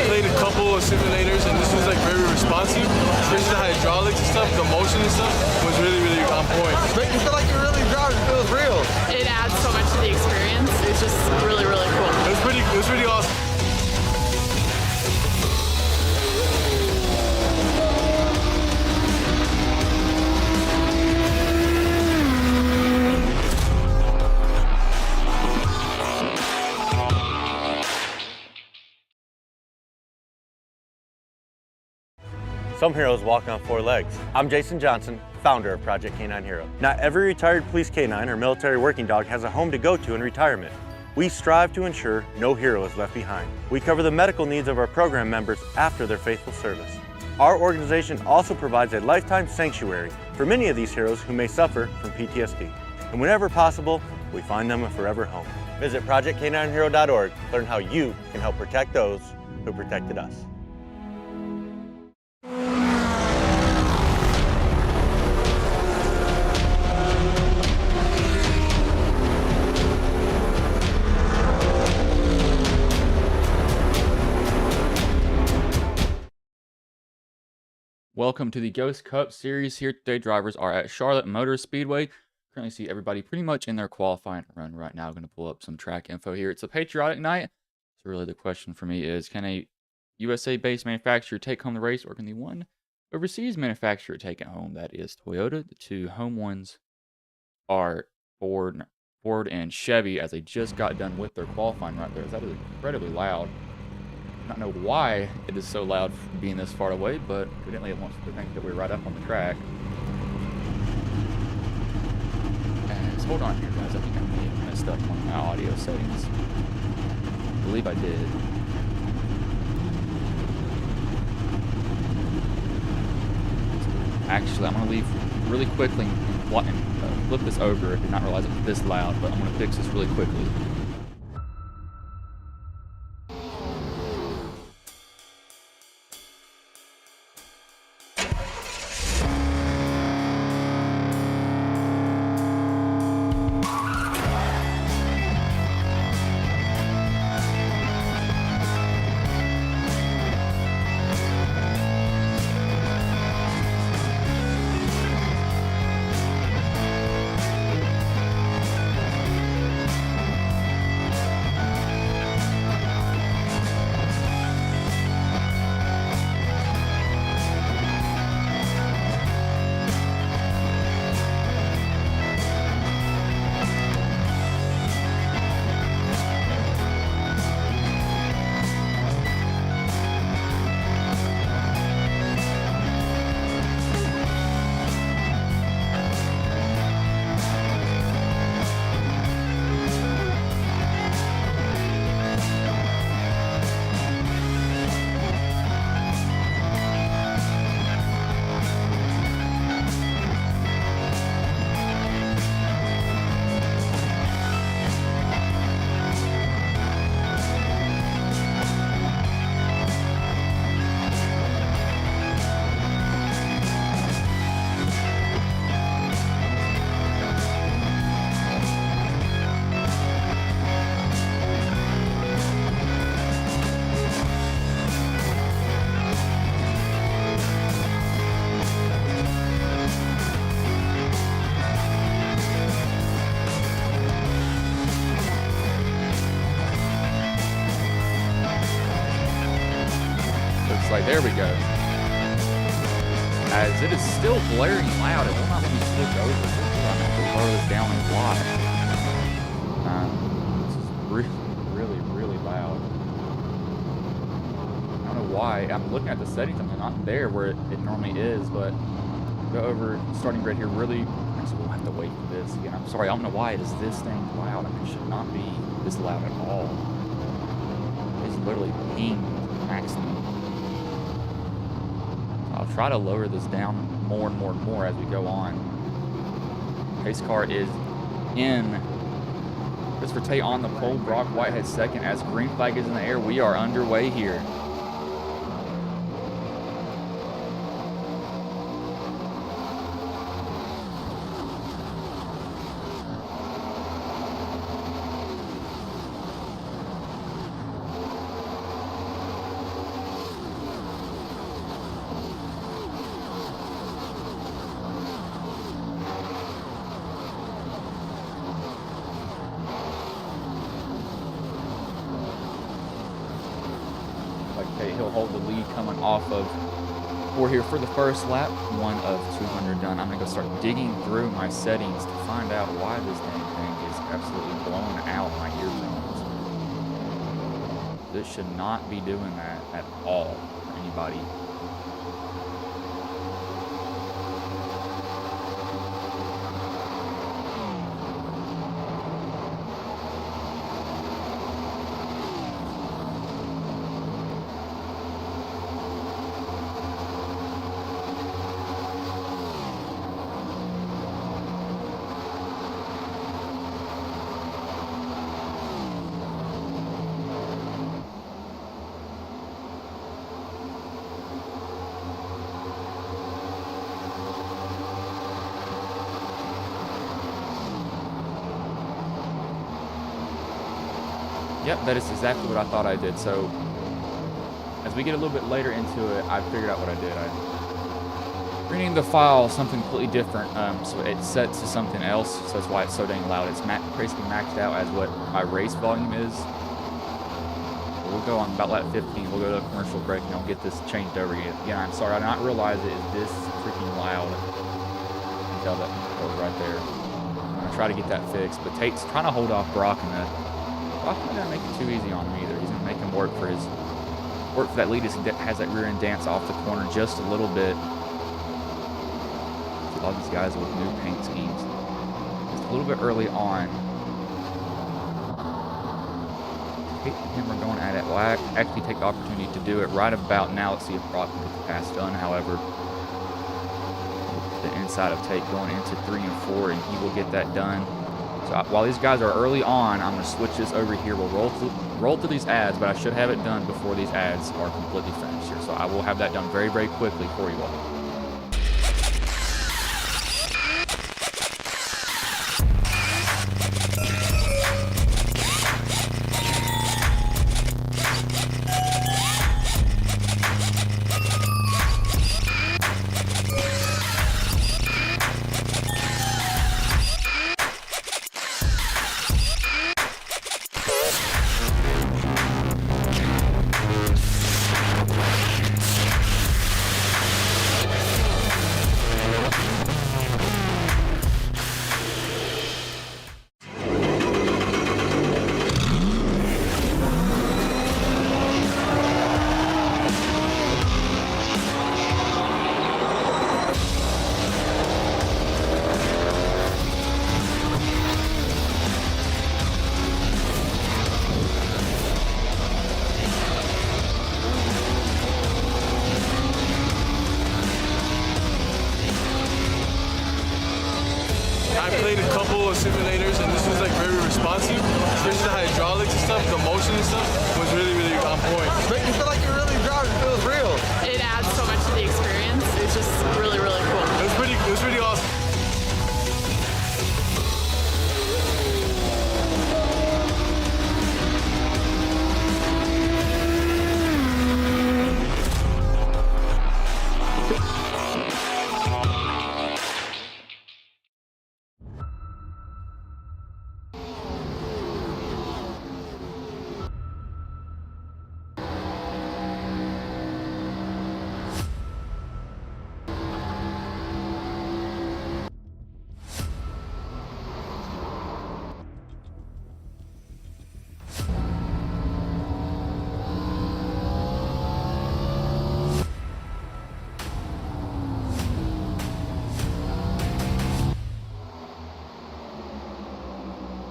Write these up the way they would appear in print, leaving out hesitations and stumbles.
played a couple of simulators, and this was like very responsive, especially the hydraulics and stuff. The motion and stuff was really, really on point. Make you feel like you're really driving. It feels real. It adds so much to the experience. It's just really, really cool. It was pretty awesome. Some heroes walk on 4 legs. I'm Jason Johnson, founder of Project K9 Hero. Not every retired police K9 or military working dog has a home to go to in retirement. We strive to ensure no hero is left behind. We cover the medical needs of our program members after their faithful service. Our organization also provides a lifetime sanctuary for many of these heroes who may suffer from PTSD. And whenever possible, we find them a forever home. Visit ProjectK9Hero.org to learn how you can help protect those who protected us. Welcome to the Ghost Cup Series. Here today, drivers are at Charlotte Motor Speedway. Currently see everybody pretty much in their qualifying run right now. I'm going to pull up some track info here. It's a patriotic night. So really the question for me is, can a USA-based manufacturer take home the race, or can the one overseas manufacturer take it home? That is Toyota. The two home ones are Ford and Chevy, as they just got done with their qualifying right there. That is incredibly loud. I don't know why it is so loud being this far away, but evidently it wants to think that we're right up on the track. And hold on here, guys. I think I may have messed up on my audio settings. I believe I did. Actually, I'm going to leave really quickly and flip this over. I did not realize it was this loud, but I'm going to fix this really quickly. Like, there we go. As it is still blaring loud, it will not let me switch over. I'm going to lower this down a lot. This is really loud. I don't know why. I'm looking at the settings. I'm not there where it normally is, but go over starting grid here. Really, actually, we'll have to wait for this again. I'm sorry. I don't know why it is this thing loud. I mean, it should not be this loud at all. It's literally pinged maximum. I'll try to lower this down more and more as we go on. Pace car is in. Christopher Tate on the pole. Brock Whitehead second. As green flag is in the air, we are underway here. Tate. He'll hold the lead coming off of 4 here for the first lap. 1 of 200 done. I'm going to go start digging through my settings to find out why this dang thing is absolutely blowing out my eardrums. This should not be doing that at all for anybody. Yep, that is exactly what I thought I did. So as we get a little bit later into it, I figured out what I did. I renamed the file something completely different, so it sets to something else. So that's why it's so dang loud. It's basically maxed out as what my race volume is. We'll go on about lap 15. We'll go to a commercial break and I'll get this changed over again. I'm sorry, I did not realize it is this freaking loud. You can tell that goes right there. I'm gonna try to get that fixed, but Tate's trying to hold off Brock, and Brock's not gonna make it too easy on him either. He's gonna make him work for that lead as he has that rear end dance off the corner just a little bit. A lot of these guys with new paint schemes. Just a little bit early on. Tate and him are going at it. Well, I actually take the opportunity to do it right about now. Let's see if Brock can get the pass done. However, the inside of Tate going into 3 and 4, and he will get that done. So while these guys are early on, I'm going to switch this over here. We'll roll through these ads, but I should have it done before these ads are completely finished here. So I will have that done very, very quickly for you all. I played a couple of simulators and this was like very responsive, especially the hydraulics and stuff, the motion and stuff was really, really on point. Make you feel like you're really driving. It feels real. It adds so much to the experience. It's just really, really cool. It was pretty awesome.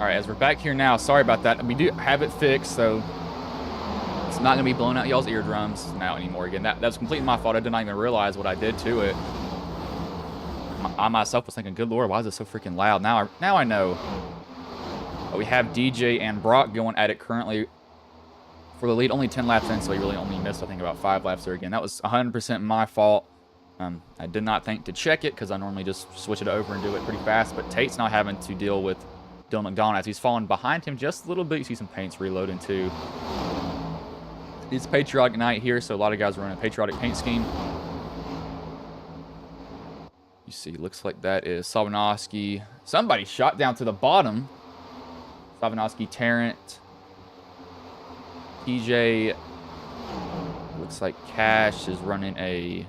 All right, as we're back here now, sorry about that. We do have it fixed, so it's not going to be blowing out y'all's eardrums now anymore. Again, that's completely my fault. I did not even realize what I did to it. I myself was thinking, good Lord, why is it so freaking loud? Now I know. But we have DJ and Brock going at it currently for the lead. Only 10 laps in, so he really only missed, I think, about 5 laps there again. That was 100% my fault. I did not think to check it because I normally just switch it over and do it pretty fast. But Tate's not having to deal with Dylan McDonald as he's falling behind him just a little bit. You see some paints reloading too. It's Patriotic night here, so a lot of guys are running a Patriotic paint scheme. You see, looks like that is Sabanowski. Somebody shot down to the bottom. Sabanowski, Tarrant, TJ, Looks like Cash is running a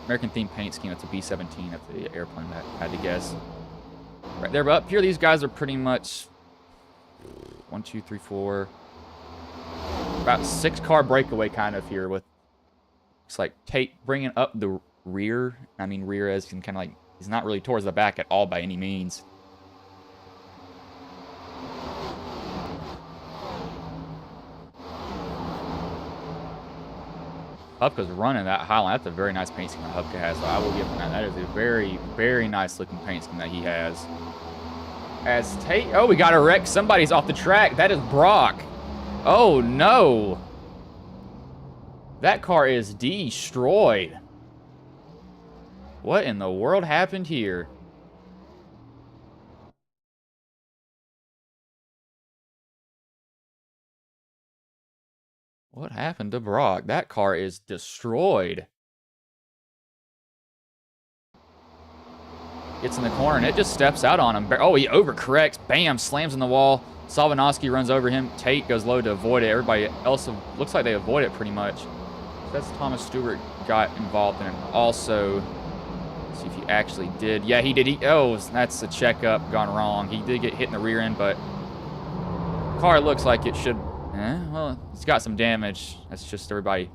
American themed paint scheme. That's a B-17. That's the airplane that I had to guess. Right there, but up here, these guys are pretty much 1, 2, 3, 4. About 6-car breakaway kind of here with, looks like Tate bringing up the rear. I mean, rear as in kind of like, he's not really towards the back at all by any means. Hubka's running that Highline. That's a very nice paint scheme that Hubka has. So I will give him that. That is a very, very nice looking paint scheme that he has. As Tate, oh, we got a wreck. Somebody's off the track. That is Brock. Oh no. That car is destroyed. What in the world happened here? What happened to Brock? That car is destroyed. Gets in the corner and it just steps out on him. Oh, he overcorrects. Bam, slams in the wall. Salvinoski runs over him. Tate goes low to avoid it. Everybody else looks like they avoid it pretty much. That's Thomas Stewart got involved in it. Also, let's see if he actually did. Yeah, he did. Oh, that's a checkup gone wrong. He did get hit in the rear end, but car looks like it should. Well, it's got some damage. That's just everybody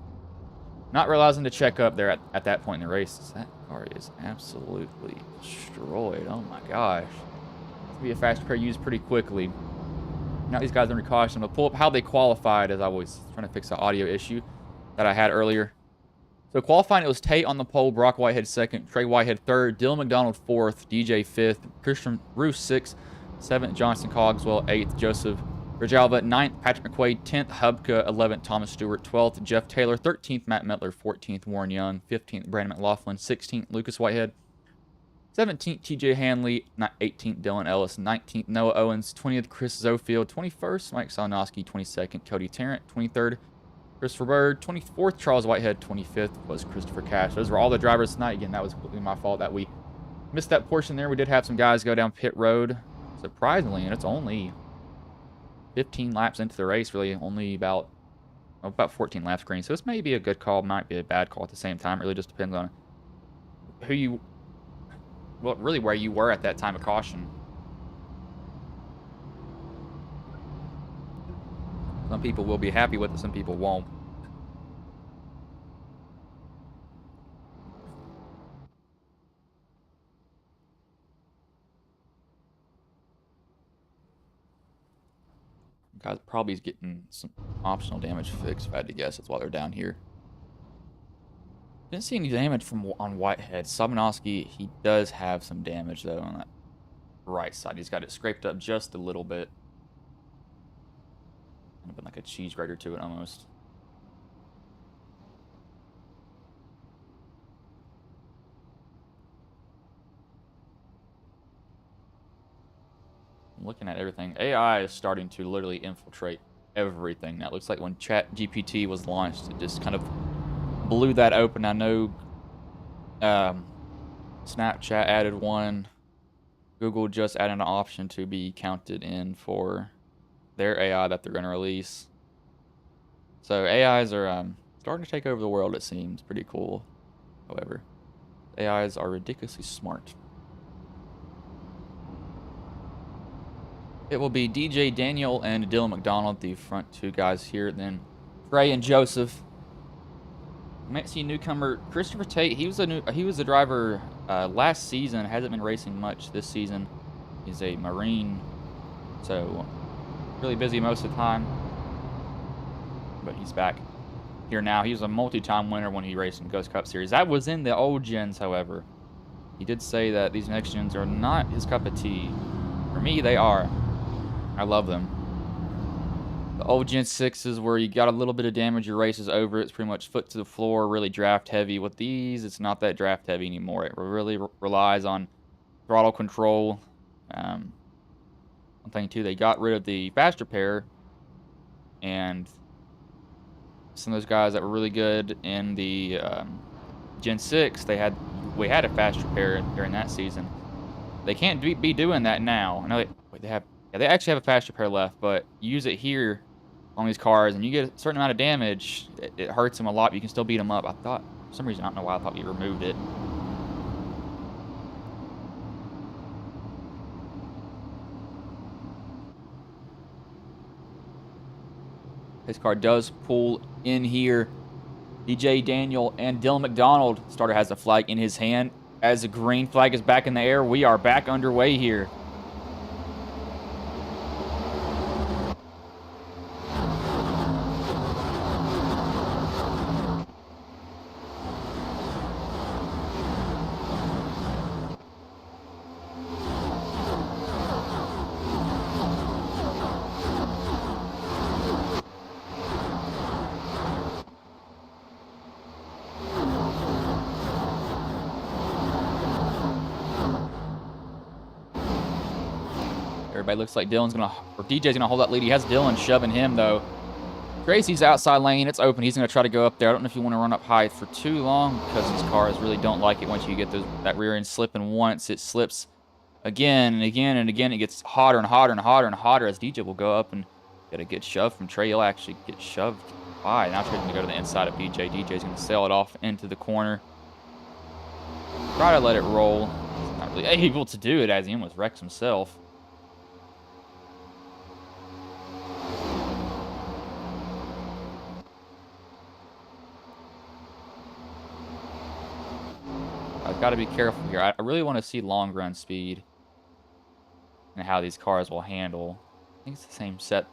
not realizing to check up there at that point in the race. That car is absolutely destroyed. Oh my gosh. It's gonna be a fast pair used pretty quickly. Now these guys under caution. I'm gonna pull up how they qualified as I was trying to fix the audio issue that I had earlier. So qualifying, it was Tate on the pole, Brock Whitehead second, Trey Whitehead third, Dylan McDonald fourth, DJ fifth, Christian Roos sixth, seventh, Johnson Cogswell eighth, Joseph Rajalva 9th, Patrick McQuaid 10th, Hubka 11th, Thomas Stewart 12th, Jeff Taylor 13th, Matt Mettler 14th, Warren Young 15th, Brandon McLaughlin 16th, Lucas Whitehead 17th, TJ Hanley 18th, Dylan Ellis 19th, Noah Owens 20th, Chris Zofield 21st, Mike Salinoski 22nd, Cody Tarrant 23rd, Christopher Bird 24th, Charles Whitehead 25th was Christopher Cash. Those were all the drivers tonight. Again, that was completely my fault that we missed that portion there. We did have some guys go down pit road, surprisingly, and it's only 15 laps into the race, really only about 14 laps green. So this may be a good call, might be a bad call at the same time. It really just depends on who you, well, really where you were at that time of caution. Some people will be happy with it, some people won't. Guys probably is getting some optional damage fixed, if I had to guess. That's why they're down here. Didn't see any damage on Whitehead. Sabinoski, he does have some damage, though, on that right side. He's got it scraped up just a little bit. Kind of been like a cheese grater to it, almost. Looking at everything, AI is starting to literally infiltrate everything now. It looks like when ChatGPT was launched, it just kind of blew that open. I know Snapchat added one. Google just added an option to be counted in for their AI that they're going to release. So AIs are starting to take over the world, it seems. Pretty cool. However, AIs are ridiculously smart. It will be DJ Daniel and Dylan McDonald, the front two guys here. Then Trey and Joseph. You might see newcomer Christopher Tate. He was a driver last season. Hasn't been racing much this season. He's a Marine, so really busy most of the time. But he's back here now. He was a multi-time winner when he raced in Ghost Cup Series. That was in the old gens, however. He did say that these next gens are not his cup of tea. For me, they are. I love them. The old Gen 6s where you got a little bit of damage, your race is over. It's pretty much foot to the floor, really draft heavy. With these, it's not that draft heavy anymore. It really relies on throttle control. One thing too, they got rid of the faster pair, and some of those guys that were really good in the Gen 6, we had a faster pair during that season. They can't be doing that now. I know they actually have a faster pair left, but use it here on these cars, and you get a certain amount of damage, it hurts them a lot, but you can still beat them up. I thought, for some reason, I don't know why I thought you removed it. His car does pull in here. DJ Daniel and Dylan McDonald. Starter has a flag in his hand. As the green flag is back in the air, we are back underway here. Everybody looks like DJ's gonna hold that lead. He has Dylan shoving him though. Tracy's outside lane, it's open. He's gonna try to go up there. I don't know if you want to run up high for too long because these cars really don't like it once you get that rear end slipping. Once it slips again and again and again, it gets hotter and hotter and hotter and hotter as DJ will go up and get a good shove from Trey. He'll actually get shoved by. Now Trey's gonna go to the inside of DJ. DJ's gonna sail it off into the corner. Try to let it roll. He's not really able to do it as he almost wrecks himself. I've got to be careful here. I really want to see long run speed and how these cars will handle. I think it's the same set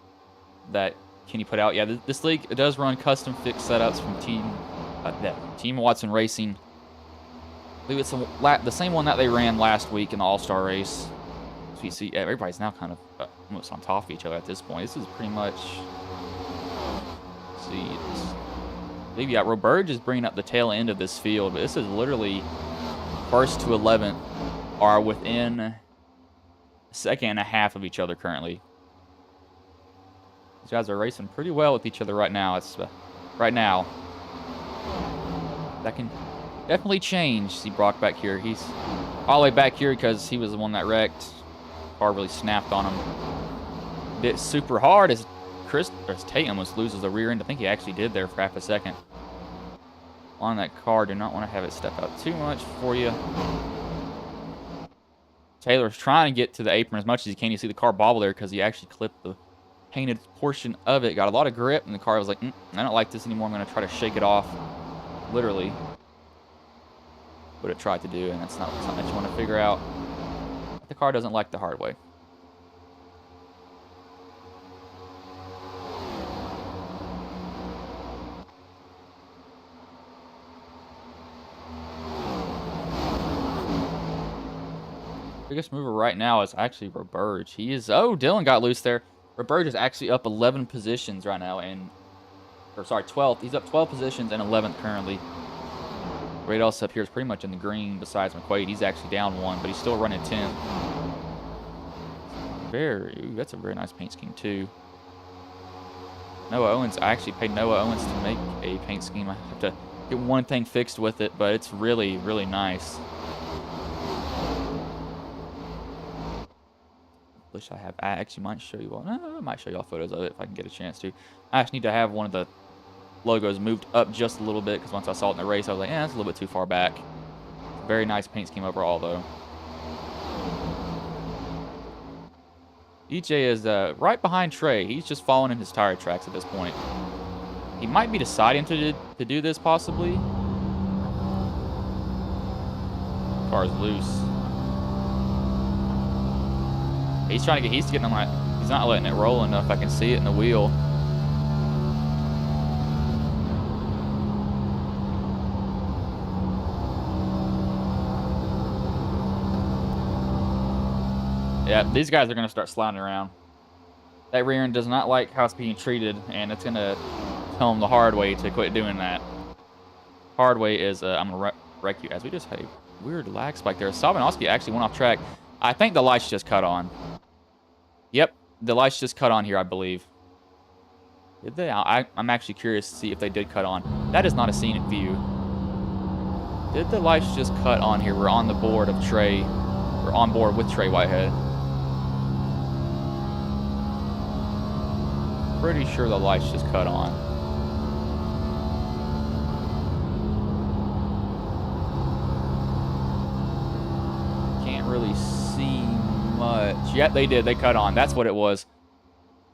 that Kenny put out. Yeah, this league, it does run custom fixed setups from Team Watson Racing. I believe it's the same one that they ran last week in the All-Star race. So you see, everybody's now kind of almost on top of each other at this point. This is pretty much... Let's see. I believe, yeah, Roberge is bringing up the tail end of this field, but this is literally... First to 11th are within a second and a half of each other currently. These guys are racing pretty well with each other right now. It's right now. That can definitely change. See Brock back here. He's all the way back here because he was the one that wrecked. Car really snapped on him. Bit super hard as Tate almost loses the rear end. I think he actually did there for half a second. On that car, do not want to have it step out too much for you. Taylor's trying to get to the apron as much as he can. You see the car bobble there because he actually clipped the painted portion of it. Got a lot of grip, and the car was like, I don't like this anymore. I'm going to try to shake it off. Literally. What it tried to do, and that's not something that you want to figure out. The car doesn't like the hard way. Biggest mover right now is actually Roberge. He is... Oh, Dylan got loose there. Roberge is actually up 11 positions right now. Or sorry, 12th. He's up 12 positions and 11th currently. Everybody else up here is pretty much in the green besides McQuaid. He's actually down 1, but he's still running 10th. That's a very nice paint scheme too. Noah Owens, I actually paid Noah Owens to make a paint scheme. I have to get one thing fixed with it, but it's really, really nice. I actually might show you all. I might show you all photos of it if I can get a chance to. I actually need to have one of the logos moved up just a little bit because once I saw it in the race, I was like, that's a little bit too far back. Very nice paint scheme overall, though. DJ is right behind Trey. He's just following in his tire tracks at this point. He might be deciding to do this possibly. Car's loose. He's trying to get. He's getting on he's not letting it roll enough. I can see it in the wheel. Yeah, these guys are going to start sliding around. That rear end does not like how it's being treated, and it's going to tell them the hard way to quit doing that. Hard way is I'm going to wreck you. As we just had a weird lag spike there. Sabanowski actually went off track. I think the lights just cut on. Yep, the lights just cut on here, I believe. Did they? I'm actually curious to see if they did cut on. That is not a scenic view. Did the lights just cut on here? We're on the board of Trey. We're on board with Trey Whitehead. pretty sure the lights just cut on. Can't really see much. Yep, they did. They cut on. That's what it was.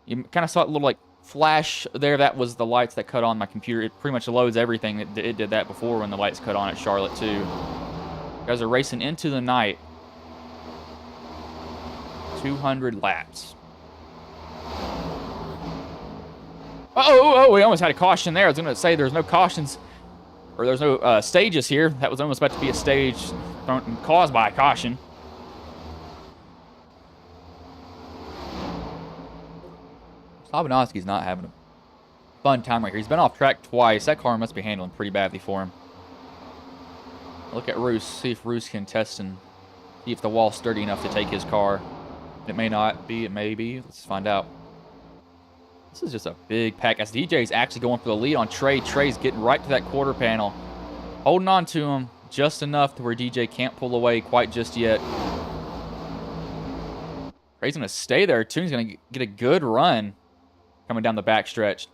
You kind of saw a little like flash there. That was the lights that cut on my computer. It pretty much loads everything. It did that before when the lights cut on at Charlotte too. You guys are racing into the night. 200 laps. Oh, we almost had a caution there. I was going to say there's no cautions, or there's no stages here. That was almost about to be a stage caused by a caution. Slobodowski's not having a fun time right here. He's been off track twice. That car must be handling pretty badly for him. Look at Roos. See if Roos can test and see if the wall's sturdy enough to take his car. It may not be. It may be. Let's find out. This is just a big pack. As DJ's actually going for the lead on Trey. Trey's getting right to that quarter panel. Holding on to him just enough to where DJ can't pull away quite just yet. Trey's going to stay there, too. He's going to get a good run coming down the backstretch.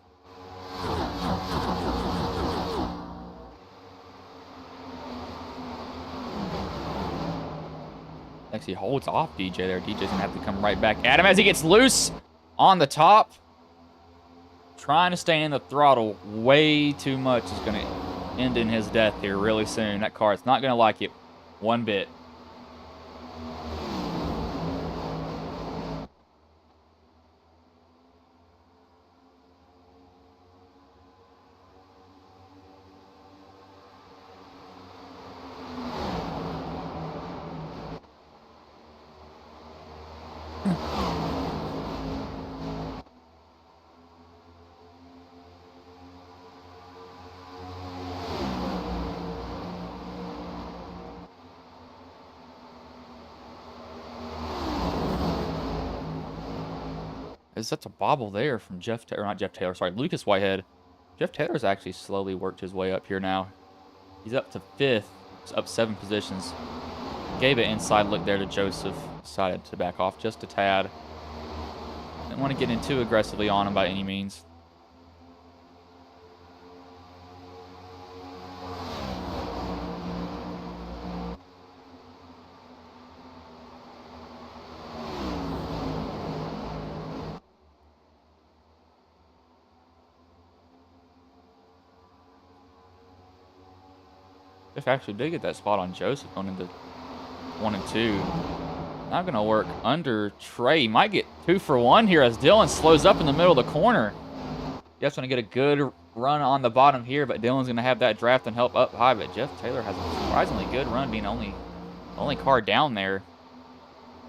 Actually holds off DJ there. DJ's going to have to come right back at him as he gets loose on the top. Trying to stay in the throttle way too much is going to end in his death here really soon. That car is not going to like it one bit. Is such a bobble there from Lucas Whitehead. Jeff Taylor's actually slowly worked his way up here now. He's up to 5th. He's up 7 positions. Gave an inside look there to Joseph. Decided to back off just a tad. Didn't want to get in too aggressively on him by any means. Jeff actually did get that spot on Joseph going into 1 and 2. Not going to work under Trey. Might get 2 for 1 here as Dylan slows up in the middle of the corner. Jeff's going to get a good run on the bottom here, but Dylan's going to have that draft and help up high. But Jeff Taylor has a surprisingly good run, being the only car down there.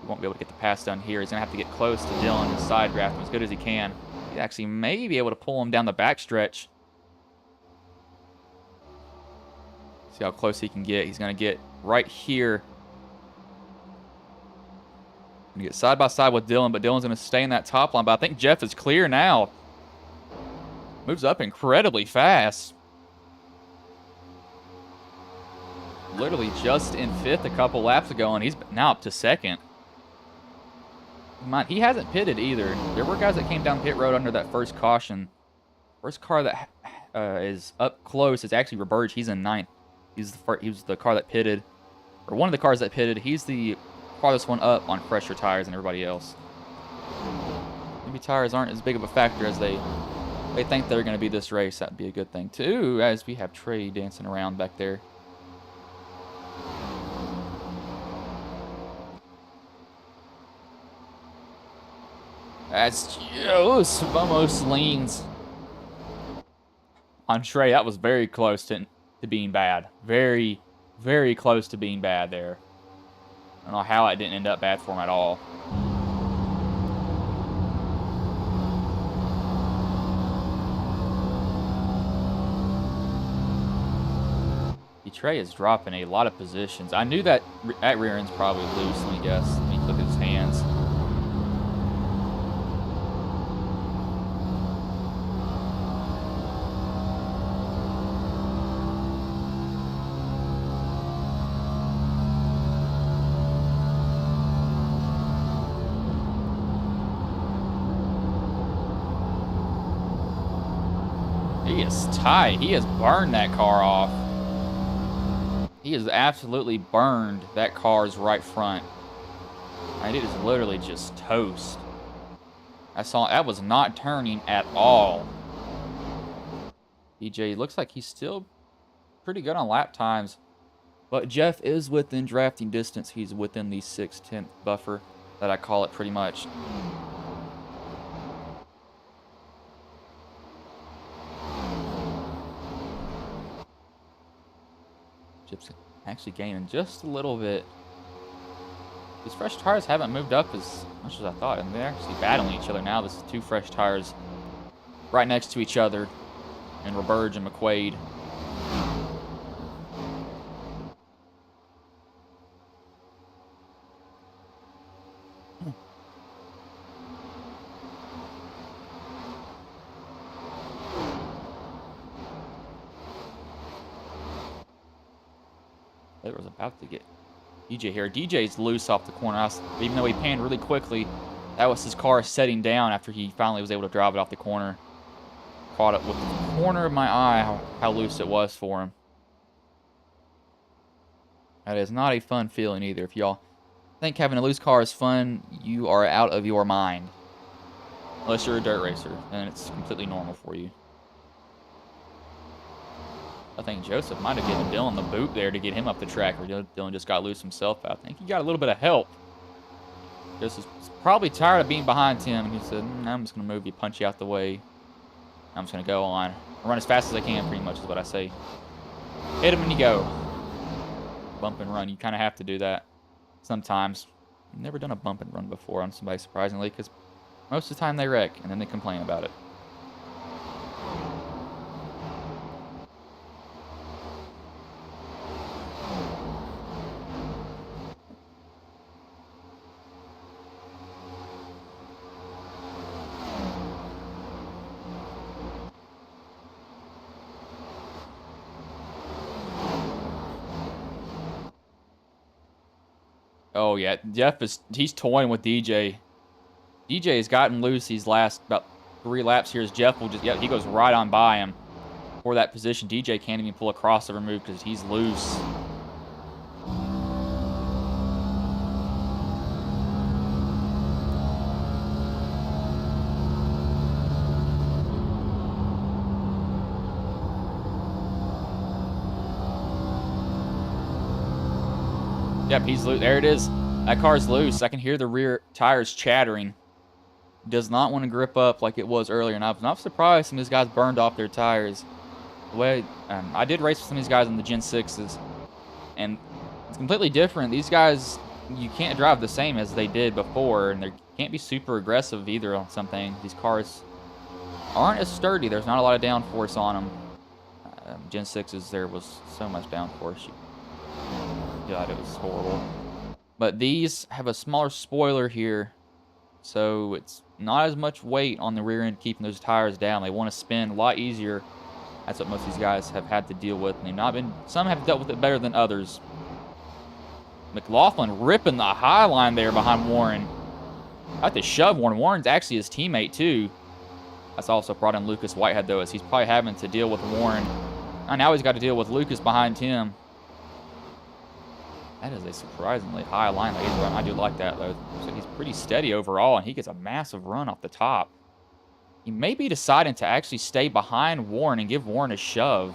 He won't be able to get the pass done here. He's going to have to get close to Dylan and side draft him as good as he can. He actually may be able to pull him down the backstretch. See how close he can get. He's going to get right here. Going to get side by side with Dylan, but Dylan's going to stay in that top line. But I think Jeff is clear now. Moves up incredibly fast. Literally just in 5th a couple laps ago, and he's now up to 2nd. Mind, he hasn't pitted either. There were guys that came down pit road under that first caution. First car that is up close is actually Roberge. He's in 9th. He was the car that pitted, or one of the cars that pitted. He's the farthest one up on fresher tires than everybody else. Maybe tires aren't as big of a factor as they think they're going to be this race. That'd be a good thing too, as we have Trey dancing around back there. As Joseph almost leans on Trey. That was very close to being bad. Very, very close to being bad there. I don't know how it didn't end up bad for him at all. Trey is dropping a lot of positions. I knew that rear end's probably loose. Let me guess. Let me look at his hands. He is tight. He has burned that car off. He has absolutely burned that car's right front. And it is literally just toast. I saw that was not turning at all. DJ looks like he's still pretty good on lap times. But Jeff is within drafting distance. He's within the 6/10 buffer that I call it pretty much. Jeff's actually gaining just a little bit. These fresh tires haven't moved up as much as I thought, and they're actually battling each other now. This is two fresh tires right next to each other, and Roberge and McQuaid. It was about to get DJ here. DJ's loose off the corner. Even though he panned really quickly, that was his car setting down after he finally was able to drive it off the corner. Caught it with the corner of my eye how loose it was for him. That is not a fun feeling either. If y'all think having a loose car is fun, you are out of your mind. Unless you're a dirt racer, then it's completely normal for you. I think Joseph might have given Dylan the boot there to get him up the track, or Dylan just got loose himself. I think he got a little bit of help. Joseph's probably tired of being behind Tim, and he said, I'm just going to move you, punch you out the way. I'm just going to go on. Run as fast as I can, pretty much is what I say. Hit him and you go. Bump and run. You kind of have to do that sometimes. I've never done a bump and run before on somebody, surprisingly, because most of the time they wreck, and then they complain about it. Oh, yeah. He's toying with DJ. DJ has gotten loose these last about 3 laps here as Jeff will just, he goes right on by him for that position. DJ can't even pull a crossover move because he's loose. Yep, he's loose. There it is. That car's loose. I can hear the rear tires chattering. Does not want to grip up like it was earlier. And I'm not surprised some of these guys burned off their tires. The way I did race with some of these guys in the Gen 6s. And it's completely different. These guys, you can't drive the same as they did before. And they can't be super aggressive either on something. These cars aren't as sturdy. There's not a lot of downforce on them. Gen 6s, there was so much downforce. God, it was horrible. But these have a smaller spoiler here, so it's not as much weight on the rear end keeping those tires down. They want to spin a lot easier. That's what most of these guys have had to deal with. And they've not been. Some have dealt with it better than others. McLaughlin ripping the high line there behind Warren. I have to shove Warren. Warren's actually his teammate too. That's also brought in Lucas Whitehead though, as he's probably having to deal with Warren. And now he's got to deal with Lucas behind him. That is a surprisingly high line that he's running. I do like that, though. So he's pretty steady overall, and he gets a massive run off the top. He may be deciding to actually stay behind Warren and give Warren a shove.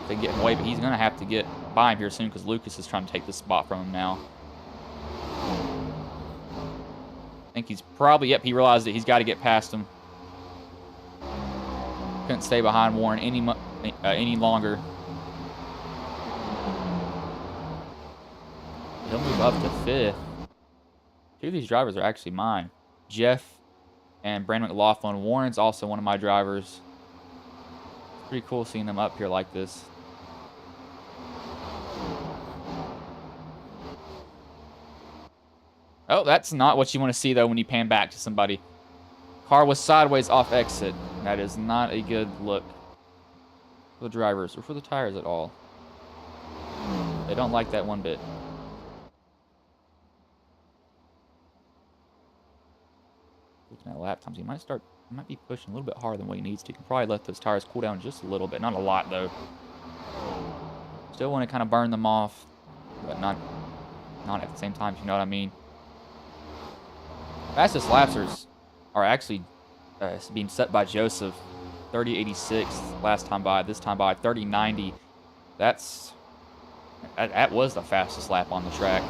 If they get him away, but he's going to have to get by him here soon because Lucas is trying to take the spot from him now. I think he's probably, yep, he realized that he's got to get past him. Couldn't stay behind Warren any longer. He'll move up to 5th. 2 of these drivers are actually mine. Jeff and Brandon McLaughlin. Warren's also one of my drivers. It's pretty cool seeing them up here like this. Oh, that's not what you want to see, though, when you pan back to somebody. Car was sideways off exit. That is not a good look for the drivers or for the tires at all. They don't like that one bit. Looking at lap times, he might be pushing a little bit harder than what he needs to. He can probably let those tires cool down just a little bit. Not a lot, though. Still want to kind of burn them off, but not at the same time, if you know what I mean. Fastest laps are actually being set by Joseph. 30.86 last time by. This time by 30.90. That was the fastest lap on the track.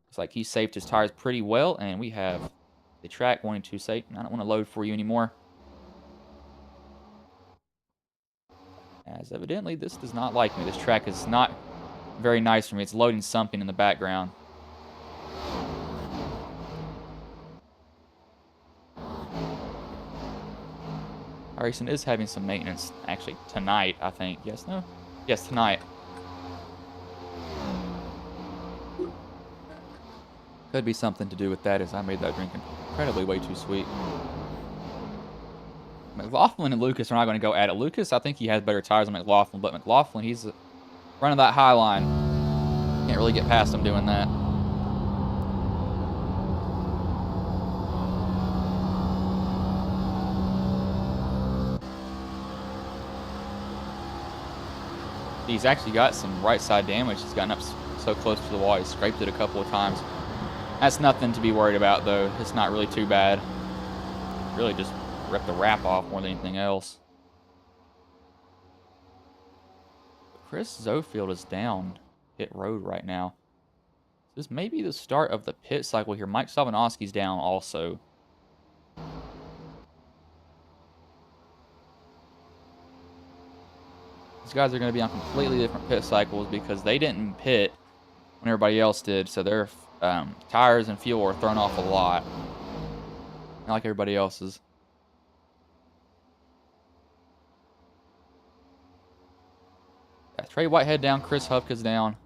It's like he saved his tires pretty well, and we have the track wanting to say, I don't want to load for you anymore. As evidently, this does not like me. This track is not very nice for me. It's loading something in the background. Racing is having some maintenance, actually, tonight, I think. Yes, no? Yes, tonight. Could be something to do with that, as I made that drink incredibly way too sweet. McLaughlin and Lucas are not going to go at it. Lucas, I think he has better tires than McLaughlin, but McLaughlin, he's running that high line. Can't really get past him doing that. He's actually got some right side damage. He's gotten up so close to the wall. He scraped it a couple of times. That's nothing to be worried about, though. It's not really too bad. Really just ripped the wrap off more than anything else. Chris Zofield is down pit road right now. This may be the start of the pit cycle here. Mike Sabanowski's down also. These guys are going to be on completely different pit cycles because they didn't pit when everybody else did. So their tires and fuel are thrown off a lot. Not like everybody else's. Yeah, Trey Whitehead down, Chris Hufka's down.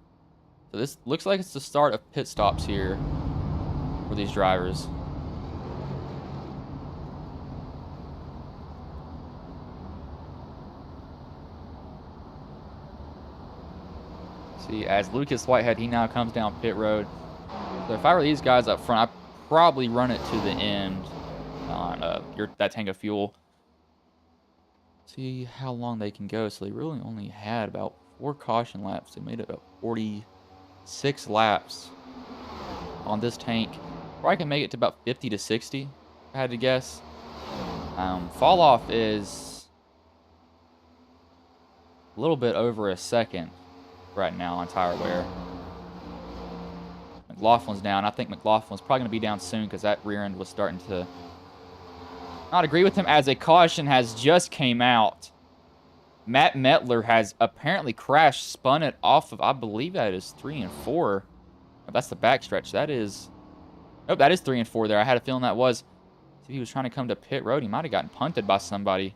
So this looks like it's the start of pit stops here for these drivers. See, as Lucas Whitehead, he now comes down pit road. So if I were these guys up front, I'd probably run it to the end on that tank of fuel. See how long they can go. So they really only had about 4 caution laps. They made it about 46 laps on this tank. Probably can make it to about 50 to 60, if I had to guess. Fall off is a little bit over a second right now on tire wear. McLaughlin's down. I think McLaughlin's probably going to be down soon because that rear end was starting to not agree with him, as a caution has just came out. Matt Metler has apparently crashed, spun it off of, I believe that is 3 and 4. Oh, that's the backstretch. That is, nope, that is 3 and 4 there. I had a feeling that was. If he was trying to come to pit road, he might have gotten punted by somebody.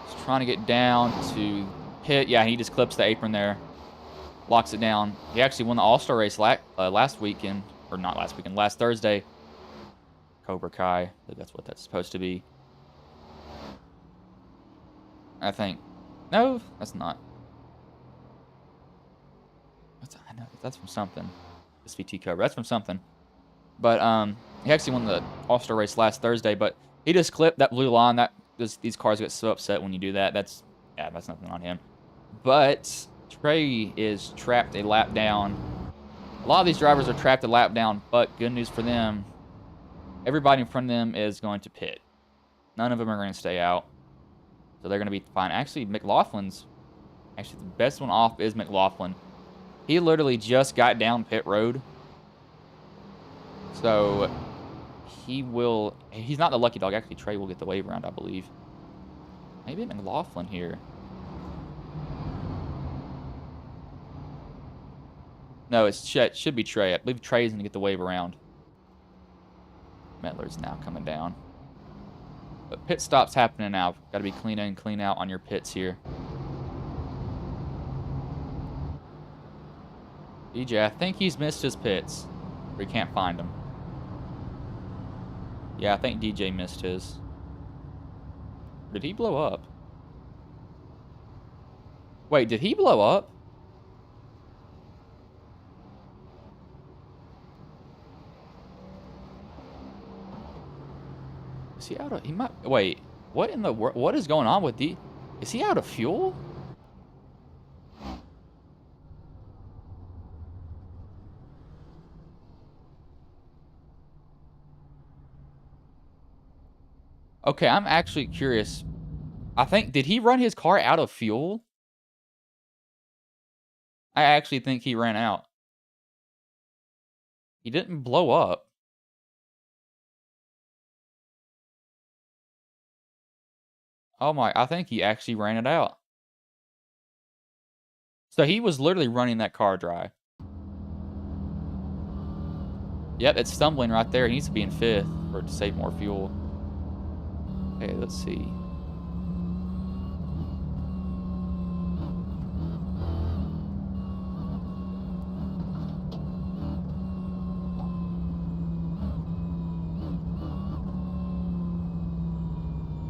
He's trying to get down to pit. Yeah, he just clips the apron there. Locks it down. He actually won the All-Star race last weekend. Or not last weekend, last Thursday. Cobra Kai. That's what that's supposed to be. I think. No, that's not. I know that's from something. SVT Cobra. That's from something. But he actually won the All-Star race last Thursday, but he just clipped that blue line. These cars get so upset when you do that. That's nothing on him. But Trey is trapped a lap down. A lot of these drivers are trapped a lap down, but good news for them, everybody in front of them is going to pit. None of them are going to stay out. So they're going to be fine. Actually, McLaughlin's, the best one off is McLaughlin. He literally just got down pit road. So he's not the lucky dog. Actually, Trey will get the wave around, I believe. Maybe McLaughlin here. No, it should be Trey. I believe Trey's going to get the wave around. Metler's now coming down. But pit stops happening now. Got to be clean in, clean out on your pits here. DJ, I think he's missed his pits. We can't find him. Yeah, I think DJ missed his. Did he blow up? Wait, did he blow up? Is he out of... He might... Wait. What in the world? What is going on with the... Is he out of fuel? Okay, I'm actually curious. I think... Did he run his car out of fuel? I actually think he ran out. He didn't blow up. Oh my, I think he actually ran it out. So he was literally running that car dry. Yep, it's stumbling right there. It needs to be in 5th for it to save more fuel. Okay, let's see.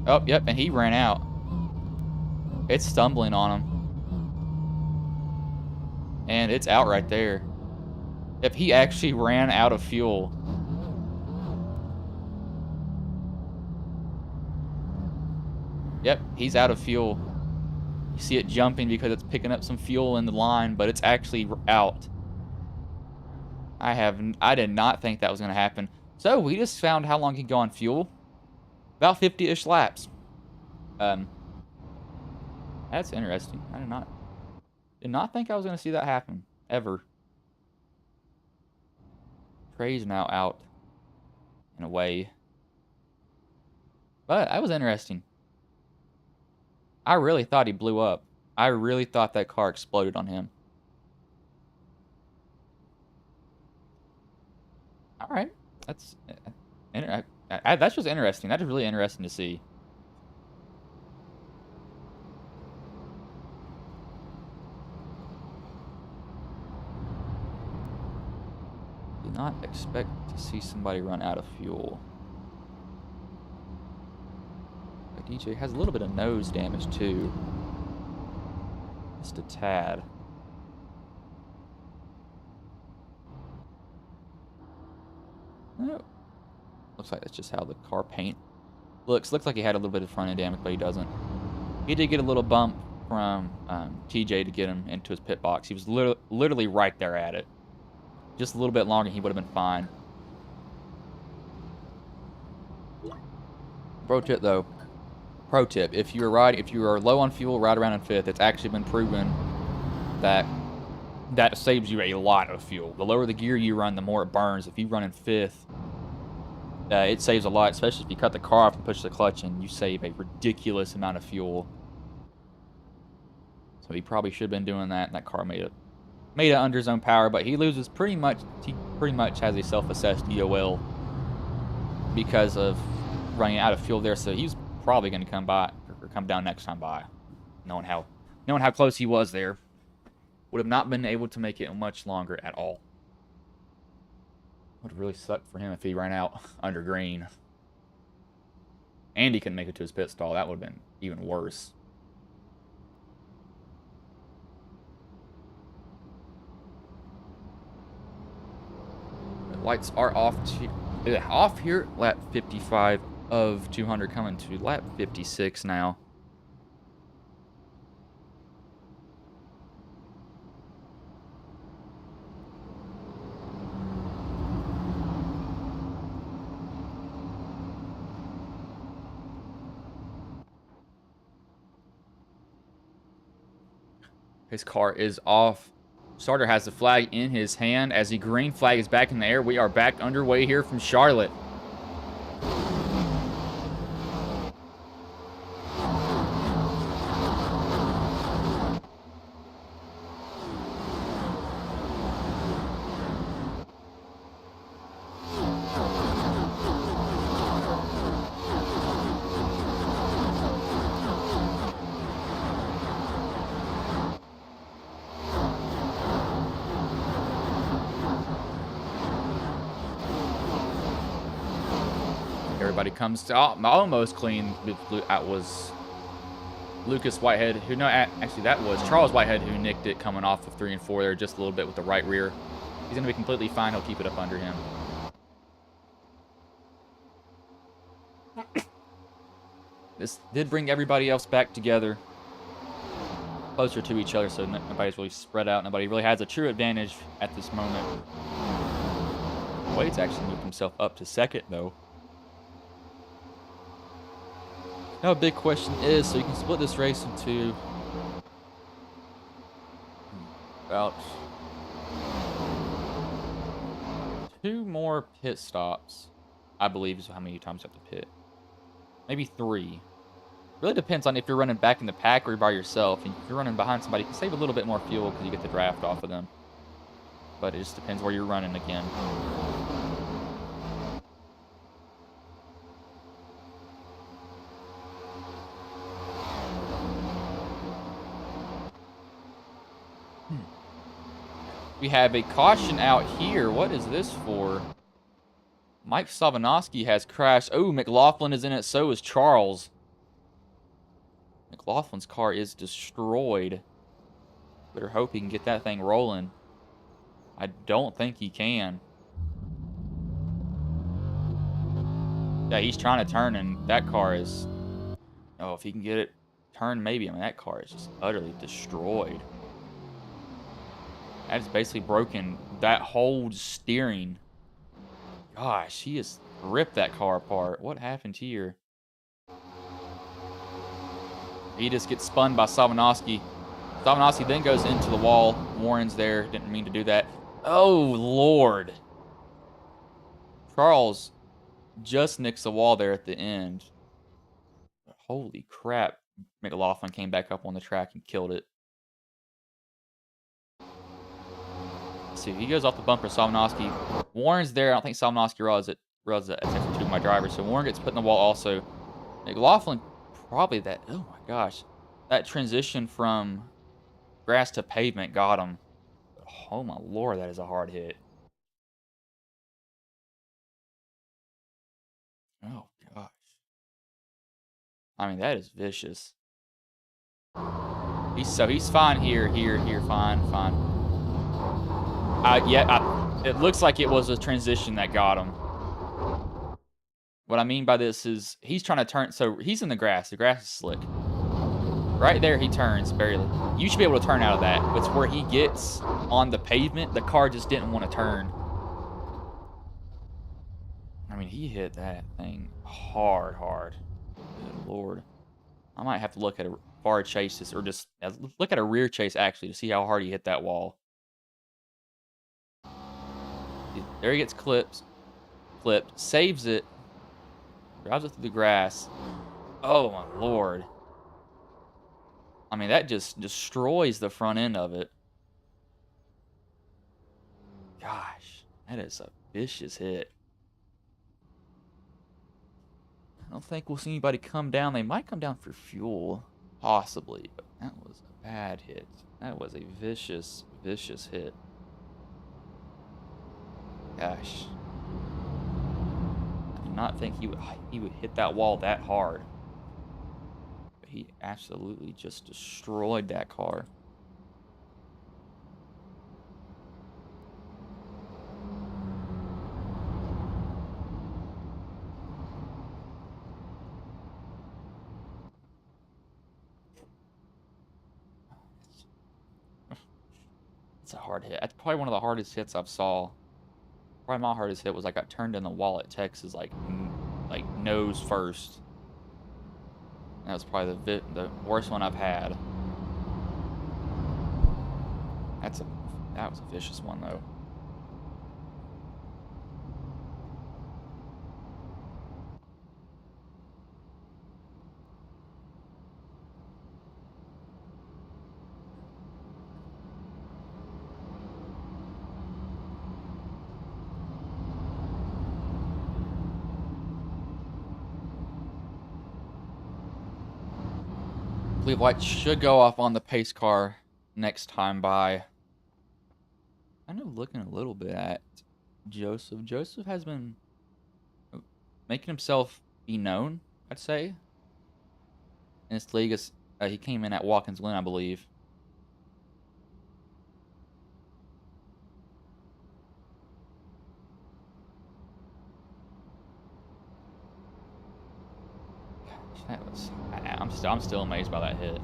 Oh, yep, and he ran out. It's stumbling on him. And it's out right there. Yep, he actually ran out of fuel. Yep, he's out of fuel. You see it jumping because it's picking up some fuel in the line, but it's actually out. I did not think that was going to happen. So, we just found how long he can go on fuel. About 50-ish laps. That's interesting. I did not think I was going to see that happen. Ever. Trey's now out. In a way. But, that was interesting. I really thought he blew up. I really thought that car exploded on him. Alright. That's just interesting. That is really interesting to see. Did not expect to see somebody run out of fuel. But DJ has a little bit of nose damage too. Just a tad. Oh. Looks like that's just how the car paint looks. Looks like he had a little bit of front end damage, but he doesn't. He did get a little bump from TJ to get him into his pit box. He was literally right there at it. Just a little bit longer, he would have been fine. Pro tip, though. Pro tip: if you are low on fuel, right around in 5th, it's actually been proven that saves you a lot of fuel. The lower the gear you run, the more it burns. If you run in 5th. It saves a lot, especially if you cut the car off and push the clutch in. You save a ridiculous amount of fuel. So he probably should have been doing that, and that car made it under his own power. But he loses pretty much. He pretty much has a self-assessed EOL because of running out of fuel there. So he's probably going to come down next time by, knowing how close he was there. Would have not been able to make it much longer at all. Would have really sucked for him if he ran out under green. And he couldn't make it to his pit stall. That would have been even worse. The lights are off here. Lap 55 of 200 coming to lap 56 now. His car is off. Starter has the flag in his hand as the green flag is back in the air. We are back underway here from Charlotte. Everybody comes to almost clean. That was Lucas Whitehead, who actually that was Charles Whitehead who nicked it coming off of 3 and 4 there just a little bit with the right rear. He's gonna be completely fine. He'll keep it up under him. This did bring everybody else back together, closer to each other, so nobody's really spread out. Nobody really has a true advantage at this moment. Wade's actually moved himself up to second, though. Now a big question is, so you can split this race into about 2 more pit stops, I believe is how many times you have to pit. Maybe 3. Really depends on if you're running back in the pack or you're by yourself. And if you're running behind somebody, you can save a little bit more fuel because you get the draft off of them. But it just depends where you're running again. We have a caution out here. What is this for? Mike Savanowski has crashed. Oh, McLaughlin is in it. So is Charles. McLaughlin's car is destroyed. Better hope he can get that thing rolling. I don't think he can. Yeah, he's trying to turn, and that car is... Oh, if he can get it turned, maybe. I mean, that car is just utterly destroyed. That is basically broken that whole steering. Gosh, he has ripped that car apart. What happened here? He just gets spun by Savanowski. Savanowski then goes into the wall. Warren's there. Didn't mean to do that. Oh, Lord. Charles just nicks the wall there at the end. Holy crap. McLaughlin came back up on the track and killed it. Let's see, he goes off the bumper, Savanowski. Warren's there. I don't think Savanowski realizes that attention to my driver. So Warren gets put in the wall also. McLaughlin probably that. Oh my gosh. That transition from grass to pavement got him. Oh my Lord, that is a hard hit. Oh gosh. I mean, that is vicious. He's fine here, fine. It looks like it was a transition that got him. What I mean by this is he's trying to turn, so he's in the grass. The grass is slick. Right there, he turns barely. You should be able to turn out of that. But it's where he gets on the pavement, the car just didn't want to turn. I mean, he hit that thing hard. Good Lord. I might have to look at a far chase this, or just look at a rear chase actually to see how hard he hit that wall. There he gets flipped, saves it, drives it through the grass. Oh my Lord. I mean, that just destroys the front end of it. Gosh, that is a vicious hit. I don't think we'll see anybody come down. They might come down for fuel, possibly, but that was a bad hit. That was a vicious hit. Gosh. I did not think he would hit that wall that hard. But he absolutely just destroyed that car. It's a hard hit. That's probably one of the hardest hits I've saw. Probably my hardest hit was I got turned in the wall at Texas, like nose first. That was probably the worst one I've had. That was a vicious one though. I believe White should go off on the pace car next time by. I know, looking a little bit at Joseph. Joseph has been making himself be known, I'd say. In this league, he came in at Watkins Glen, I believe. That was. I'm still amazed by that hit.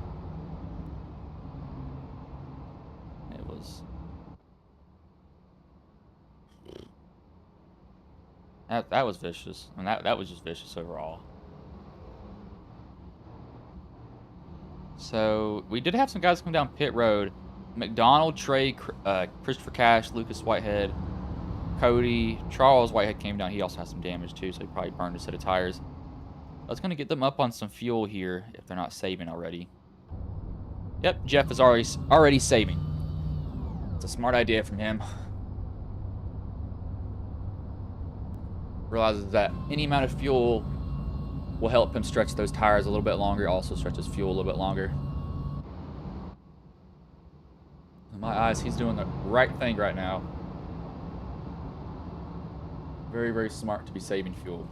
It was. That was vicious. I mean, that was just vicious overall. So we did have some guys come down pit road. McDonald, Trey, Christopher Cash, Lucas Whitehead, Cody, Charles Whitehead came down. He also has some damage too, so he probably burned a set of tires. That's going to get them up on some fuel here if they're not saving already. Yep, Jeff is already saving. It's a smart idea from him. Realizes that any amount of fuel will help him stretch those tires a little bit longer. Also stretches fuel a little bit longer. In my eyes, he's doing the right thing right now. Very, very smart to be saving fuel.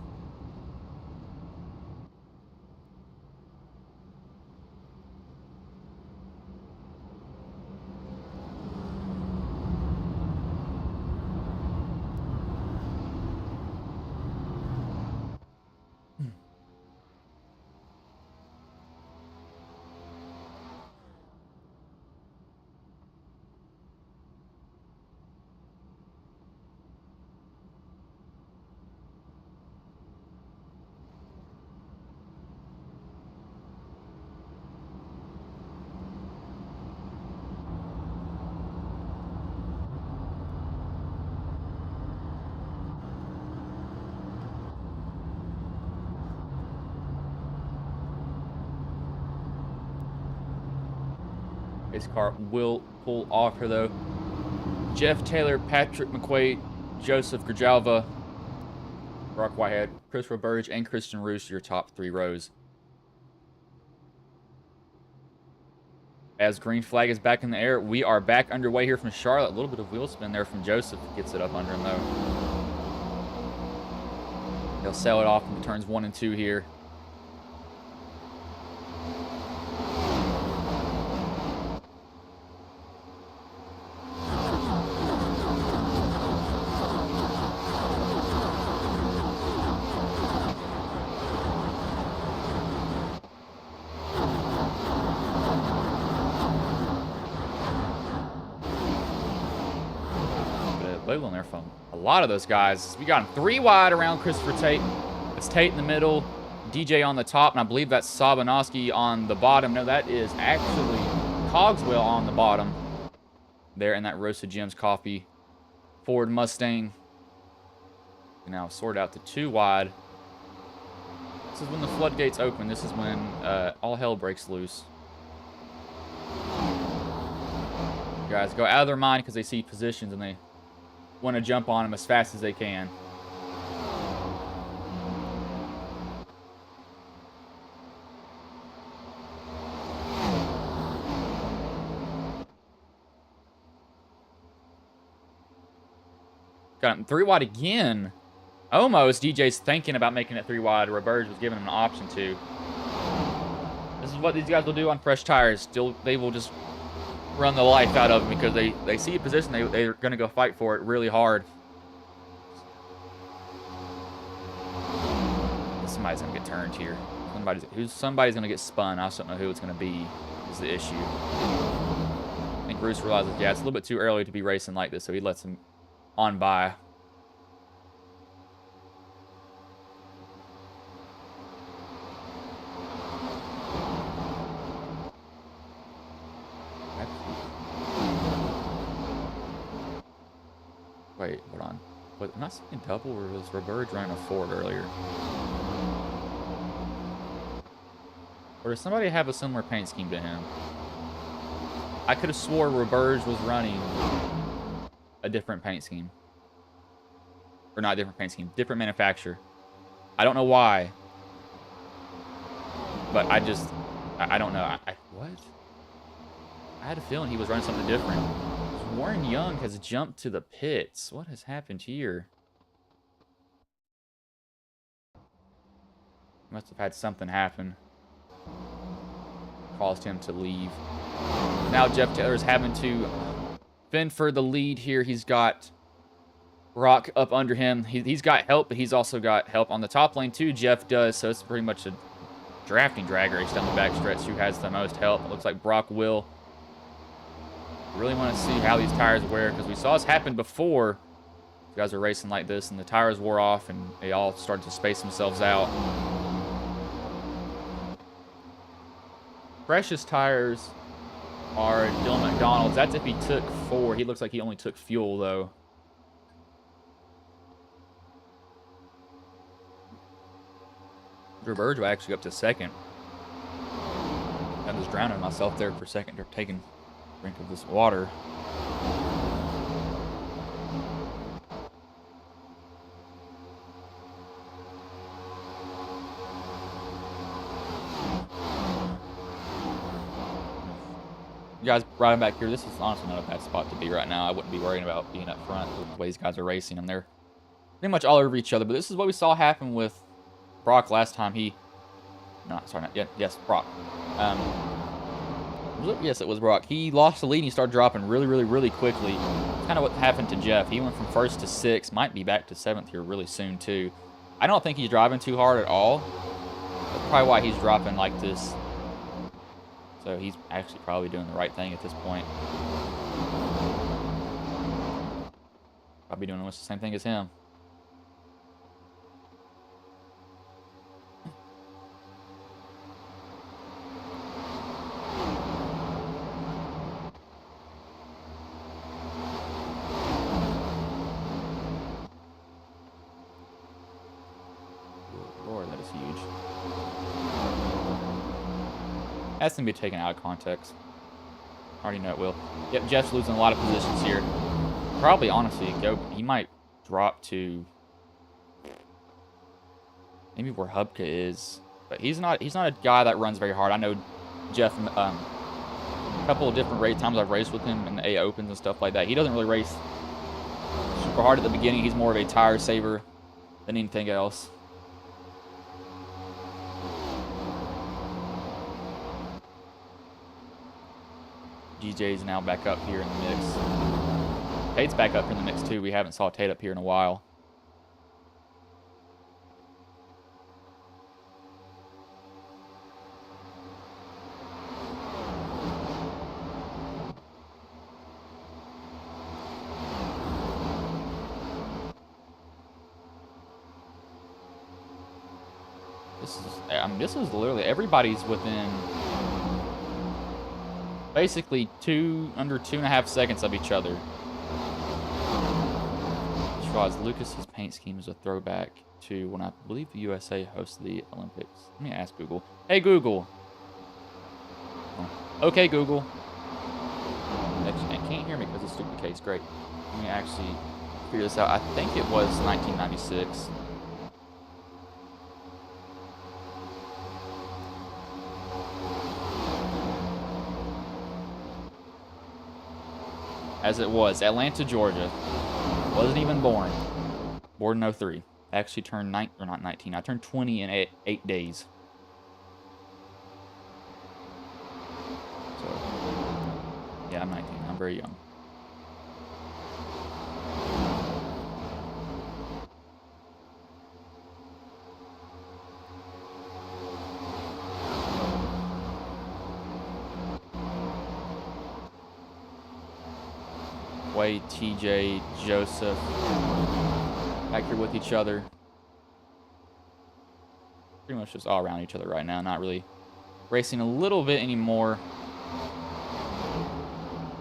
His car will pull off her though. Jeff Taylor, Patrick McQuaid, Joseph Grijalva, Brock Whitehead, Chris Roberge, and Christian Roos, your top 3 rows. As green flag is back in the air, we are back underway here from Charlotte. A little bit of wheel spin there from Joseph. Gets it up under him though. He'll sail it off into turns 1 and 2 here. On there from a lot of those guys. We got him 3 wide around Christopher Tate. It's Tate in the middle, DJ on the top, and I believe that's Sabanowski on the bottom. No, that is actually Cogswell on the bottom there in that Roasted Gems Coffee Ford Mustang. Now sort out to 2 wide. This is when the floodgates open. This is when all hell breaks loose. Guys go out of their mind because they see positions and they want to jump on them as fast as they can. Got him 3 wide again. Almost. DJ's thinking about making it 3 wide. Roberge was giving him an option to. This is what these guys will do on fresh tires. They will just run the life out of them because they see a position, they're going to go fight for it really hard. Somebody's going to get turned here. Somebody's going to get spun. I just don't know who it's going to be is the issue. I think Bruce realizes, yeah, it's a little bit too early to be racing like this, so he lets him on by. Wait, hold on. What, am I seeing double or was Roberge running a Ford earlier? Or does somebody have a similar paint scheme to him? I could have swore Roberge was running a different paint scheme. Or not a different paint scheme, different manufacturer. I don't know why. But I don't know. What? I had a feeling he was running something different. Warren Young has jumped to the pits. What has happened here? Must have had something happen. Caused him to leave. Now Jeff Taylor is having to fend for the lead here. He's got Brock up under him. He's got help, but he's also got help on the top lane too. Jeff does, so it's pretty much a drafting drag race down the backstretch. Who has the most help? It looks like Brock will. Really want to see how these tires wear, because we saw this happen before. You guys are racing like this, and the tires wore off, and they all started to space themselves out. Freshest tires are Dylan McDonald's. That's if he took 4. He looks like he only took fuel, though. Drew Burge will actually go up to 2nd. I'm just drowning myself there for a second, taking a drink of this water. You guys riding back here, this is honestly not a bad spot to be right now. I wouldn't be worrying about being up front with the way these guys are racing, and they're pretty much all over each other. But this is what we saw happen with Brock last time. Yes, Brock. Yes, it was Brock. He lost the lead and he started dropping really quickly. Kind of what happened to Jeff. He went from 1st to 6th, might be back to 7th here really soon too. I don't think he's driving too hard at all. That's probably why he's dropping like this. So he's actually probably doing the right thing at this point. Probably doing almost the same thing as him. Lord, that is huge. That's going to be taken out of context. I already know it will. Yep, Jeff's losing a lot of positions here. Probably, honestly, he might drop to maybe where Hubka is. But he's not a guy that runs very hard. I know Jeff, a couple of different race times I've raced with him in the A Opens and stuff like that. He doesn't really race super hard at the beginning. He's more of a tire saver than anything else. GJ's now back up here in the mix. Tate's back up in the mix too. We haven't saw Tate up here in a while. This is literally everybody's within basically under 2.5 seconds of each other. Just realized Lucas's paint scheme is a throwback to when I believe the USA hosted the Olympics. Let me ask Google. Hey Google. Okay Google. Actually, it can't hear me because it's stupid case. Great. Let me actually figure this out. I think it was 1996. As it was, Atlanta, Georgia. Wasn't even born. Born in 03. Actually turned not 19. I turned 20 in 8 days. So, yeah, I'm 19. I'm very young. Wade, TJ, Joseph, back here with each other. Pretty much just all around each other right now. Not really racing a little bit anymore.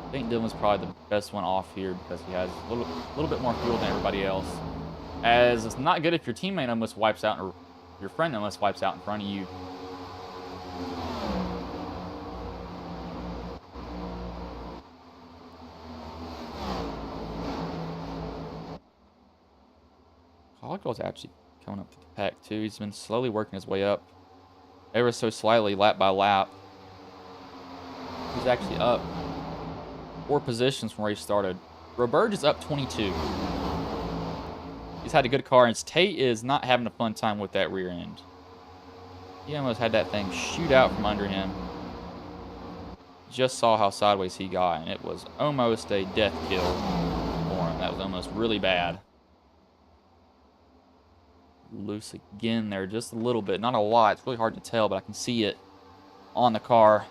I think Dylan's probably the best one off here because he has a little bit more fuel than everybody else. As it's not good if your teammate almost wipes out or your friend almost wipes out in front of you. Caldwell's actually coming up to the pack too. He's been slowly working his way up, ever so slightly, lap by lap. He's actually up 4 positions from where he started. Roberge is up 22. He's had a good car, and Tate is not having a fun time with that rear end. He almost had that thing shoot out from under him. Just saw how sideways he got, and it was almost a death kill for him. That was almost really bad. loose again there just a little bit. Not a lot. It's really hard to tell, but I can see it on the car.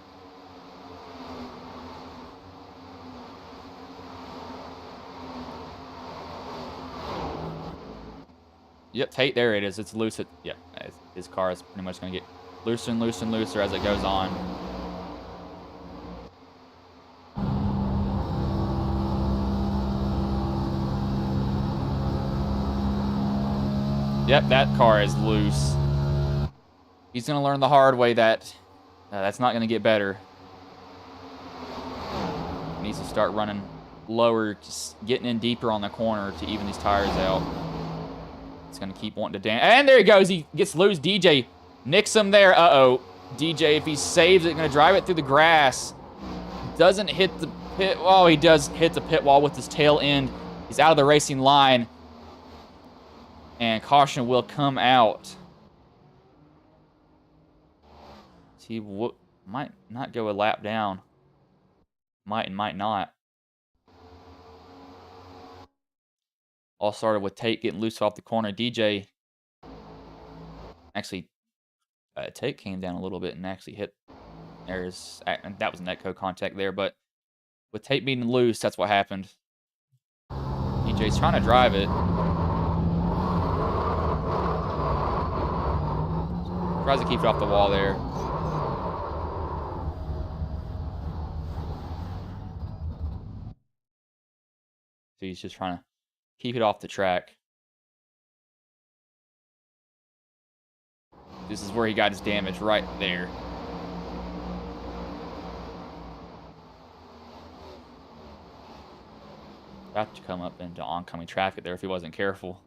Yep, Tate, there it is. It's loose. Yeah, his car is pretty much going to get looser and looser and looser as it goes on. Yep, that car is loose. He's going to learn the hard way that that's not going to get better. He needs to start running lower, just getting in deeper on the corner to even these tires out. It's going to keep wanting to dance. And there he goes. He gets loose. DJ nicks him there. Uh-oh. DJ, if he saves it, going to drive it through the grass. Doesn't hit the pit. Oh, he does hit the pit wall with his tail end. He's out of the racing line. And caution will come out. He might not go a lap down. Might and might not. All started with Tate getting loose off the corner. DJ actually, Tate came down a little bit and actually hit. That was netco contact there, but with Tate being loose, that's what happened. DJ's trying to drive it. Tries to keep it off the wall there. So he's just trying to keep it off the track. This is where he got his damage, right there. About to come up into oncoming traffic there if he wasn't careful.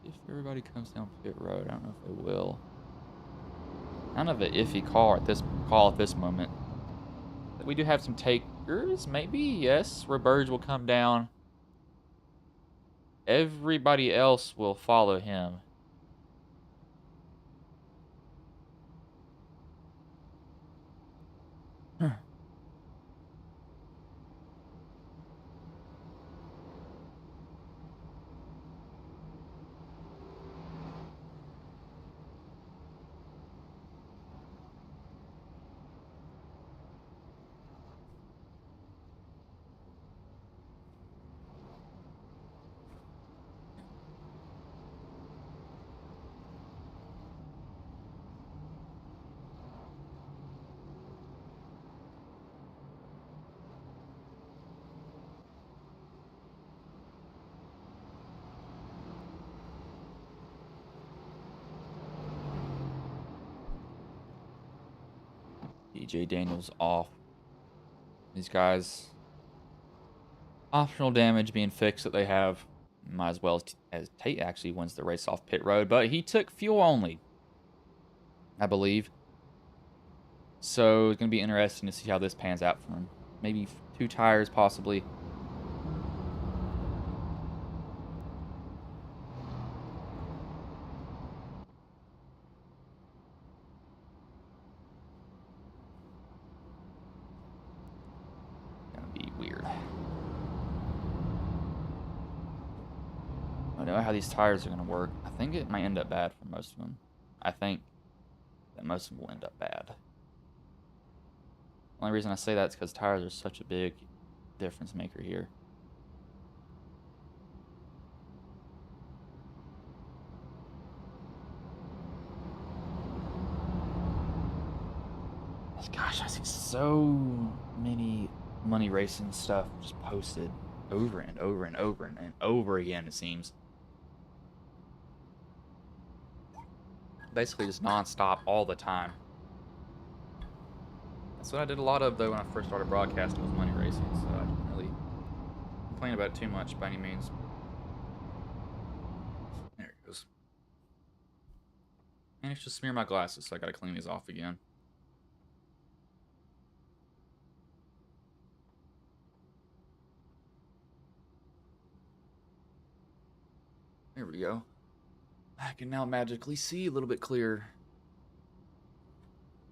If everybody comes down pit road, I don't know if they will. Kind of an iffy call at this moment. We do have some takers, maybe, yes. Roberge will come down. Everybody else will follow him. DJ Daniels off. These guys, optional damage being fixed that they have. Might as well as Tate actually wins the race off pit road, but he took fuel only, I believe. So it's going to be interesting to see how this pans out for him. Maybe 2 tires, possibly. I know how these tires are going to work. I think it might end up bad for most of them. I think that most of them will end up bad. The only reason I say that is because tires are such a big difference maker here. Gosh, I see so many money racing stuff just posted over and over and over and over again, it seems. Basically just non-stop all the time. That's what I did a lot of, though, when I first started broadcasting, was money racing, so I didn't really complain about it too much by any means. There it goes. Managed to smear my glasses, so I gotta clean these off again. There we go. I can now magically see a little bit clearer.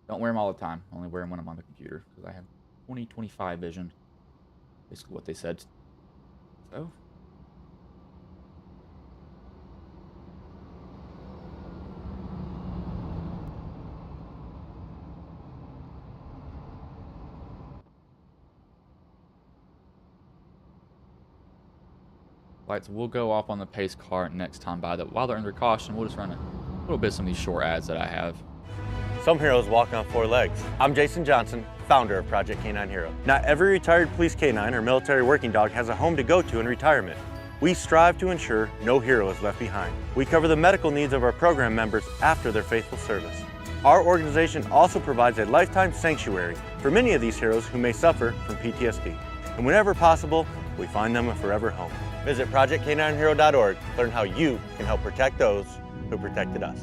Don't wear them all the time. Only wear them when I'm on the computer, because I have 20/25 vision. Basically what they said. So, lights will go off on the pace car next time by. That while they're under caution, we'll just run a little bit of some of these short ads that I have. Some heroes walk on 4 legs. I'm Jason Johnson, founder of Project K9 Hero. Not every retired police K9 or military working dog has a home to go to in retirement. We strive to ensure no hero is left behind. We cover the medical needs of our program members after their faithful service. Our organization also provides a lifetime sanctuary for many of these heroes who may suffer from PTSD. And whenever possible, we find them a forever home. Visit ProjectK9Hero.org to learn how you can help protect those who protected us.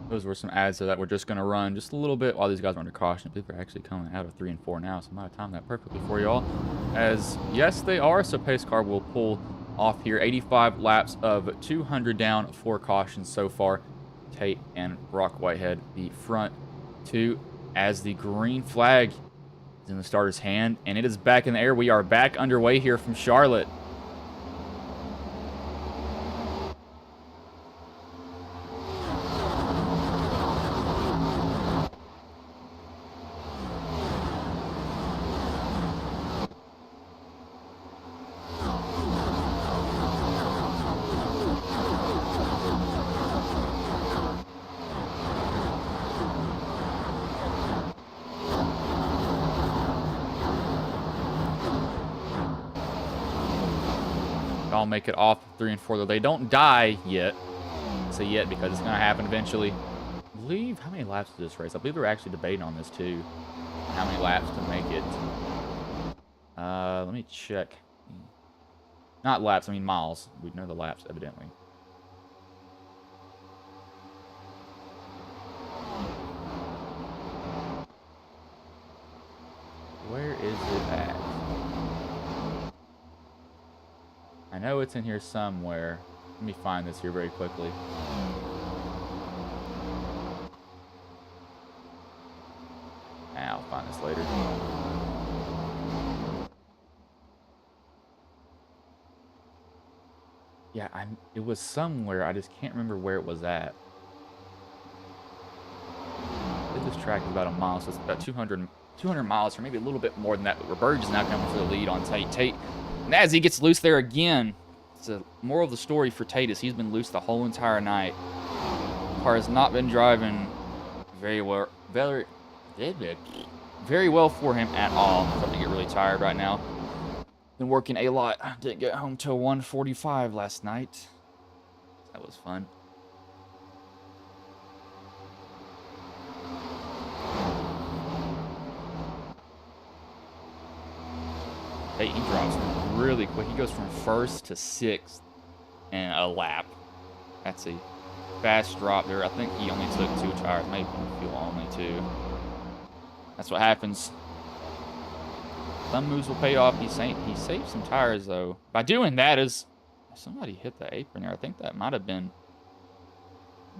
Those were some ads that we're just going to run just a little bit while these guys are under caution. People are actually coming out of 3 and 4 now, so I might have timed that perfectly for y'all. As yes, they are, so pace car will pull off here. 85 laps of 200 down, 4 cautions so far. Tate and Brock Whitehead, the front 2, as the green flag is in the starter's hand, and it is back in the air. We are back underway here from Charlotte. All make it off 3 and 4, though they don't die yet. Say yet because it's going to happen eventually. I believe, how many laps is this race? I believe they're actually debating on this too. How many laps to make it? Let me check. Not laps, I mean miles. We know the laps, evidently. Where is it at? I know it's in here somewhere. Let me find this here very quickly. I'll find this later. Yeah, it was somewhere. I just can't remember where it was at. I think this track is about a mile, so it's about 200 miles, or maybe a little bit more than that. But Burge is now coming for the lead on Tate. Tate, and as he gets loose there again, it's a moral of the story for Tate is he's been loose the whole entire night. Car has not been driving very well for him at all. He's about to get really tired right now. Been working a lot. Didn't get home till 1:45 last night. That was fun. Hey, he drops really quick. He goes from 1st to 6th in a lap. That's a fast drop there. I think he only took 2 tires, maybe fuel only 2. That's what happens. Some moves will pay off. He saved some tires though. By doing that, somebody hit the apron there. I think that might have been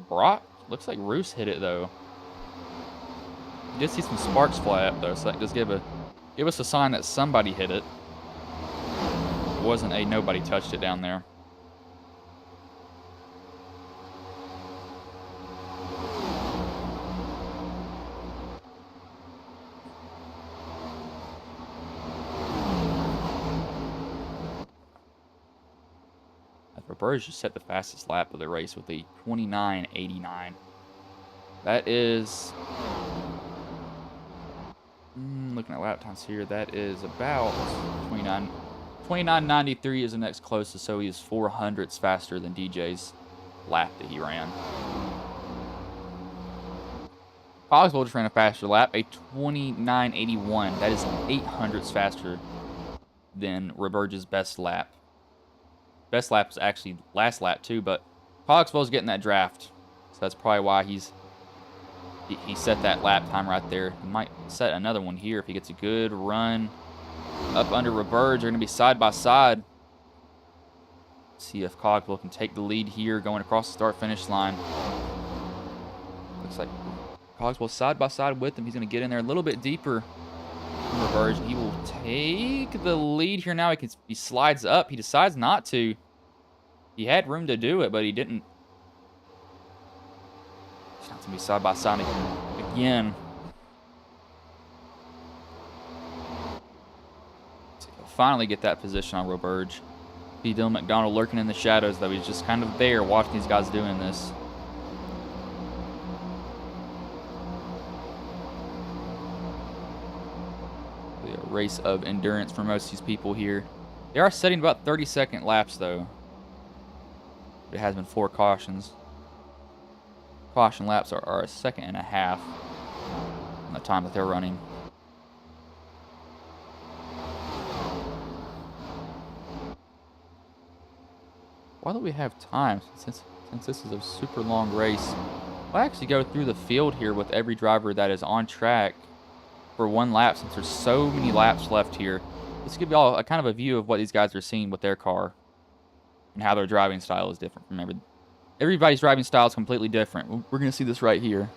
Brock. Looks like Roos hit it though. You did see some sparks fly up though, so that does give us a sign that somebody hit it. It wasn't a nobody touched it down there. Burge just set the fastest lap of the race with a 29.89. That is, looking at lap times here, that is about 29.93 is the next closest, so he is 400ths faster than DJ's lap that he ran. Cogswell just ran a faster lap, a 29.81. That is 0.08 faster than Roberge's best lap. Best lap is actually last lap too, but Cogswell's getting that draft, so that's probably why he set that lap time right there. He might set another one here if he gets a good run up under Roberge. They're going to be side by side. See if Cogswell can take the lead here going across the start-finish line. Looks like Cogswell side by side with him. He's going to get in there a little bit deeper than Roberge, and he will take the lead here now. He slides up. He decides not to. He had room to do it, but he didn't. He's not going to be side by side again. So he'll finally get that position on Roberge. See Dylan McDonald lurking in the shadows, though. He's just kind of there watching these guys doing this. Really a race of endurance for most of these people here. They are setting about 30-second laps, though. It has been 4 cautions. Caution laps are 1.5 seconds on the time that they're running. Why don't we have time since this is a super long race? I'll actually go through the field here with every driver that is on track for 1 lap, since there's so many laps left here. This gives you all a kind of a view of what these guys are seeing with their car and how their driving style is different from everybody's driving style is completely different. We're going to see this right here.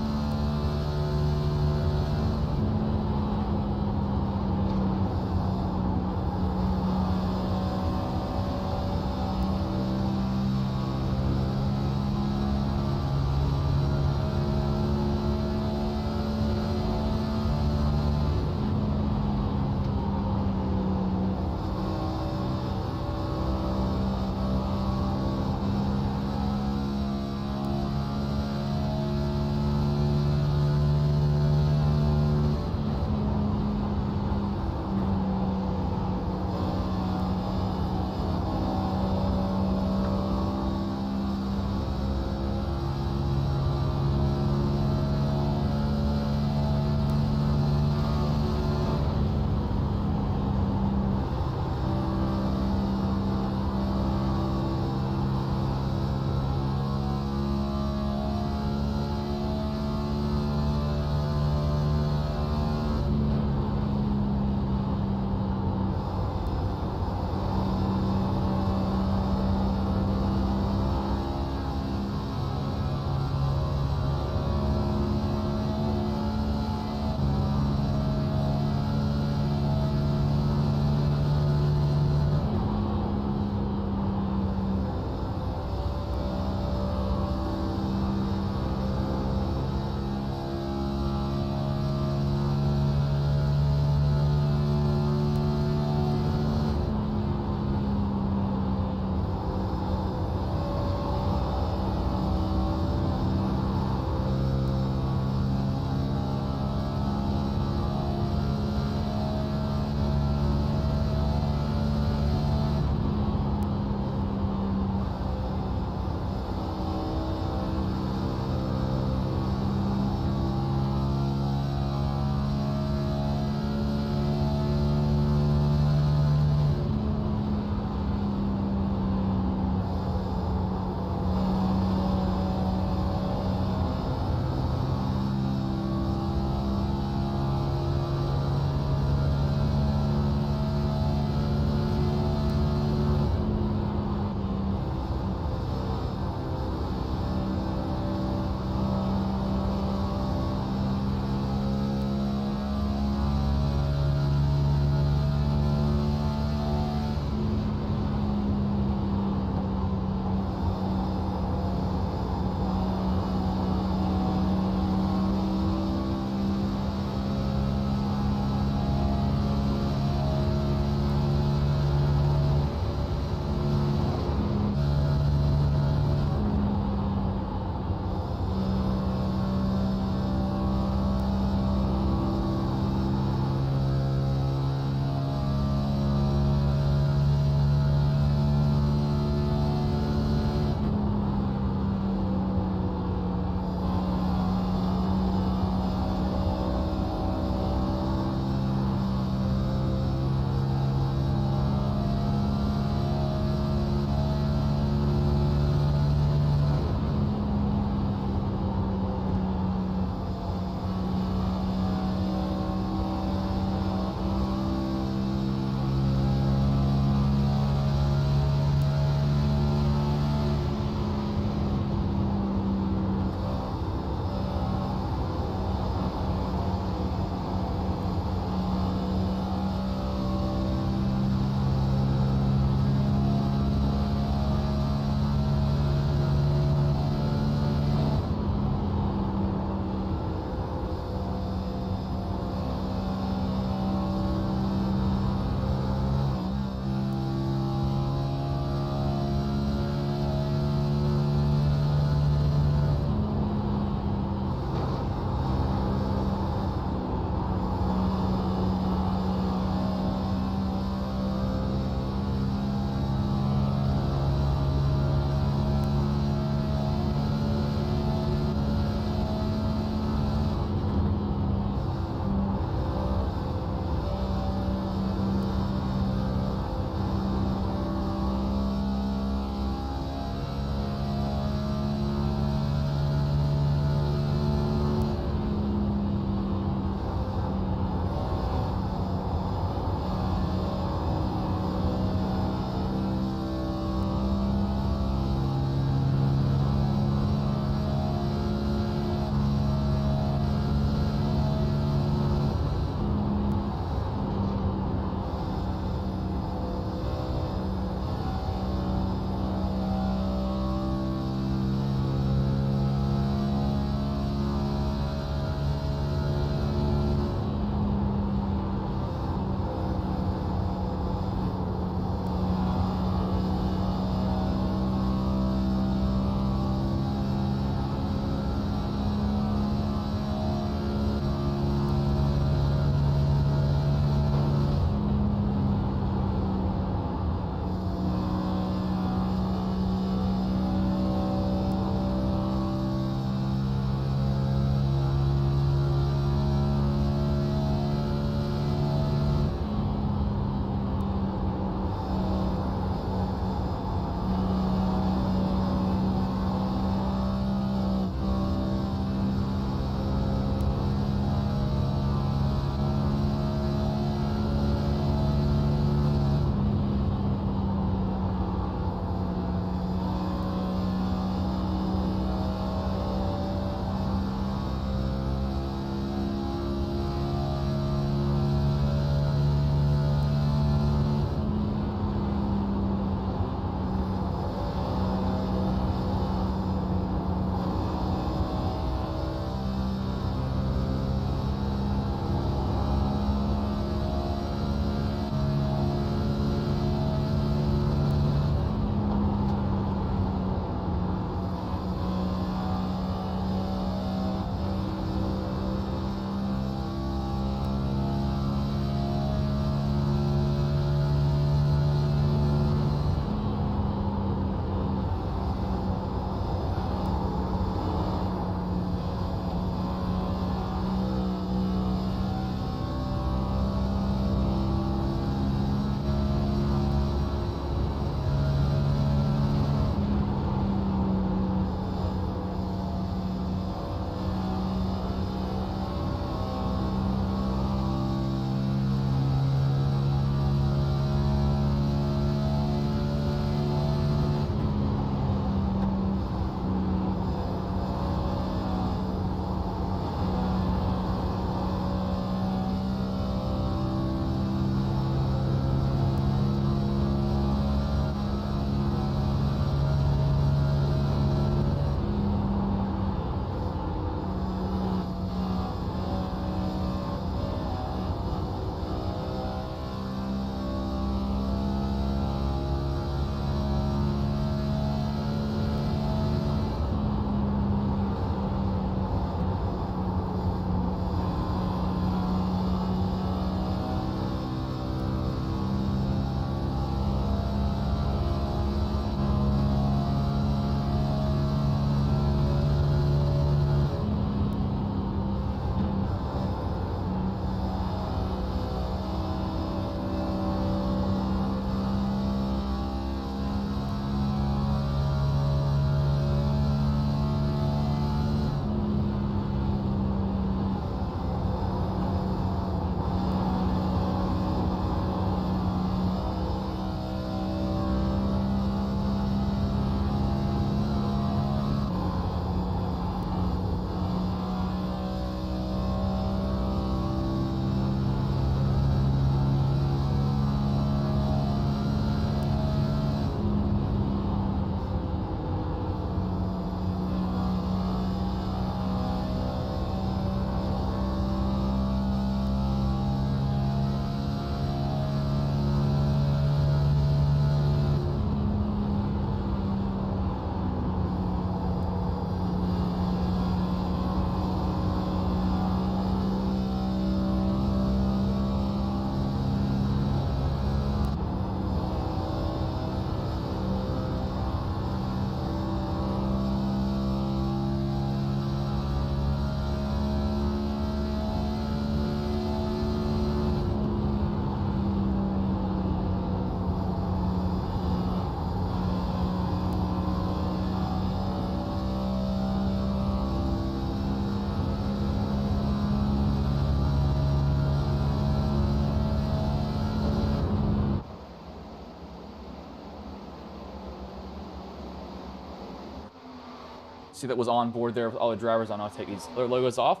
see that was on board there with all the drivers. I'll take these logos off.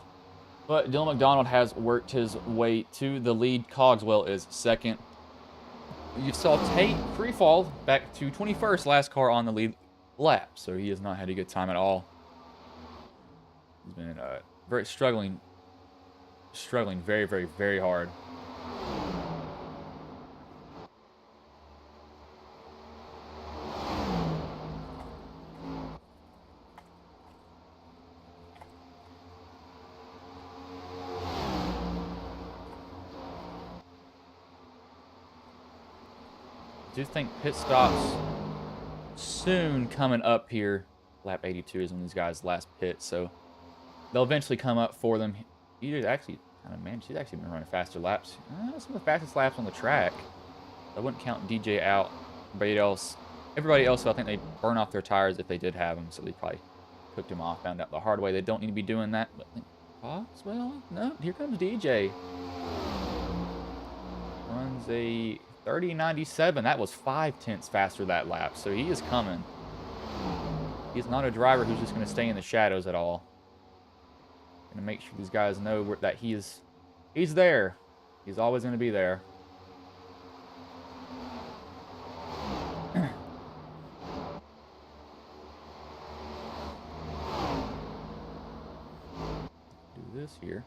But Dylan McDonald has worked his way to the lead. Cogswell is second. You saw Tate free fall back to 21st, last car on the lead lap. So he has not had a good time at all. He's been very struggling very, very, very hard. I do think pit stops soon coming up here. Lap 82 is when these guys last pit, so they'll eventually come up for them. He's actually kind of she's actually been running faster laps. Some of the fastest laps on the track. I wouldn't count DJ out. Everybody else, I think they burn off their tires if they did have them, so they probably cooked them off. Found out the hard way they don't need to be doing that. But well, no, here comes DJ. Runs a 30.97. That was 5/10 faster that lap, so he is coming. He's not a driver who's just going to stay in the shadows at all. Going to make sure these guys know that he's there. He's always going to be there. Do this here.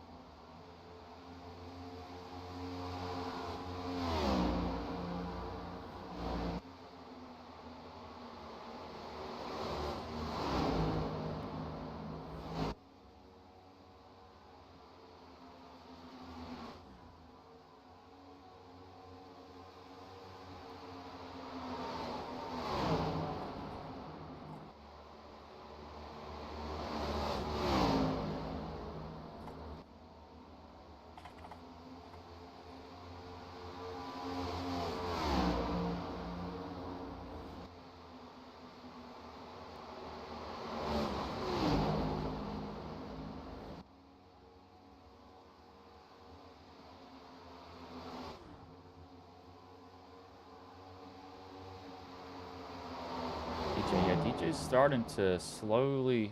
Yeah, DJ's starting to slowly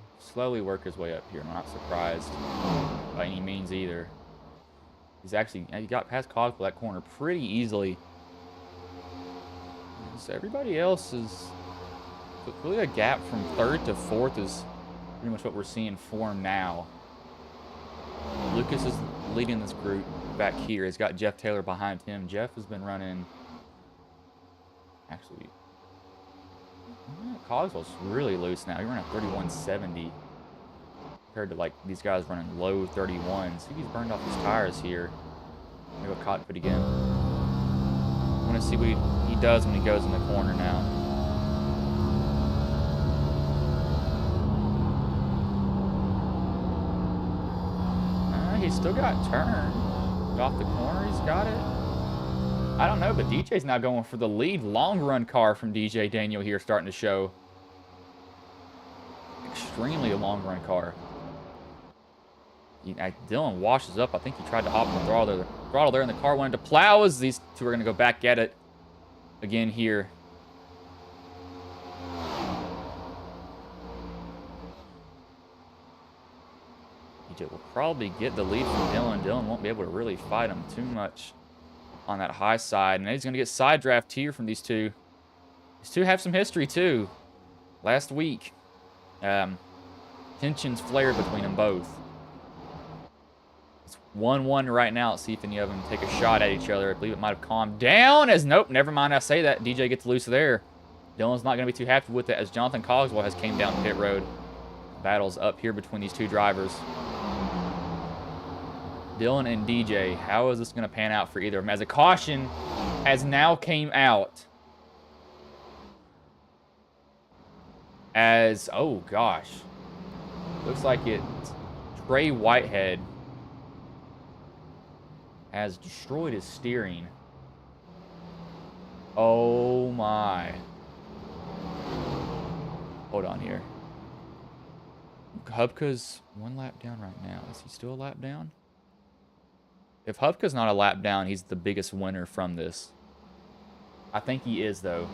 work his way up here. I'm not surprised by any means either. He got past Cogswell that corner pretty easily. So everybody else is really a gap from third to fourth is pretty much what we're seeing form now. Lucas is leading this group back here. He's got Jeff Taylor behind him. Jeff has been running. Actually, Cogswell's really loose now. He's running 31.70 compared to like these guys running low 31s. See, he's burned off his tires here. Maybe a cockpit again. I want to see what he does when he goes in the corner now. He's still got turn. Off the corner, he's got it. I don't know, but DJ's now going for the lead. Long run car from DJ Daniel here starting to show. Extremely long run car. Dylan washes up. I think he tried to hop on the throttle there, and the car wanted to plow as these two are going to go back at it again here. DJ will probably get the lead from Dylan. Dylan won't be able to really fight him too much on that high side. And he's going to get side draft here from these two. These two have some history, too. Last week, tensions flared between them both. It's 1-1 right now. Let's see if any of them take a shot at each other. I believe it might have calmed down as... Nope, never mind. I say that. DJ gets loose there. Dylan's not going to be too happy with it as Jonathan Cogswell has came down pit road. Battles up here between these two drivers. Dylan and DJ, how is this going to pan out for either of them? As a caution has now came out. As, oh gosh. Looks like it's Trey Whitehead has destroyed his steering. Oh my. Hold on here. Hubka's one lap down right now. Is he still a lap down? If Hubka's not a lap down, he's the biggest winner from this. I think he is, though.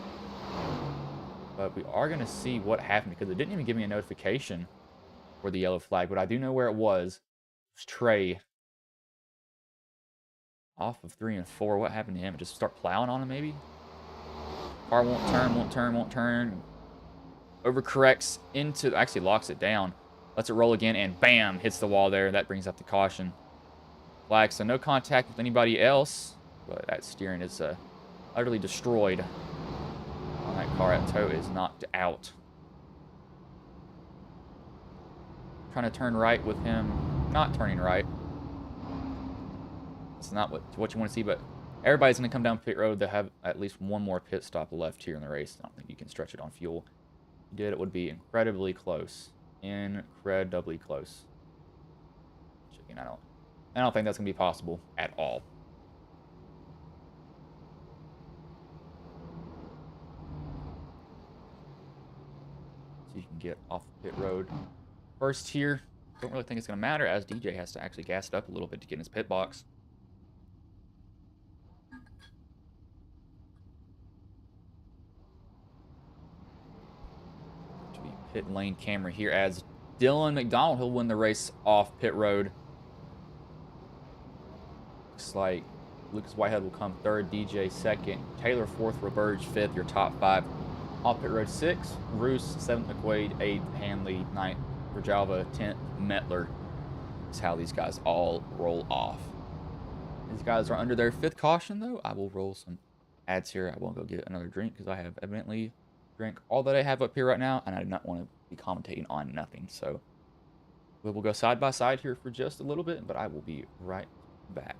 But we are going to see what happened because it didn't even give me a notification for the yellow flag, but I do know where it was. It was Trey. Off of 3 and 4. What happened to him? Just start plowing on him, maybe? Car won't turn, won't turn, won't turn. Overcorrects into... Actually locks it down. Lets it roll again, and bam! Hits the wall there. That brings up the caution. Flag, so no contact with anybody else. But that steering is utterly destroyed on that car. That toe is knocked out. Trying to turn right with him. Not turning right. It's not what you want to see, but everybody's going to come down pit road. They have at least one more pit stop left here in the race. I don't think you can stretch it on fuel. If you did, it would be incredibly close. Incredibly close. Again, I don't think that's going to be possible at all. So you can get off the pit road first here. Don't really think it's going to matter, as DJ has to actually gas it up a little bit to get in his pit box. Pit lane camera here as Dylan McDonald, he'll win the race off pit road. Looks like Lucas Whitehead will come third, DJ second, Taylor fourth, Roberge fifth, your top 5. Off pit road 6, Roos 7th, McQuaid 8th, Hanley 9th, Rajalva 10th, Metler. That's how these guys all roll off. These guys are under their 5th caution though. I will roll some ads here. I won't go get another drink because I have evidently drank all that I have up here right now, and I do not want to be commentating on nothing. So we will go side by side here for just a little bit, but I will be right back.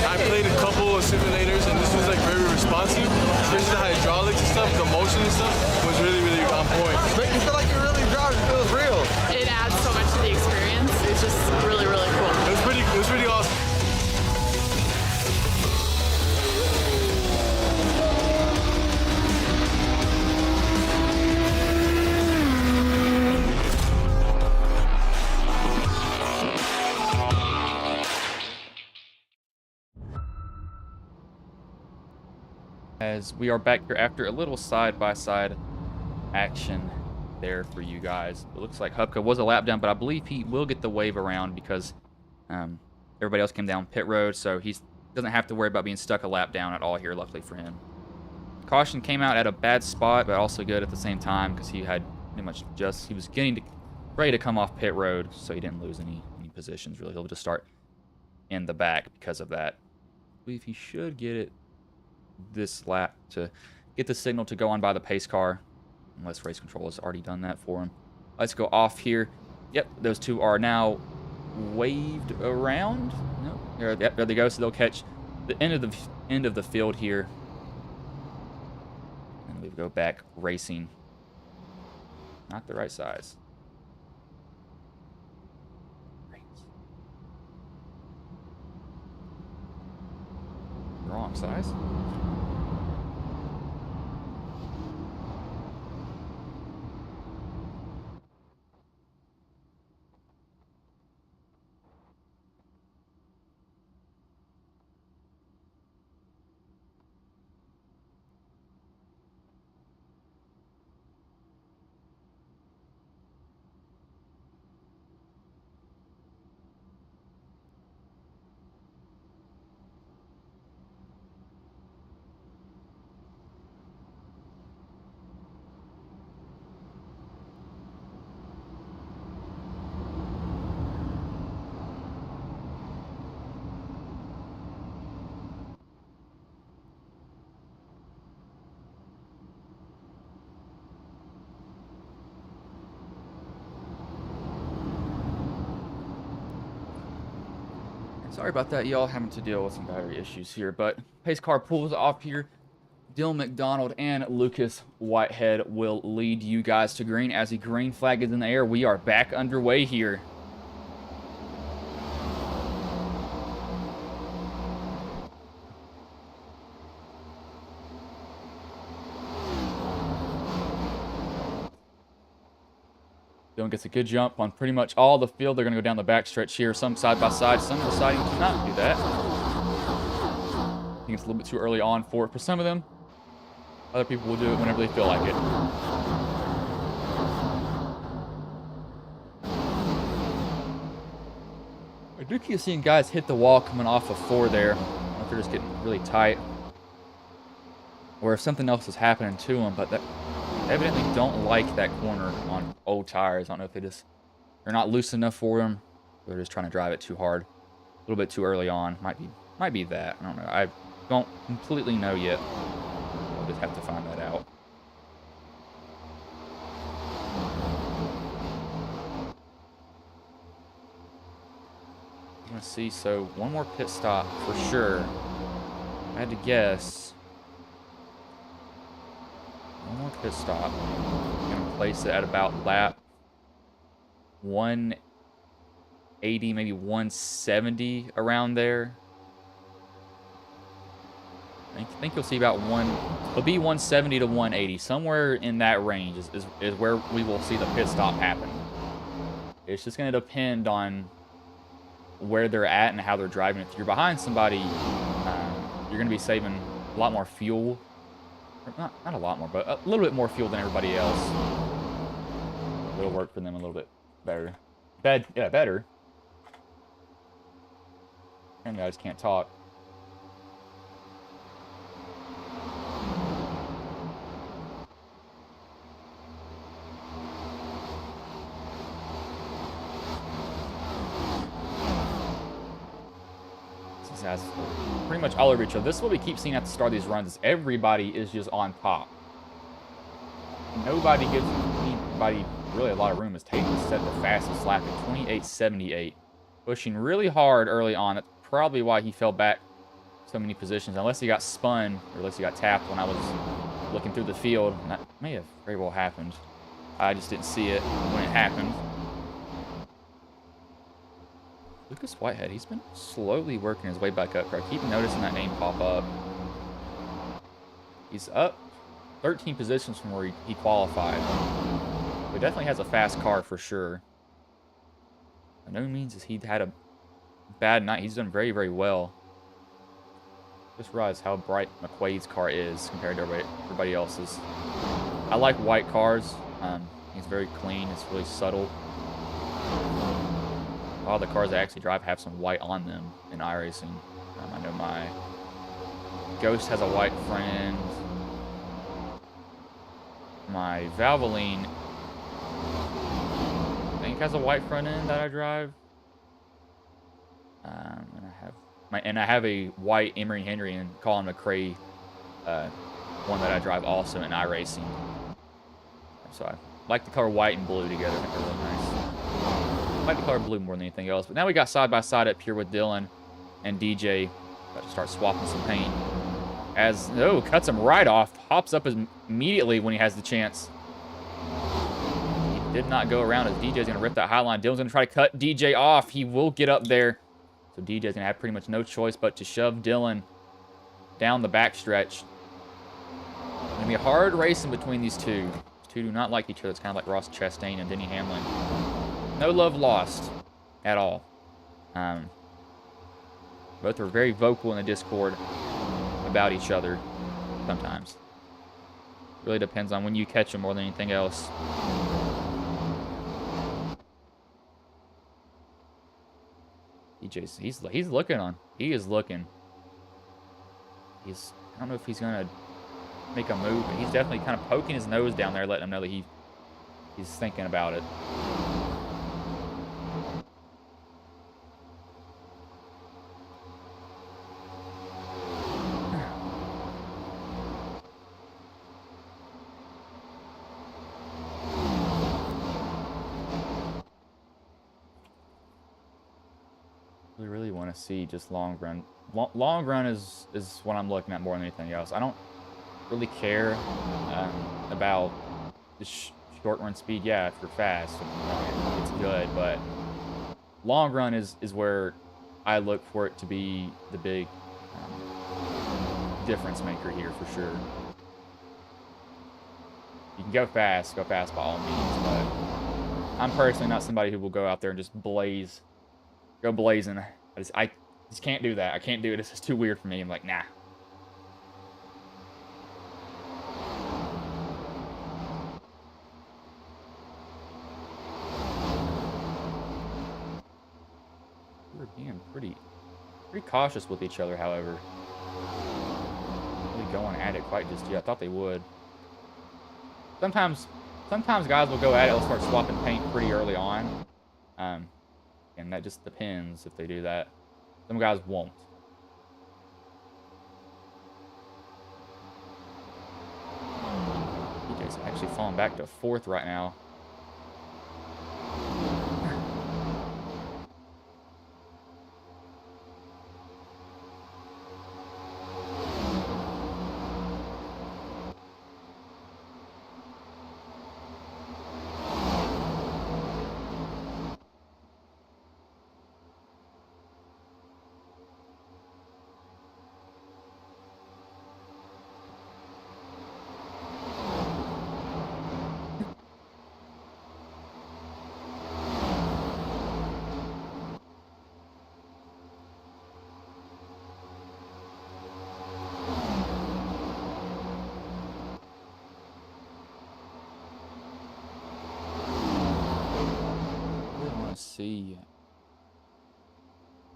I played a couple of simulators, and this was like very responsive, especially the hydraulics and stuff, the motion and stuff was really, really on point. Make you feel like you're really driving. It feels real. It adds so much to the experience. It's just really, really cool. It was pretty awesome. As we are back here after a little side-by-side action there for you guys. It looks like Hupka was a lap down, but I believe he will get the wave around because everybody else came down pit road, so he doesn't have to worry about being stuck a lap down at all here, luckily for him. Caution came out at a bad spot, but also good at the same time because he had pretty much he was ready to come off pit road, so he didn't lose any positions, really. He'll just start in the back because of that. I believe he should get it this lap to get the signal to go on by the pace car, unless race control has already done that for him. Let's go off here. Yep, those two are now waved around. No, there they go. So they'll catch the end of the field here, and we go back racing. Not the right size. Wrong size. Sorry about that, y'all. Having to deal with some battery issues here, but pace car pulls off here. Dylan McDonald and Lucas Whitehead will lead you guys to green. As the green flag is in the air, we are back underway here. Dylan gets a good jump on pretty much all the field. They're going to go down the backstretch here. Some side by side. Some are deciding to not do that. I think it's a little bit too early on for some of them. Other people will do it whenever they feel like it. I do keep seeing guys hit the wall coming off of 4 there. I don't know if they're just getting really tight, or if something else is happening to them, but they evidently don't like that corner on old tires. I don't know if they're not loose enough for them, or they're just trying to drive it too hard. A little bit too early on. Might be that. I don't know. I don't completely know yet. We'll just have to find that out. I'm gonna see. So one more pit stop for sure. I had to guess. One more pit stop. I'm gonna place it at about lap 180, maybe 170, around there. I think you'll see about it'll be 170 to 180. Somewhere in that range is where we will see the pit stop happen. It's just going to depend on where they're at and how they're driving. If you're behind somebody, you're going to be saving a lot more fuel. Not a lot more, but a little bit more fuel than everybody else. It'll work for them a little bit better. Yeah, better. And I just can't talk. Has pretty much all over each other. This is what we keep seeing at the start of these runs, is everybody is just on top. Nobody gives anybody really a lot of room, as Tate set the fastest lap at 28.78. Pushing really hard early on. That's probably why he fell back so many positions, unless he got spun, or unless he got tapped when I was looking through the field. And that may have very well happened. I just didn't see it when it happened. Lucas Whitehead, he's been slowly working his way back up. I keep noticing that name pop up. He's up 13 positions from where he qualified. He definitely has a fast car for sure. By no means has he had a bad night. He's done very, very well. Just realize how bright McQuaid's car is compared to everybody else's. I like white cars. He's very clean. It's really subtle. A lot of the cars I actually drive have some white on them in iRacing. I know my Ghost has a white friend. My Valvoline, I think, has a white front end that I drive. And I have a white Emery Henry and Colin McRae one that I drive also in iRacing. So I like the color white and blue together. I think they're really nice. I like the color blue more than anything else. But now we got side by side up here with Dylan and DJ. About to start swapping some paint. As, oh, cuts him right off. Hops up immediately when he has the chance. He did not go around as DJ's going to rip that high line. Dylan's going to try to cut DJ off. He will get up there. So DJ's going to have pretty much no choice but to shove Dylan down the backstretch. It's going to be a hard racing between these two. These two do not like each other. It's kind of like Ross Chastain and Denny Hamlin. No love lost at all. Both are very vocal in the Discord about each other sometimes. Really depends on when you catch them more than anything else. DJ's, he's looking on. He is looking. I don't know if he's gonna make a move, but he's definitely kind of poking his nose down there, letting him know that he's thinking about it. really want to see just long run. Long run is what I'm looking at more than anything else. I don't really care about the short run speed. Yeah, if you're fast, it's good, but long run is where I look for it to be the big difference maker here for sure. You can go fast by all means, but I'm personally not somebody who will go out there and just go blazing. I just can't do that. I can't do it. It's just too weird for me. I'm like, nah. We're being pretty cautious with each other, however. Really going at it quite just yet. I thought they would. Sometimes guys will go at it. They'll start swapping paint pretty early on. And that just depends if they do that. Some guys won't. DJ's actually falling back to 4th right now. See,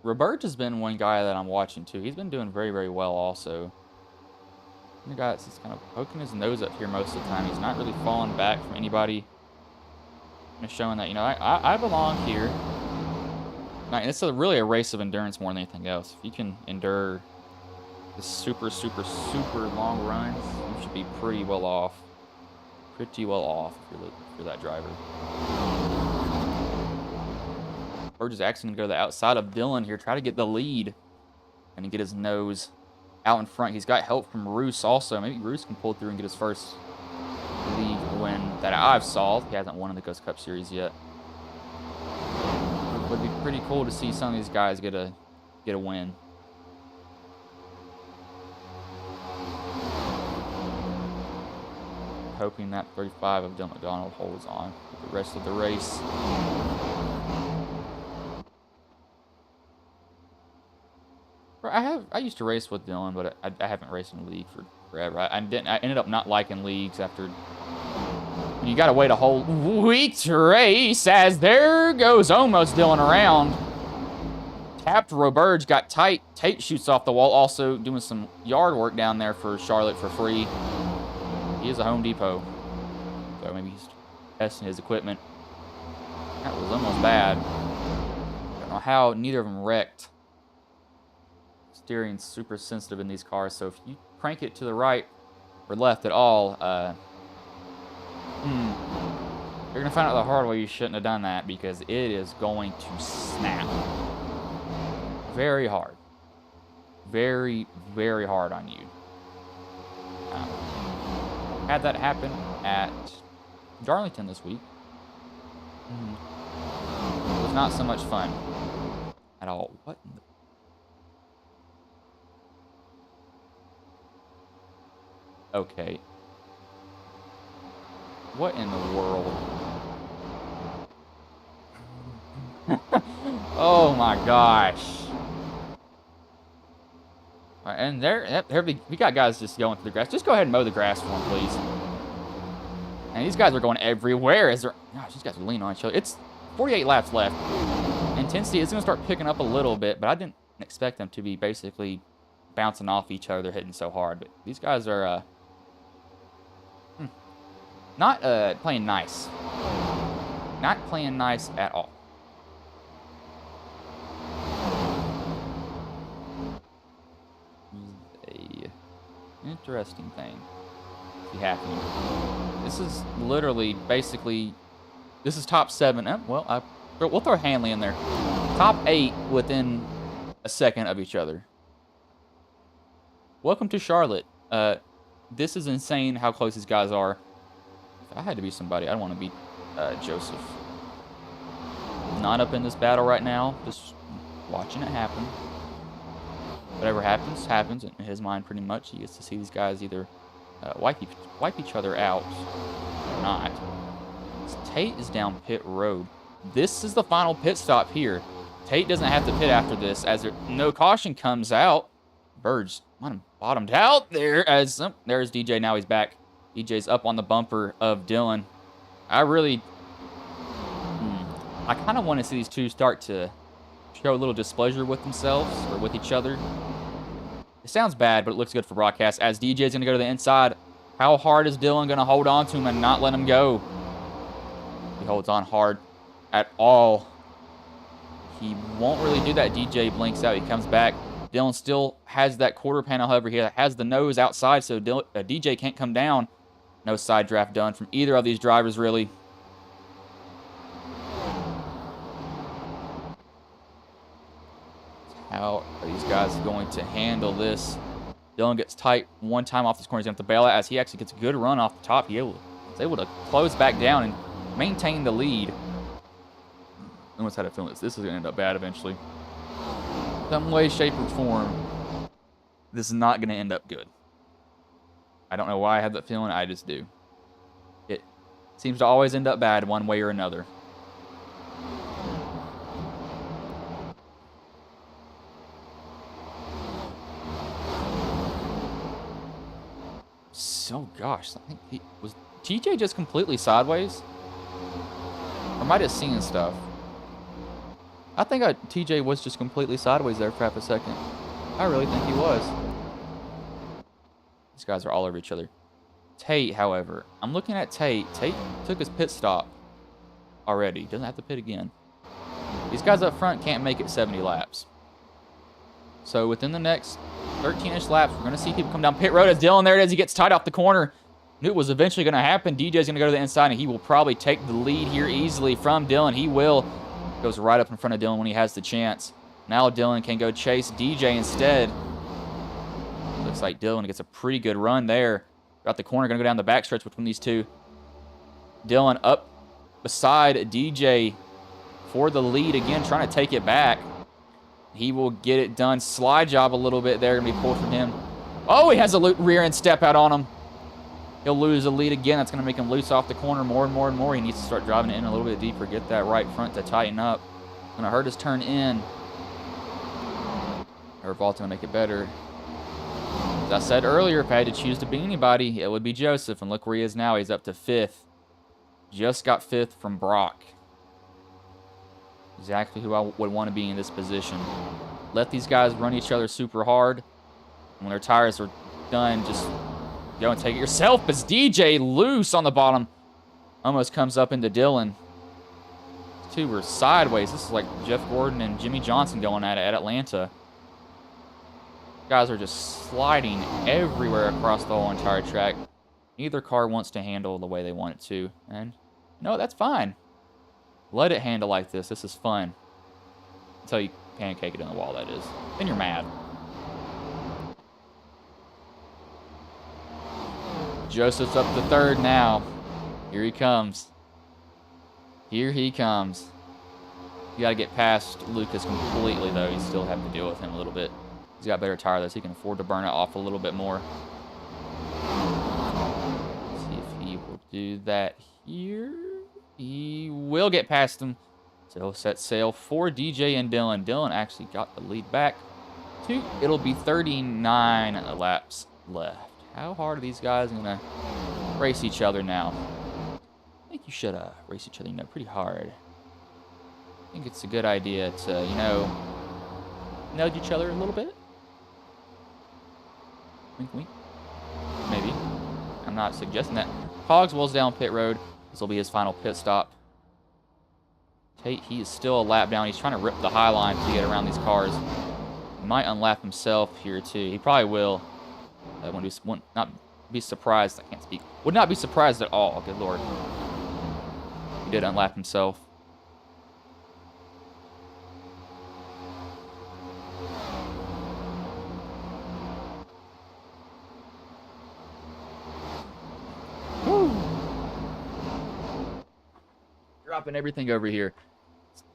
Robert has been one guy that I'm watching too. He's been doing very, very well also. The guy that's just kind of poking his nose up here most of the time. He's not really falling back from anybody. Just showing that, you know, I belong here. Like, it's really a race of endurance more than anything else. If you can endure the super, super, super long runs, you should be pretty well off. Pretty well off if you're that driver. Burge is actually going to go to the outside of Dylan here, try to get the lead and get his nose out in front. He's got help from Roos also. Maybe Roos can pull through and get his first league win that I've saw. He hasn't won in the Ghost Cup Series yet. It would be pretty cool to see some of these guys get a win. Hoping that 35 of Dylan McDonald holds on for the rest of the race. I used to race with Dylan, but I haven't raced in the league for forever. I ended up not liking leagues after. You got to wait a whole week to race. As there goes almost Dylan around. Tapped Roberge, got tight. Tate shoots off the wall. Also doing some yard work down there for Charlotte for free. He is a Home Depot, so maybe he's testing his equipment. That was almost bad. I don't know how neither of them wrecked. Steering's super sensitive in these cars, so if you crank it to the right or left at all, you're gonna find out the hard way you shouldn't have done that, because it is going to snap very hard, very, very hard on you. Had that happen at Darlington this week. It was not so much fun at all. What in the... Okay. What in the world? Oh my gosh. And there we got guys just going through the grass. Just go ahead and mow the grass for them, please. And these guys are going everywhere. Gosh, these guys are leaning on each other. It's 48 laps left. Intensity is going to start picking up a little bit, but I didn't expect them to be basically bouncing off each other. They're hitting so hard. But these guys are not playing nice. Not playing nice at all. Interesting thing to be happening. This is literally, basically, this is top 7. Well, we'll throw Hanley in there. Top 8 within a second of each other. Welcome to Charlotte. This is insane how close these guys are. If I had to be somebody, I'd want to be Joseph. Not up in this battle right now, just watching it happen. Whatever happens, happens. In his mind, pretty much, he gets to see these guys either wipe each other out or not. Tate is down pit road. This is the final pit stop here. Tate doesn't have to pit after this, as no caution comes out. Birds bottomed out there as there's DJ. Now he's back. DJ's up on the bumper of Dylan. I kind of want to see these two start to show a little displeasure with themselves or with each other. It sounds bad, but it looks good for broadcast. As DJ's going to go to the inside, how hard is Dylan going to hold on to him and not let him go? He holds on hard at all. He won't really do that. DJ blinks out. He comes back. Dylan still has that quarter panel, however, he has the nose outside, so DJ can't come down. No side draft done from either of these drivers, really. How are these guys going to handle this? Dylan gets tight one time off this corner. He's going to have to bail out as he actually gets a good run off the top. He was able to close back down and maintain the lead. I almost had a feeling this is going to end up bad eventually. Some way, shape, or form, this is not going to end up good. I don't know why I have that feeling. I just do. It seems to always end up bad one way or another. So, gosh, I think was TJ just completely sideways? Or am I just seeing stuff? I think TJ was just completely sideways there for half a second. I really think he was. These guys are all over each other. Tate, however, I'm looking at Tate. Tate took his pit stop already. Doesn't have to pit again. These guys up front can't make it 70 laps. So within the next 13-ish laps, we're going to see people come down pit road as Dylan, there it is, he gets tied off the corner. Knew it was eventually going to happen. DJ's going to go to the inside, and he will probably take the lead here easily from Dylan. He will. Goes right up in front of Dylan when he has the chance. Now Dylan can go chase DJ instead. Looks like Dylan gets a pretty good run there. Got the corner, going to go down the backstretch between these two. Dylan up beside DJ for the lead again, trying to take it back. He will get it done. Slide job a little bit there, going to be pulled from him. Oh, he has a rear end step out on him. He'll lose the lead again. That's going to make him loose off the corner more and more and more. He needs to start driving it in a little bit deeper. Get that right front to tighten up. Going to hurt his turn in. Revolt's going to make it better. As I said earlier, if I had to choose to be anybody, it would be Joseph. And look where he is now. He's up to 5th. Just got 5th from Brock. Exactly who I would want to be in this position. Let these guys run each other super hard. When their tires are done, just go and take it yourself. But DJ loose on the bottom. Almost comes up into Dylan. These two were sideways. This is like Jeff Gordon and Jimmy Johnson going at it at Atlanta. Guys are just sliding everywhere across the whole entire track. Neither car wants to handle the way they want it to. And no, that's fine. Let it handle like this. This is fun. Until you pancake it in the wall, that is. Then you're mad. Joseph's up to 3rd now. Here he comes. Here he comes. You got to get past Lucas completely, though. You still have to deal with him a little bit. He's got better tire, though, so he can afford to burn it off a little bit more. Let's see if he will do that here. He will get past him. So he'll set sail for DJ and Dylan. Dylan actually got the lead back. It'll be 39 laps left. How hard are these guys going to race each other now? I think you should race each other, pretty hard. I think it's a good idea to, nudge each other a little bit. Wink, wink. Maybe. I'm not suggesting that. Cogswell's down pit road. This will be his final pit stop. Tate, he is still a lap down. He's trying to rip the high line to get around these cars. He might unlap himself here, too. He probably will. I would not be surprised. I can't speak. Would not be surprised at all. Good Lord. He did unlap himself. dropping everything over here.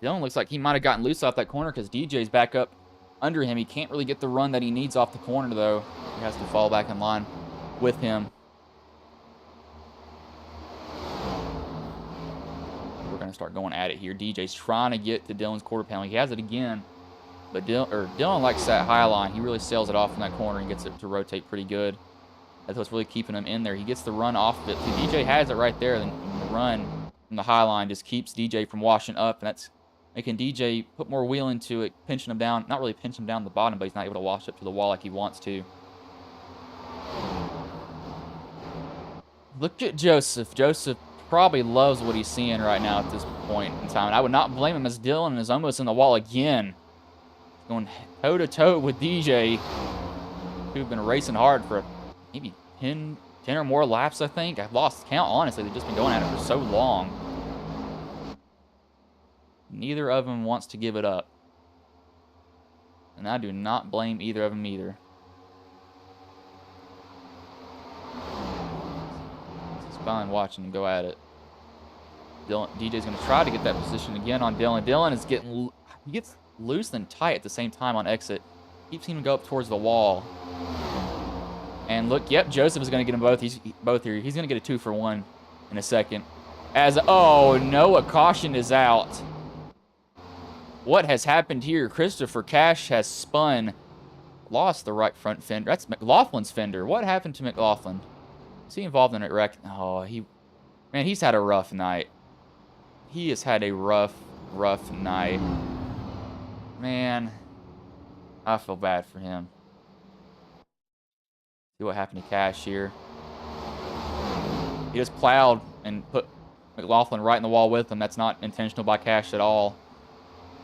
Dylan looks like he might have gotten loose off that corner because DJ's back up under him. He can't really get the run that he needs off the corner, though. He has to fall back in line with him. We're going to start going at it here. DJ's trying to get to Dylan's quarter panel. He has it again, but Dylan likes that high line. He really sails it off in that corner and gets it to rotate pretty good. That's what's really keeping him in there. He gets the run off of it. See, DJ has it right there, and the run from the high line just keeps DJ from washing up, and that's making DJ put more wheel into it, pinching him down. Not really pinching him down the bottom, but he's not able to wash up to the wall like he wants to. Look at Joseph. Joseph probably loves what he's seeing right now at this point in time. And I would not blame him, as Dylan is almost in the wall again. Going toe-to-toe with DJ, who've been racing hard for maybe 10 or more laps, I think. I've lost count, honestly. They've just been going at it for so long. Neither of them wants to give it up. And I do not blame either of them either. It's fun watching them go at it. DJ's going to try to get that position again on Dylan. Dylan is he gets loose and tight at the same time on exit. Keeps seeming to go up towards the wall. And look, yep, Joseph is going to get them both. He's both here. He's going to get a 2-for-1 in a second. Oh no, a caution is out. What has happened here? Christopher Cash has spun. Lost the right front fender. That's McLaughlin's fender. What happened to McLaughlin? Is he involved in a wreck? Oh, man, he's had a rough night. He has had a rough night. Man, I feel bad for him. See what happened to Cash here. He just plowed and put McLaughlin right in the wall with him. That's not intentional by Cash at all.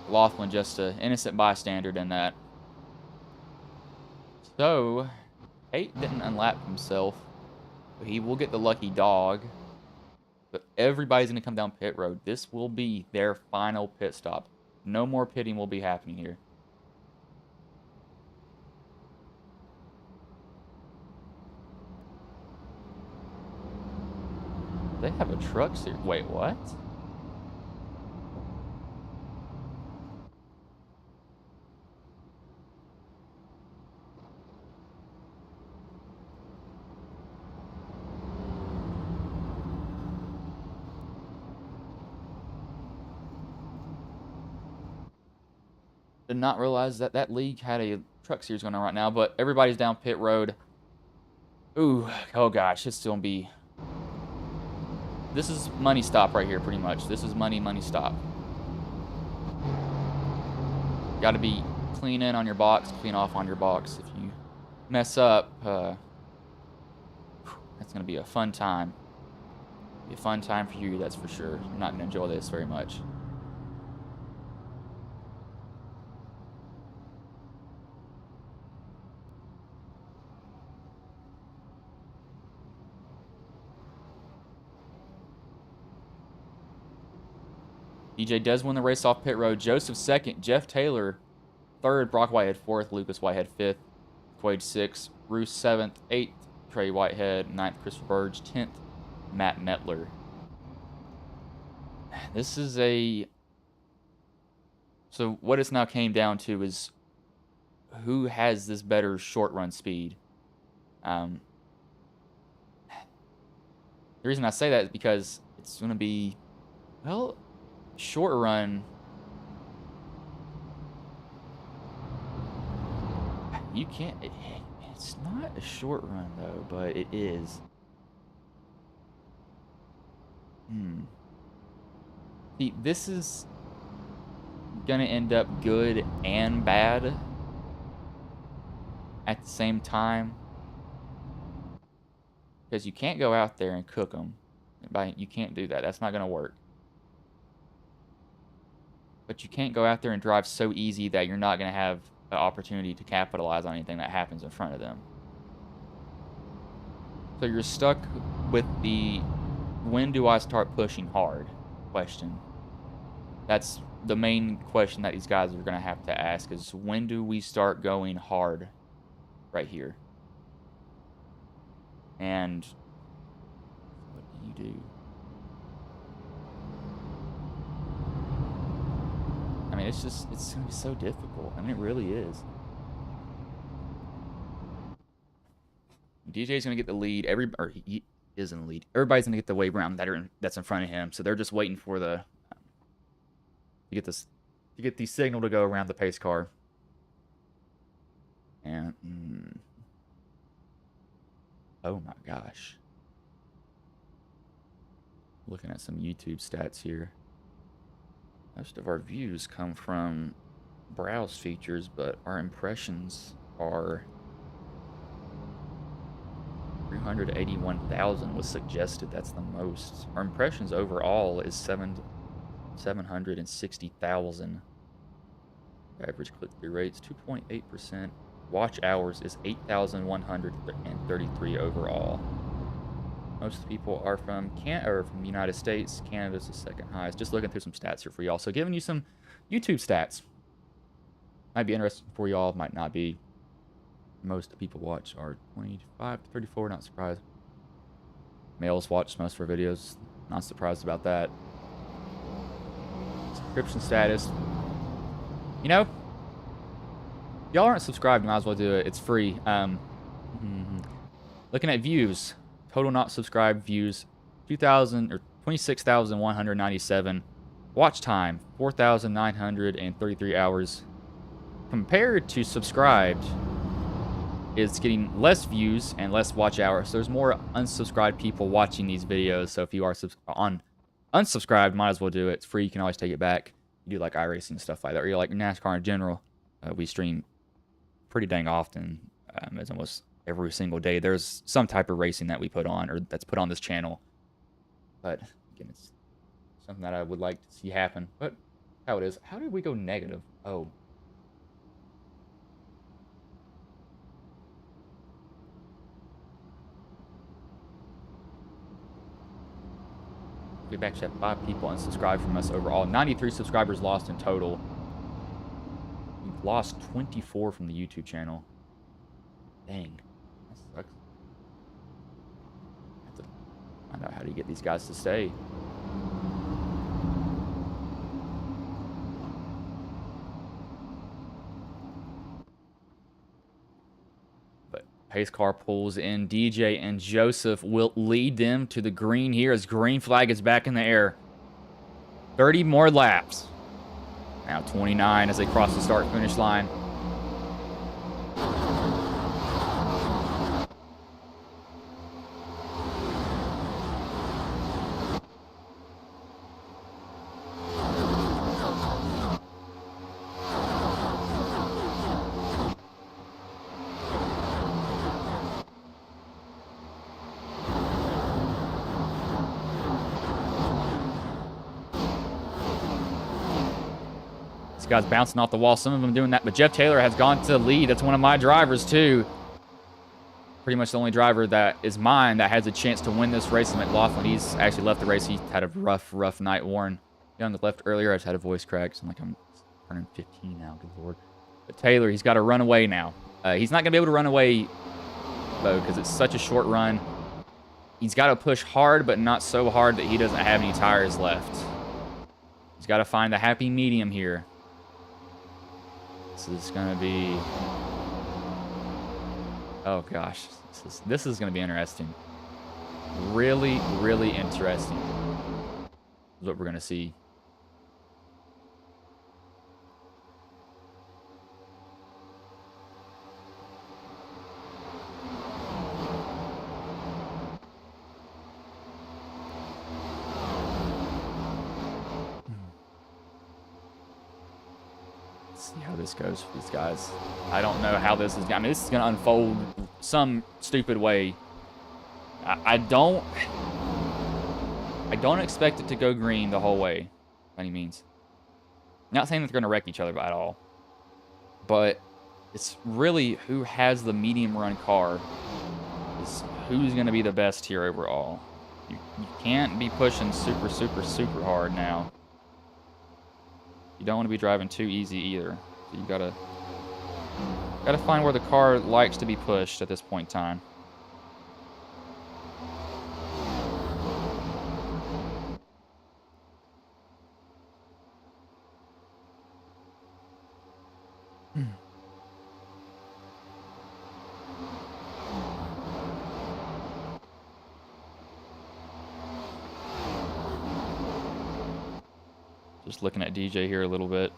McLaughlin just an innocent bystander in that. So, Tate didn't unlap himself. But he will get the lucky dog. But everybody's going to come down pit road. This will be their final pit stop. No more pitting will be happening here. They have a truck series. Wait, what? Did not realize that that league had a truck series going on right now, but everybody's down pit road. Ooh, oh gosh, it's still gonna be... This is money stop right here, pretty much. This is money stop. Got to be clean in on your box, clean off on your box. If you mess up, that's gonna be a fun time. Be a fun time for you, that's for sure. You're not gonna enjoy this very much. DJ does win the race off pit road. Joseph second, Jeff Taylor third, Brock Whitehead fourth, Lucas Whitehead fifth, Quaid sixth, Bruce seventh, eighth, Trey Whitehead ninth, Christopher Burge 10th, Matt Metler. This is a... So what it's now came down to is who has this better short run speed. The reason I say that is because it's going to be, well, short run. You can't, it's not a short run though, but it is. See, this is gonna end up good and bad at the same time, because you can't go out there and cook them. You can't do that. That's not gonna work. But you can't go out there and drive so easy that you're not going to have the opportunity to capitalize on anything that happens in front of them. So you're stuck with the when do I start pushing hard question. That's the main question that these guys are going to have to ask, is when do we start going hard right here? And what do you do? mean, it's going to be so difficult. I mean, it really is. DJ's going to get the lead. He is in the lead. Everybody's going to get the wave round that's in front of him. So they're just waiting for to get the signal to go around the pace car. And oh my gosh. Looking at some YouTube stats here. Most of our views come from browse features, but our impressions are 381,000 was suggested. That's the most. Our impressions overall is 760,000. Average click-through rates 2.8%. Watch hours is 8,133 overall. Most people are from the United States. Canada's the second highest. Just looking through some stats here for y'all. So giving you some YouTube stats. Might be interesting for y'all. Might not be. Most people watch are 25 to 34. Not surprised. Males watch most of our videos. Not surprised about that. Subscription status. You know, y'all aren't subscribed, might as well do it. It's free. Looking at views. Total not subscribed views, 26,197. Watch time, 4,933 hours. Compared to subscribed, it's getting less views and less watch hours. So there's more unsubscribed people watching these videos. So if you are unsubscribed, might as well do it. It's free. You can always take it back. You do like iRacing and stuff like that, or you like NASCAR in general. We stream pretty dang often. It's almost every single day. There's some type of racing that we put on, or that's put on this channel. But again, it's something that I would like to see happen. But how it is. How did we go negative? Oh. We've actually had 5 people unsubscribed from us overall. 93 subscribers lost in total. We've lost 24 from the YouTube channel. Dang. That sucks. I have to find out how to get these guys to stay. But pace car pulls in. DJ and Joseph will lead them to the green here as green flag is back in the air. 30 more laps. Now 29 as they cross the start-finish line. Guys bouncing off the wall, some of them doing that, but Jeff Taylor has gone to the lead. That's one of my drivers too. Pretty much the only driver that is mine that has a chance to win this race. McLaughlin, he's actually left the race. He had a rough night. Warren Young left earlier. I just had a voice crack, so I'm turning 15 now, good lord. But Taylor, he's got to run away now. He's not gonna be able to run away though, because it's such a short run. He's got to push hard, but not so hard that he doesn't have any tires left. He's got to find the happy medium here. This is going to be... Oh, gosh. This is going to be interesting. Really, really interesting. Is what we're going to see. See how this goes for these guys. I don't know how this is going. I mean, this is going to unfold some stupid way. I don't expect it to go green the whole way, by any means. Not saying that they're going to wreck each other at all, but it's really who has the medium run car is who's going to be the best here overall. You can't be pushing super hard now. You don't want to be driving too easy either. So you gotta find where the car likes to be pushed at this point in time. Just looking at DJ here a little bit.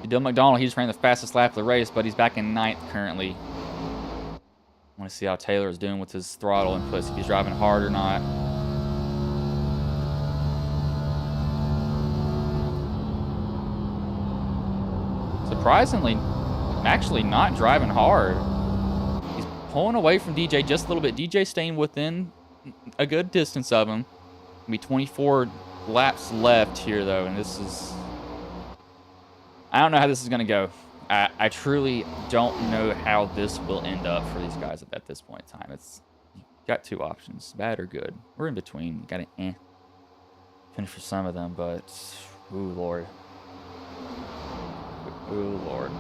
Dylan McDonald, he just ran the fastest lap of the race, but he's back in 9th currently. I want to see how Taylor is doing with his throttle inputs, if he's driving hard or not. Surprisingly, actually not driving hard. He's pulling away from DJ just a little bit. DJ staying within a good distance of him. Gonna be 24 laps left here, though, and this is... I don't know how this is going to go. I truly don't know how this will end up for these guys at this point in time. It's got two options, bad or good. We're in between. Got to finish for some of them, but ooh, Lord. Ooh, Lord.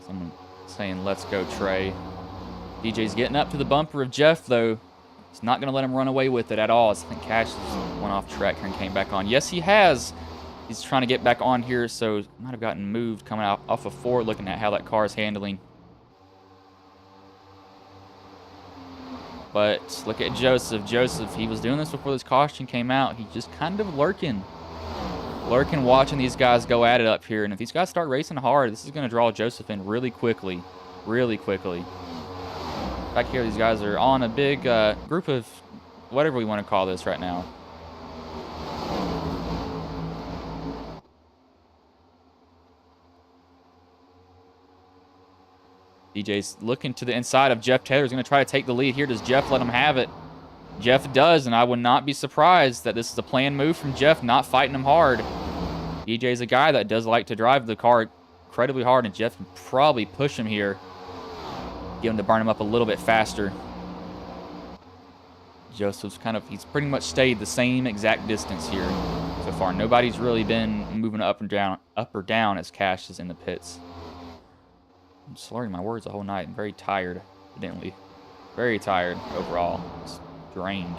Someone saying, let's go, Trey. DJ's getting up to the bumper of Jeff, though. He's not going to let him run away with it at all. I think Cash went off track here and came back on. Yes, he has. He's trying to get back on here, so might have gotten moved coming out off of 4, looking at how that car is handling. But look at Joseph. Joseph, he was doing this before this caution came out. He's just kind of lurking, watching these guys go at it up here. And if these guys start racing hard, this is going to draw Joseph in really quickly. Really quickly. Back here, these guys are on a big group of whatever we want to call this right now. DJ's looking to the inside of Jeff Taylor. He's going to try to take the lead here. Does Jeff let him have it? Jeff does, and I would not be surprised that this is a planned move from Jeff, not fighting him hard. DJ's a guy that does like to drive the car incredibly hard, and Jeff can probably push him here. Get him to burn him up a little bit faster. Joseph's he's pretty much stayed the same exact distance here so far. Nobody's really been moving up or down as Cash is in the pits. I'm slurring my words the whole night. I'm very tired, evidently. Very tired overall. Just drained.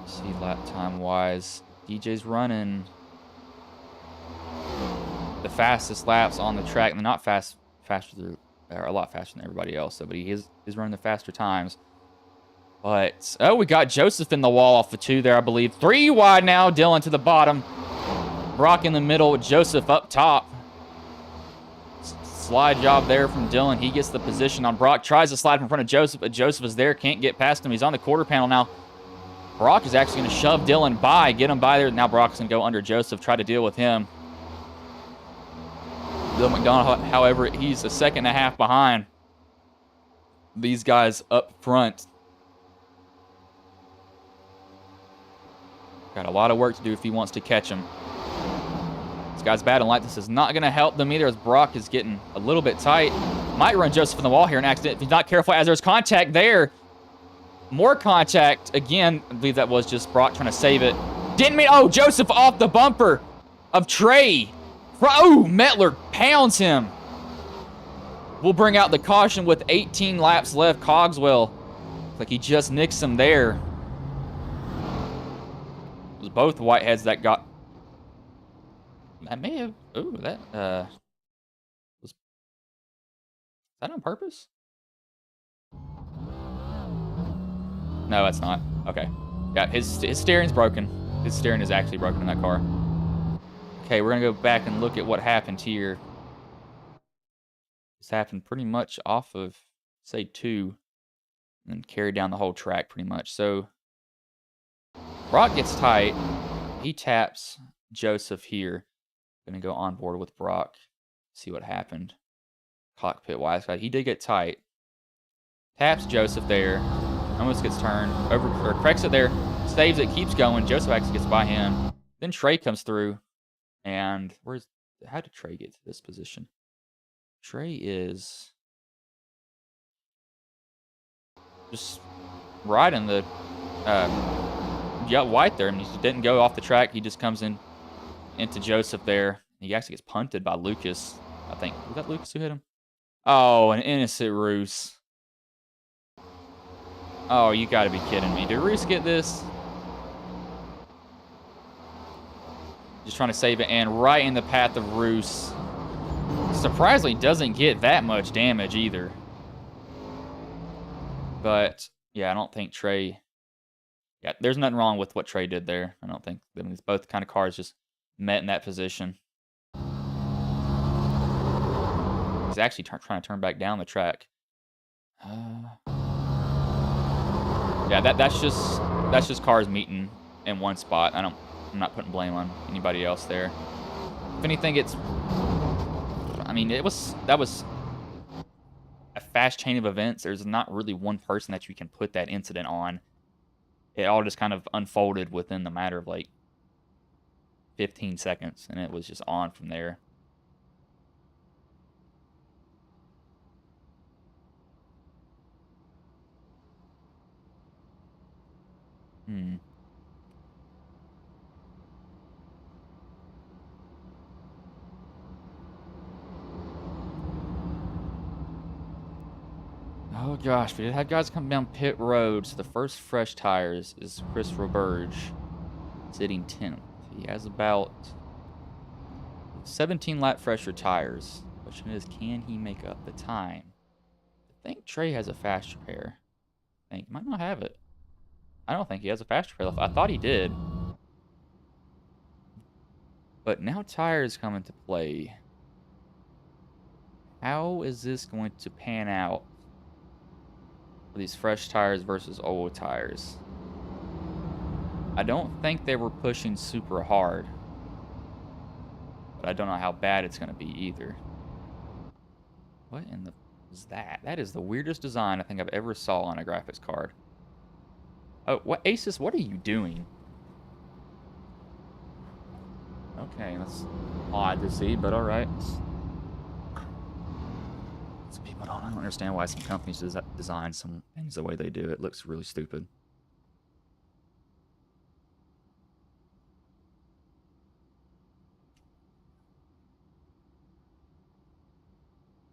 See, lap time wise, DJ's running the fastest laps on the track. And they're not faster, they're a lot faster than everybody else, but he is running the faster times. But, oh, we got Joseph in the wall off the 2 there, I believe. 3 wide now, Dylan to the bottom. Brock in the middle with Joseph up top. Slide job there from Dylan. He gets the position on Brock. Tries to slide in front of Joseph, but Joseph is there. Can't get past him. He's on the quarter panel now. Brock is actually going to shove Dylan by, get him by there. Now Brock's going to go under Joseph, try to deal with him. Dylan McDonald, however, he's a second and a half behind these guys up front. Got a lot of work to do if he wants to catch him. This guy's battling like this is not going to help them either as Brock is getting a little bit tight. Might run Joseph in the wall here in accident if he's not careful as there's contact there. More contact. Again, I believe that was just Brock trying to save it. Didn't mean... Oh, Joseph off the bumper of Trey. Oh, Metler pounds him. We'll bring out the caution with 18 laps left. Cogswell. Looks like he just nicks him there. It was both Whiteheads that got... That may have... Ooh, that... Was that on purpose? No, it's not. Okay. Yeah, his steering's broken. His steering is actually broken in that car. Okay, we're going to go back and look at what happened here. This happened pretty much off of, say, 2. And carried down the whole track pretty much. So, Brock gets tight. He taps Joseph here. Going to go on board with Brock. See what happened. Cockpit wise. He did get tight. Taps Joseph there. Almost gets turned. Corrects it there. Saves it. Keeps going. Joseph actually gets by him. Then Trey comes through. And how did Trey get to this position? Trey is just riding the white there. I mean, he didn't go off the track. He just comes into Joseph there. He actually gets punted by Lucas. I think was that Lucas who hit him? Oh, an innocent Roos. Oh, you gotta be kidding me. Did Roos get this? Just trying to save it, and right in the path of Roos. Surprisingly, doesn't get that much damage either. But, yeah, I don't think Trey... Yeah, there's nothing wrong with what Trey did there. I don't think... I mean, both kind of cars just met in that position. He's actually trying to turn back down the track. Yeah, that's just cars meeting in one spot. I'm not putting blame on anybody else there. If anything, I mean, that was a fast chain of events. There's not really one person that you can put that incident on. It all just kind of unfolded within the matter of like 15 seconds, and it was just on from there. Oh gosh, we had guys come down pit road. So the first fresh tires is Chris Roberge, sitting 10th. He has about 17 lap fresher tires. Question is, can he make up the time? I think Trey has a faster pair. I think he might not have it. I don't think he has a faster pair left. I thought he did. But now tires come into play. How is this going to pan out for these fresh tires versus old tires? I don't think they were pushing super hard, but I don't know how bad it's going to be either. What in the is that? That is the weirdest design I think I've ever saw on a graphics card. Oh, what, Asus, what are you doing? Okay, that's odd to see, but alright. People don't understand why some companies design some things the way they do. It looks really stupid.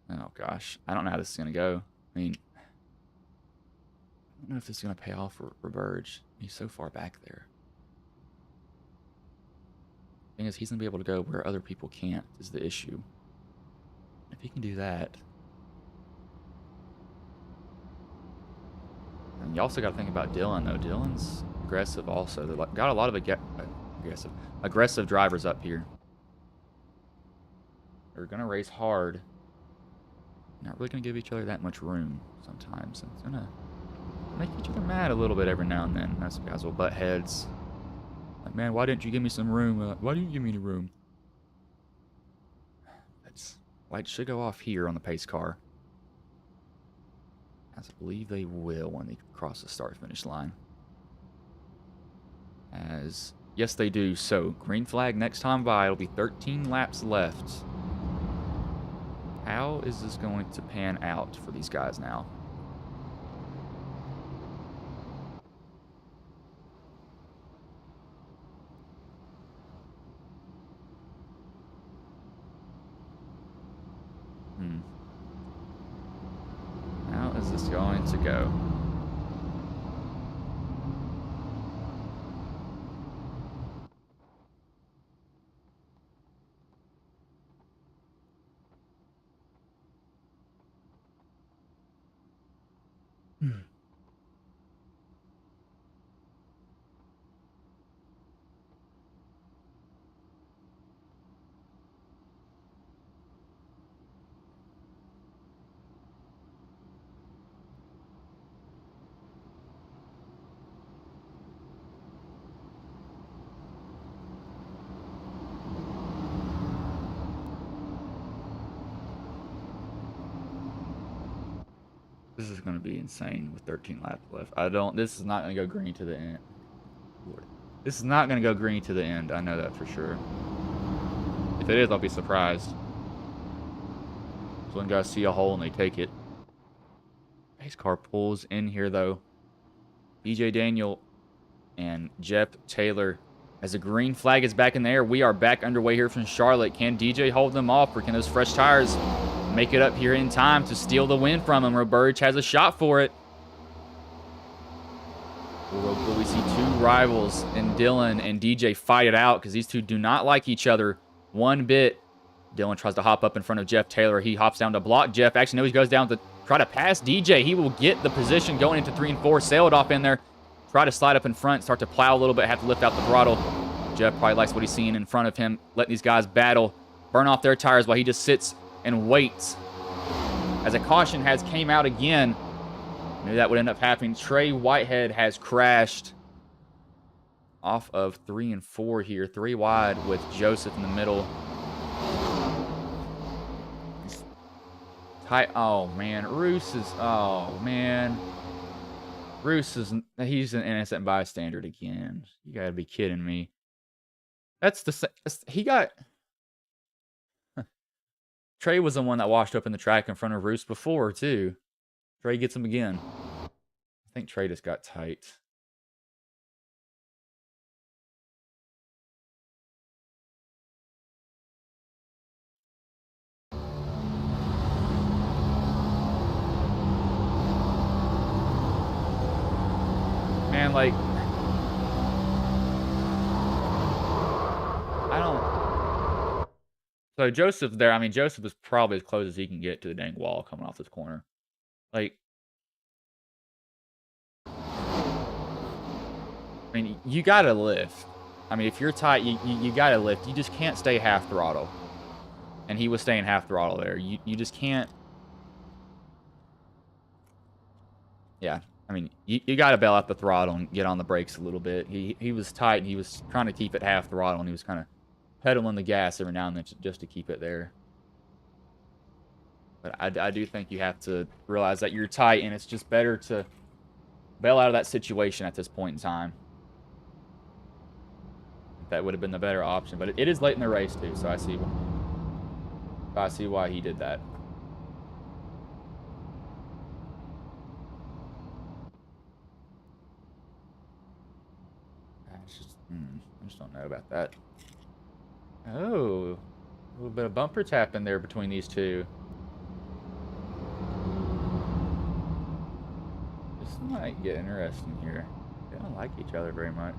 Oh gosh, I don't know how this is gonna go. I mean, I don't know if this is gonna pay off for Roberge. He's so far back there. Thing is, he's gonna be able to go where other people can't. Is the issue. If he can do that. And you also got to think about Dylan, though. Dylan's aggressive also. They've got a lot of aggressive drivers up here. They're going to race hard. Not really going to give each other that much room sometimes. It's going to make each other mad a little bit every now and then. Those guys will butt heads. Like, man, why didn't you give me some room? Why didn't you give me any room? That's light should go off here on the pace car. As I believe they will when they cross the start-finish line. As, yes, they do. So, green flag next time by. It'll be 13 laps left. How is this going to pan out for these guys now? How is this going to go? This is going to be insane with 13 laps left. This is not going to go green to the end. This is not going to go green to the end. I know that for sure. If it is, I'll be surprised. So when guys see a hole and they take it. Pace car pulls in here though. BJ Daniel and Jeff Taylor. As the green flag is back in the air, we are back underway here from Charlotte. Can DJ hold them off, or can those fresh tires make it up here in time to steal the win from him. Roberge has a shot for it. Will we see two rivals in Dylan and DJ fight it out? Because these two do not like each other one bit. Dylan tries to hop up in front of Jeff Taylor. He hops down to block Jeff. Actually, no, he goes down to try to pass DJ. He will get the position going into 3 and 4. Sail it off in there. Try to slide up in front. Start to plow a little bit. Have to lift out the throttle. Jeff probably likes what he's seeing in front of him. Letting these guys battle. Burn off their tires while he just sits and waits. As a caution has came out again. Knew that would end up happening. Trey Whitehead has crashed off of 3 and 4 here. 3 wide with Joseph in the middle. Oh, man. Roos is... Oh, man. Roos is... He's an innocent bystander again. You gotta be kidding me. That's the... He got... Trey was the one that washed up in the track in front of Roos before, too. Trey gets him again. I think Trey just got tight. Man, like... I don't... So Joseph's there. I mean, Joseph is probably as close as he can get to the dang wall coming off this corner. Like... I mean, you gotta lift. I mean, if you're tight, you gotta lift. You just can't stay half throttle. And he was staying half throttle there. You just can't... Yeah. I mean, you got to bail out the throttle and get on the brakes a little bit. He was tight, and he was trying to keep it half throttle, and he was kind of pedaling the gas every now and then just to keep it there. But I do think you have to realize that you're tight, and it's just better to bail out of that situation at this point in time. That would have been the better option, but it is late in the race, too, so I see why he did that. I just don't know about that. Oh, a little bit of bumper tapping there between these two. This might get interesting here. They don't like each other very much.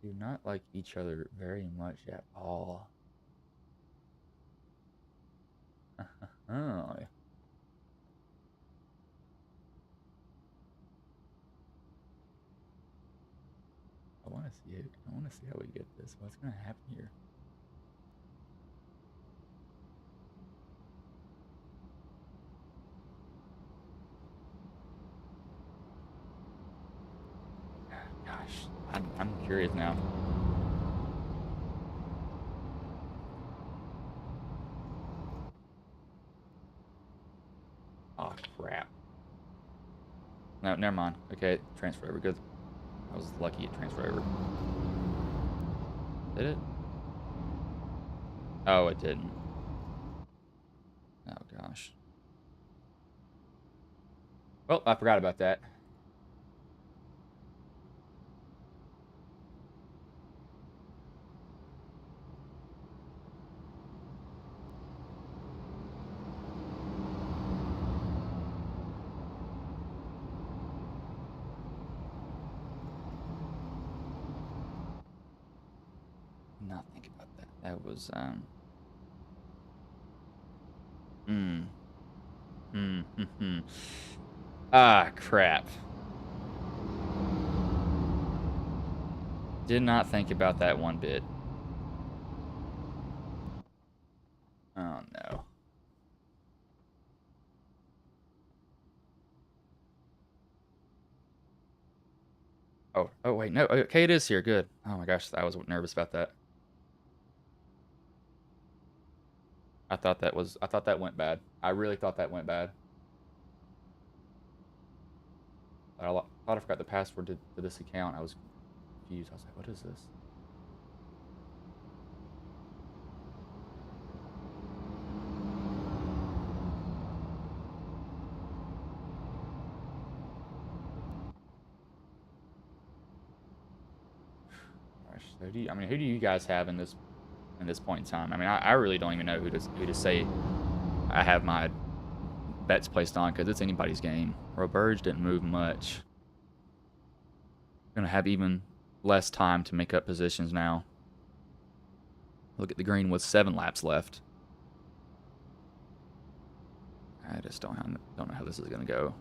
Do not like each other very much at all. Oh. I want to see it. I want to see how we get this. What's going to happen here? Gosh, I'm curious now. Oh, crap. No, never mind. Okay, transfer over. Good. I was lucky it transferred over. Did it? Oh, it didn't. Oh, gosh. Well, I forgot about that. Not think about that. That was Ah, crap. Did not think about that one bit. Oh no. Oh wait, no. Okay, it is here. Good. Oh my gosh, I was nervous about that. I thought that went bad. I really thought that went bad. I thought I forgot the password to this account. I was confused. I was like, what is this? Gosh, so who do you guys have in this at this point in time. I mean, I really don't even know who to say I have my bets placed on, because it's anybody's game. Roberge didn't move much. Gonna have even less time to make up positions now. Look at the green with 7 laps left. I just don't know how this is gonna go.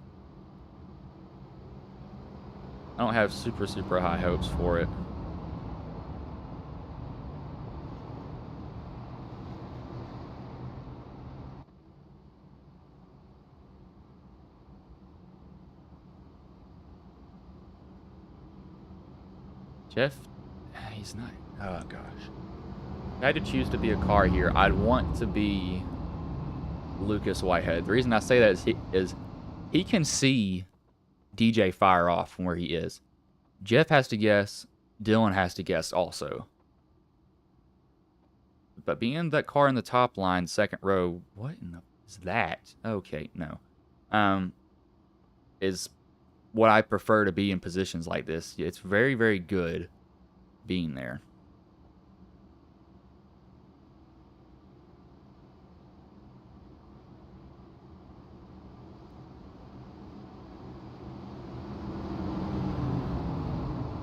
I don't have super high hopes for it. Jeff, he's not. Oh gosh. If I had to choose to be a car here, I'd want to be Lucas Whitehead. The reason I say that is he can see DJ fire off from where he is. Jeff has to guess. Dylan has to guess also. But being that car in the top line, second row, what in the is that? Okay, no. Is what I prefer to be in positions like this. It's very, very good being there.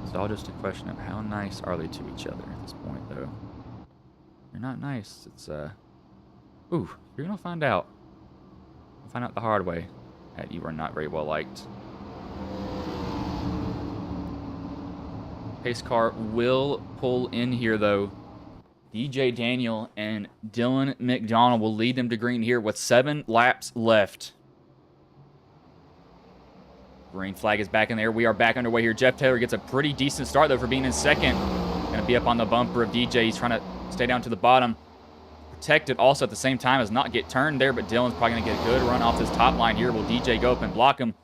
It's all just a question of how nice are they to each other at this point, though. They're not nice. It's, ooh, you're gonna find out. You'll find out the hard way that you are not very well liked. Pace car will pull in here, though. DJ Daniel and Dylan McDonald will lead them to green here with 7 laps left. Green flag is back in there. We are back underway here. Jeff Taylor gets a pretty decent start, though, for being in second. Going to be up on the bumper of DJ. He's trying to stay down to the bottom. Protected also at the same time as not get turned there, but Dylan's probably going to get a good run off this top line here. Will DJ go up and block him?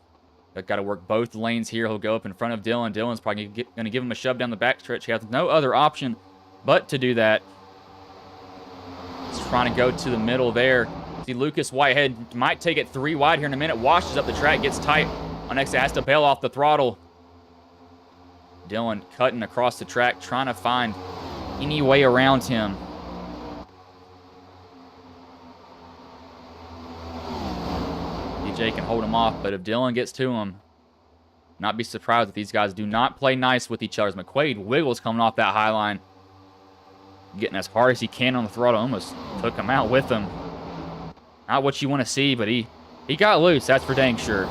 Got to work both lanes here. He'll go up in front of Dylan. Dylan's probably going to give him a shove down the backstretch. He has no other option but to do that. He's trying to go to the middle there. See, Lucas Whitehead might take it 3 wide here in a minute. Washes up the track, gets tight on exit, has to bail off the throttle. Dylan cutting across the track, trying to find any way around him. DJ can hold him off, but if Dylan gets to him, not be surprised if these guys do not play nice with each other. As McQuaid wiggles coming off that high line, getting as hard as he can on the throttle, almost took him out with him. Not what you want to see, but he got loose, that's for dang sure.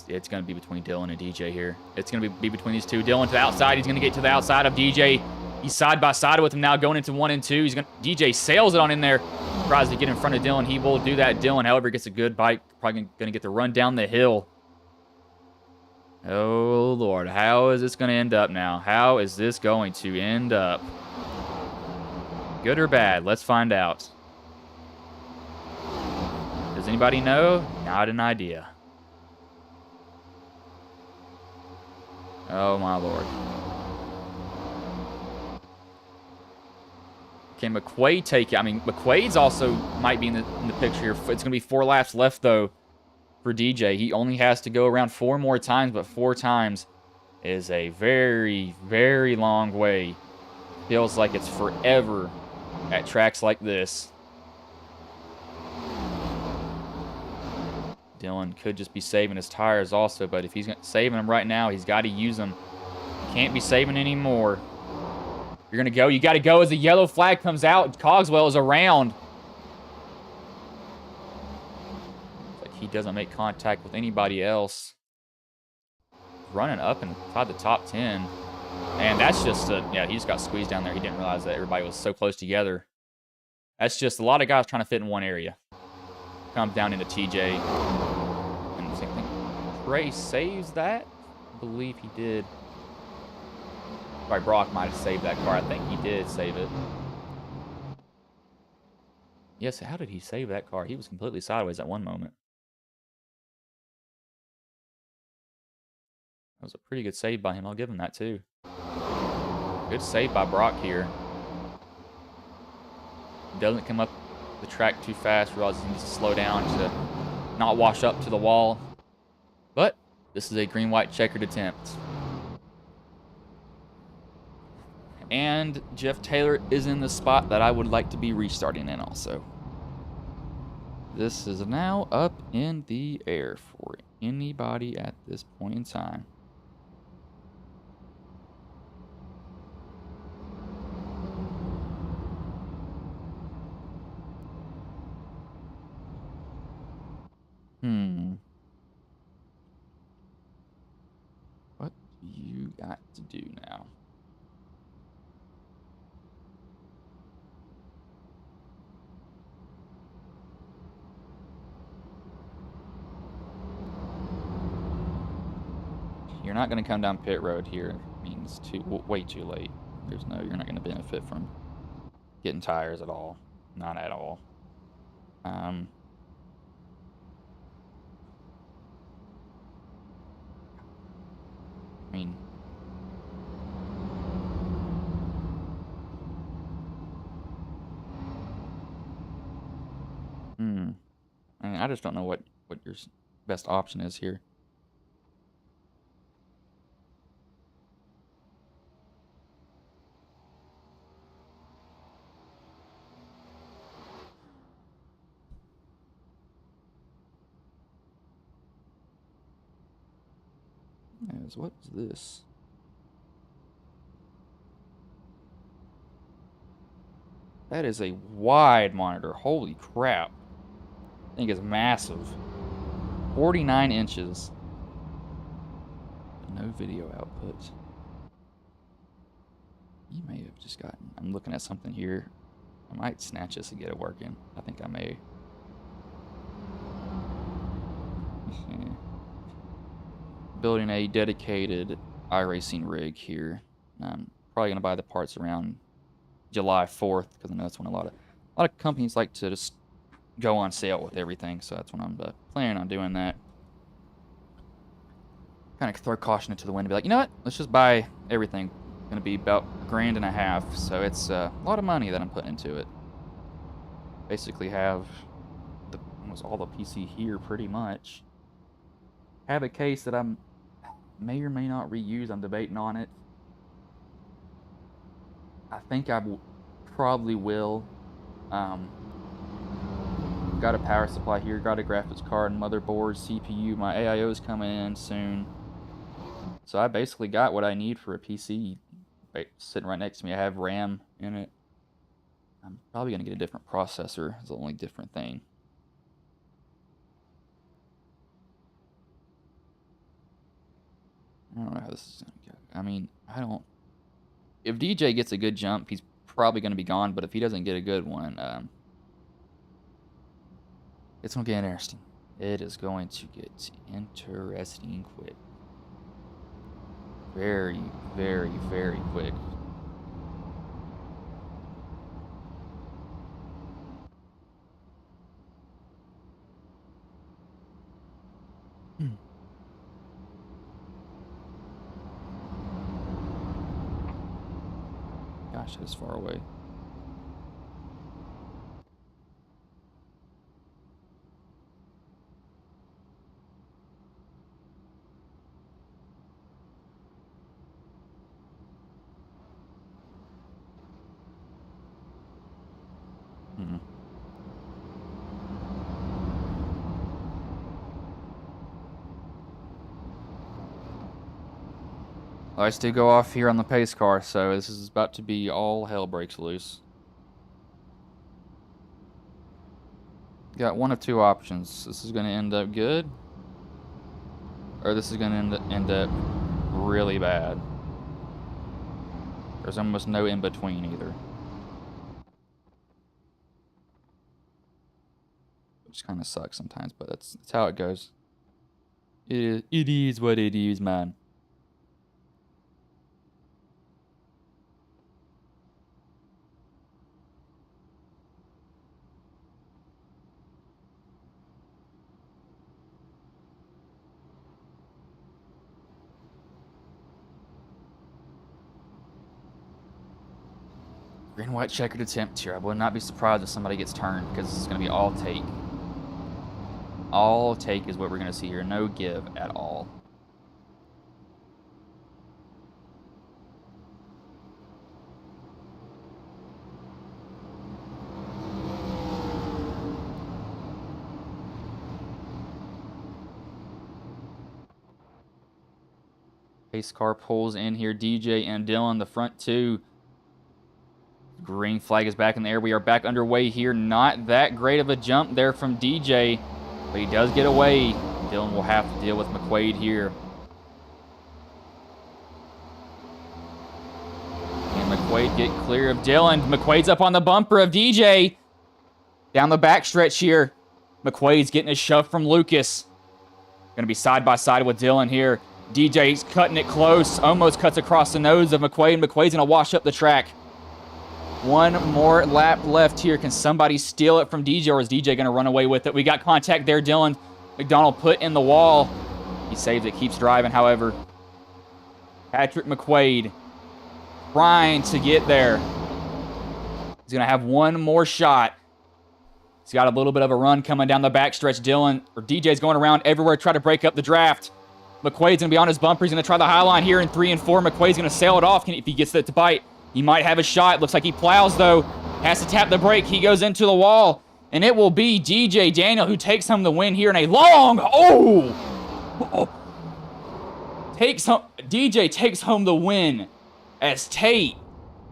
It's going to be between Dylan and DJ here. It's going to be between these two. Dylan to the outside. He's going to get to the outside of DJ. He's side by side with him now, going into 1 and 2. DJ sails it on in there. Tries to get in front of Dylan. He will do that. Dylan, however, gets a good bite. Probably going to get the run down the hill. Oh, Lord. How is this going to end up now? How is this going to end up? Good or bad? Let's find out. Does anybody know? Not an idea. Oh, my Lord. Can McQuaid take it? I mean, McQuaid's also might be in the picture here. It's going to be 4 laps left, though, for DJ. He only has to go around 4 more times, but 4 times is a very, very long way. Feels like it's forever at tracks like this. Dylan could just be saving his tires also, but if he's saving them right now, he's got to use them. Can't be saving anymore. You're going to go. You got to go as the yellow flag comes out. Cogswell is around. Like he doesn't make contact with anybody else. Running up inside the top 10. And that's just yeah, he just got squeezed down there. He didn't realize that everybody was so close together. That's just a lot of guys trying to fit in one area. Comes down into TJ. And same thing. Trey saves that. I believe he did. Sorry, Brock might have saved that car. I think he did save it. Yes, how did he save that car? He was completely sideways at one moment. That was a pretty good save by him. I'll give him that, too. Good save by Brock here. Doesn't come up the track too fast. Realizes he needs to slow down to not wash up to the wall. But this is a green-white checkered attempt. And Jeff Taylor is in the spot that I would like to be restarting in also. This is now up in the air for anybody at this point in time. What do you got to do now? You're not going to come down pit road here. It means way too late. You're not going to benefit from getting tires at all. Not at all. I mean, I just don't know what your best option is here. What's this? That is a wide monitor. Holy crap. I think it's massive. 49 inches. No video output. You may have just gotten... I'm looking at something here. I might snatch this and get it working. I think I may. Building a dedicated iRacing rig here. I'm probably going to buy the parts around July 4th, because I know that's when a lot of companies like to just go on sale with everything, so that's when I'm planning on doing that. Kind of throw caution into the wind and be like, you know what, let's just buy everything. It's going to be about $1,500, so it's a lot of money that I'm putting into it. Basically have almost all the PC here pretty much. Have a case that I'm may or may not reuse. I'm debating on it. I think I probably will. Got a power supply here, got a graphics card, motherboard, CPU. My AIO is coming in soon. So I basically got what I need for a PC sitting right next to me. I have RAM in it. I'm probably going to get a different processor. It's the only different thing. I don't know how this is going to go. I mean, if DJ gets a good jump, he's probably going to be gone. But if he doesn't get a good one, it's going to get interesting. It is going to get interesting quick. Very, very, very quick. Gosh, that is far away. Lights do go off here on the pace car, so this is about to be all hell breaks loose. Got one of two options. This is going to end up good, or this is going to end up really bad. There's almost no in between either. Which kind of sucks sometimes, but that's how it goes. It is what it is, man. Green white checkered attempt here. I would not be surprised if somebody gets turned, because it's going to be all take. All take is what we're going to see here. No give at all. Pace car pulls in here. DJ and Dylan, the front two. Green flag is back in the air. We are back underway here. Not that great of a jump there from DJ, but he does get away. Dylan will have to deal with McQuaid here. And McQuaid get clear of Dylan. McQuaid's up on the bumper of DJ. Down the backstretch here. McQuaid's getting a shove from Lucas. Going to be side by side with Dylan here. DJ's cutting it close. Almost cuts across the nose of McQuaid. McQuaid's going to wash up the track. One more lap left here. Can somebody steal it from DJ, or is DJ going to run away with it? We got contact there. Dylan McDonald put in the wall. He saves it, keeps driving, however. Patrick McQuaid trying to get there. He's going to have one more shot. He's got a little bit of a run coming down the backstretch. DJ's going around everywhere, try to break up the draft. McQuaid's going to be on his bumper. He's going to try the high line here in 3 and 4. McQuaid's going to sail it off if he gets it to bite. He might have a shot. Looks like he plows, though. Has to tap the brake. He goes into the wall. And it will be DJ Daniel who takes home the win here in a long... DJ takes home the win as Tate.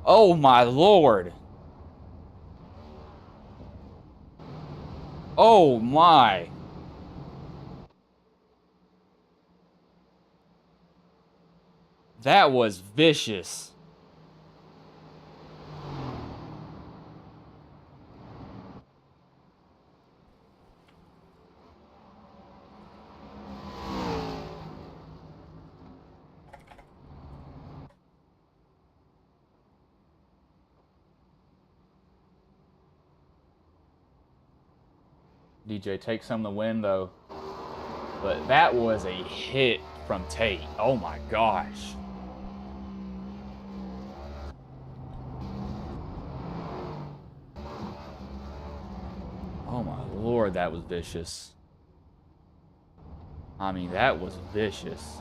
Oh, my Lord. Oh, my. That was vicious. DJ takes home the win, though. But that was a hit from Tate. Oh, my gosh. Oh, my Lord, that was vicious. I mean, that was vicious.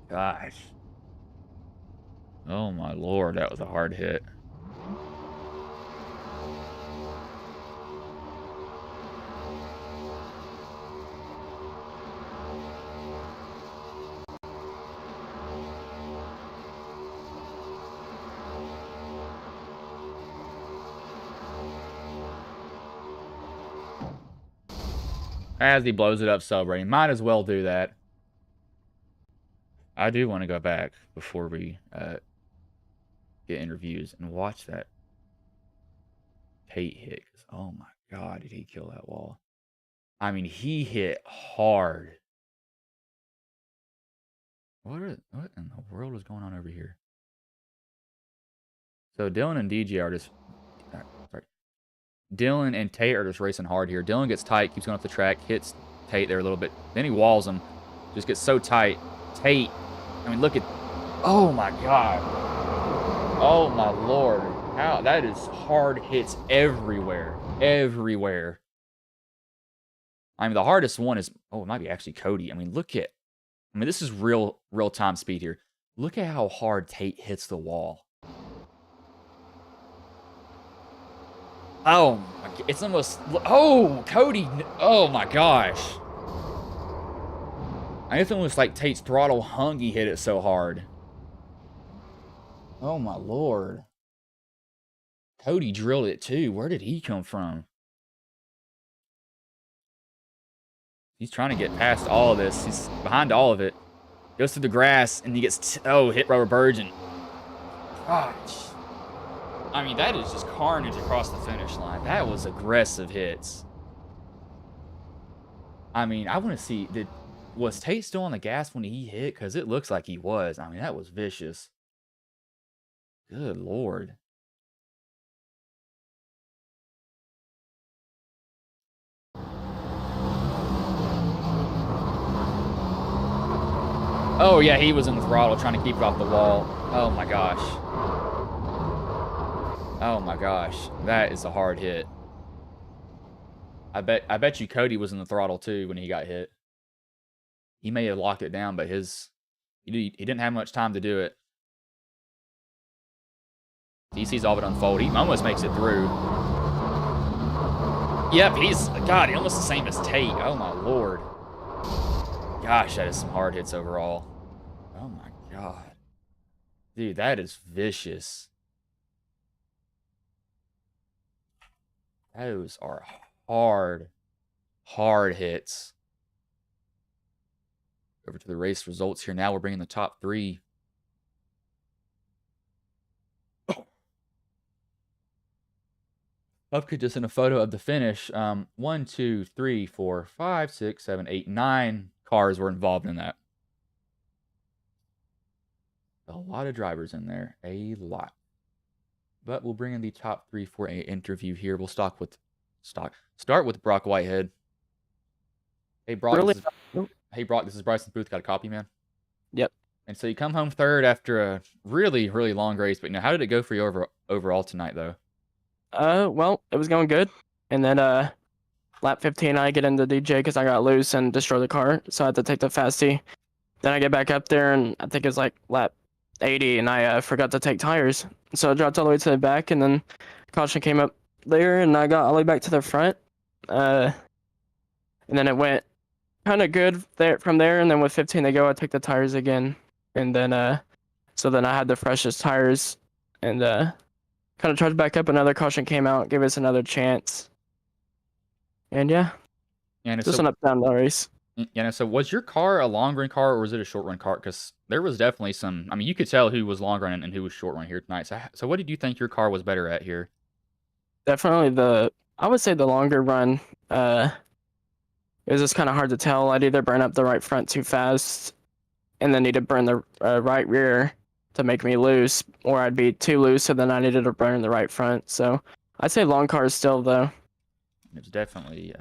Gosh. Oh my Lord, that was a hard hit. As he blows it up celebrating, might as well do that. I do want to go back before we get interviews and watch that Tate hit. Oh my God, did he kill that wall? I mean, he hit hard. What in the world is going on over here? So Dylan and DJ are just... sorry. Dylan and Tate are just racing hard here. Dylan gets tight, keeps going up the track, hits Tate there a little bit. Then he walls him. Just gets so tight. Tate... I mean, look at... Oh, my God. Oh, my Lord. How... That is hard hits everywhere. Everywhere. I mean, the hardest one is... Oh, it might be actually Cody. I mean, look at... I mean, this is real-time speed here. Look at how hard Tate hits the wall. Oh, my... It's almost... Oh, Cody... Oh, my gosh. I guess it was like Tate's throttle hung, he hit it so hard. Oh my Lord. Cody drilled it too. Where did he come from? He's trying to get past all of this. He's behind all of it. Goes through the grass and he gets, hit rubber Burgeon. Gosh. I mean, that is just carnage across the finish line. That was aggressive hits. I mean, I want to see, was Tate still on the gas when he hit? Because it looks like he was. I mean, that was vicious. Good Lord. Oh, yeah, he was in the throttle trying to keep it off the wall. Oh, my gosh. Oh, my gosh. That is a hard hit. I bet you Cody was in the throttle, too, when he got hit. he may have locked it down, but he didn't have much time to do it. He sees all of it unfold. He almost makes it through. Yep, he's almost the same as Tate. Oh my lord. Gosh, that is some hard hits overall. Oh my god. Dude, that is vicious. Those are hard hits. Over to the race results here. Now we're bringing the top 3. Upkid just in a photo of the finish. 1, 2, 3, 4, 5, 6, 7, 8, 9 cars were involved in that. A lot of drivers in there. A lot. But we'll bring in the top 3 for an interview here. We'll start with Brock Whitehead. Hey Brock. Really? Hey Brock, this is Bryson Booth. Got a copy, man? Yep. And so you come home third after a really, really long race. But how did it go for you overall tonight, though? Well, it was going good. And then, lap 15, I get into DJ because I got loose and destroyed the car. So I had to take the fastie. Then I get back up there, and I think it was like lap 80, and I forgot to take tires. So I dropped all the way to the back, and then caution came up there, and I got all the way back to the front. And then it went kind of good from there. And then with 15 to go, I took the tires again. And then, so then I had the freshest tires, and kind of charged back up. Another caution came out, gave us another chance. And yeah, And just so, an up-down race. so was your car a long run car or was it a short run car? Because there was definitely some. I mean, you could tell who was long run and who was short run here tonight. So what did you think your car was better at here? Definitely I would say the longer run. It was just kind of hard to tell. I'd either burn up the right front too fast and then need to burn the right rear to make me loose, or I'd be too loose, so then I needed to burn the right front. So I'd say long cars still, though. It was definitely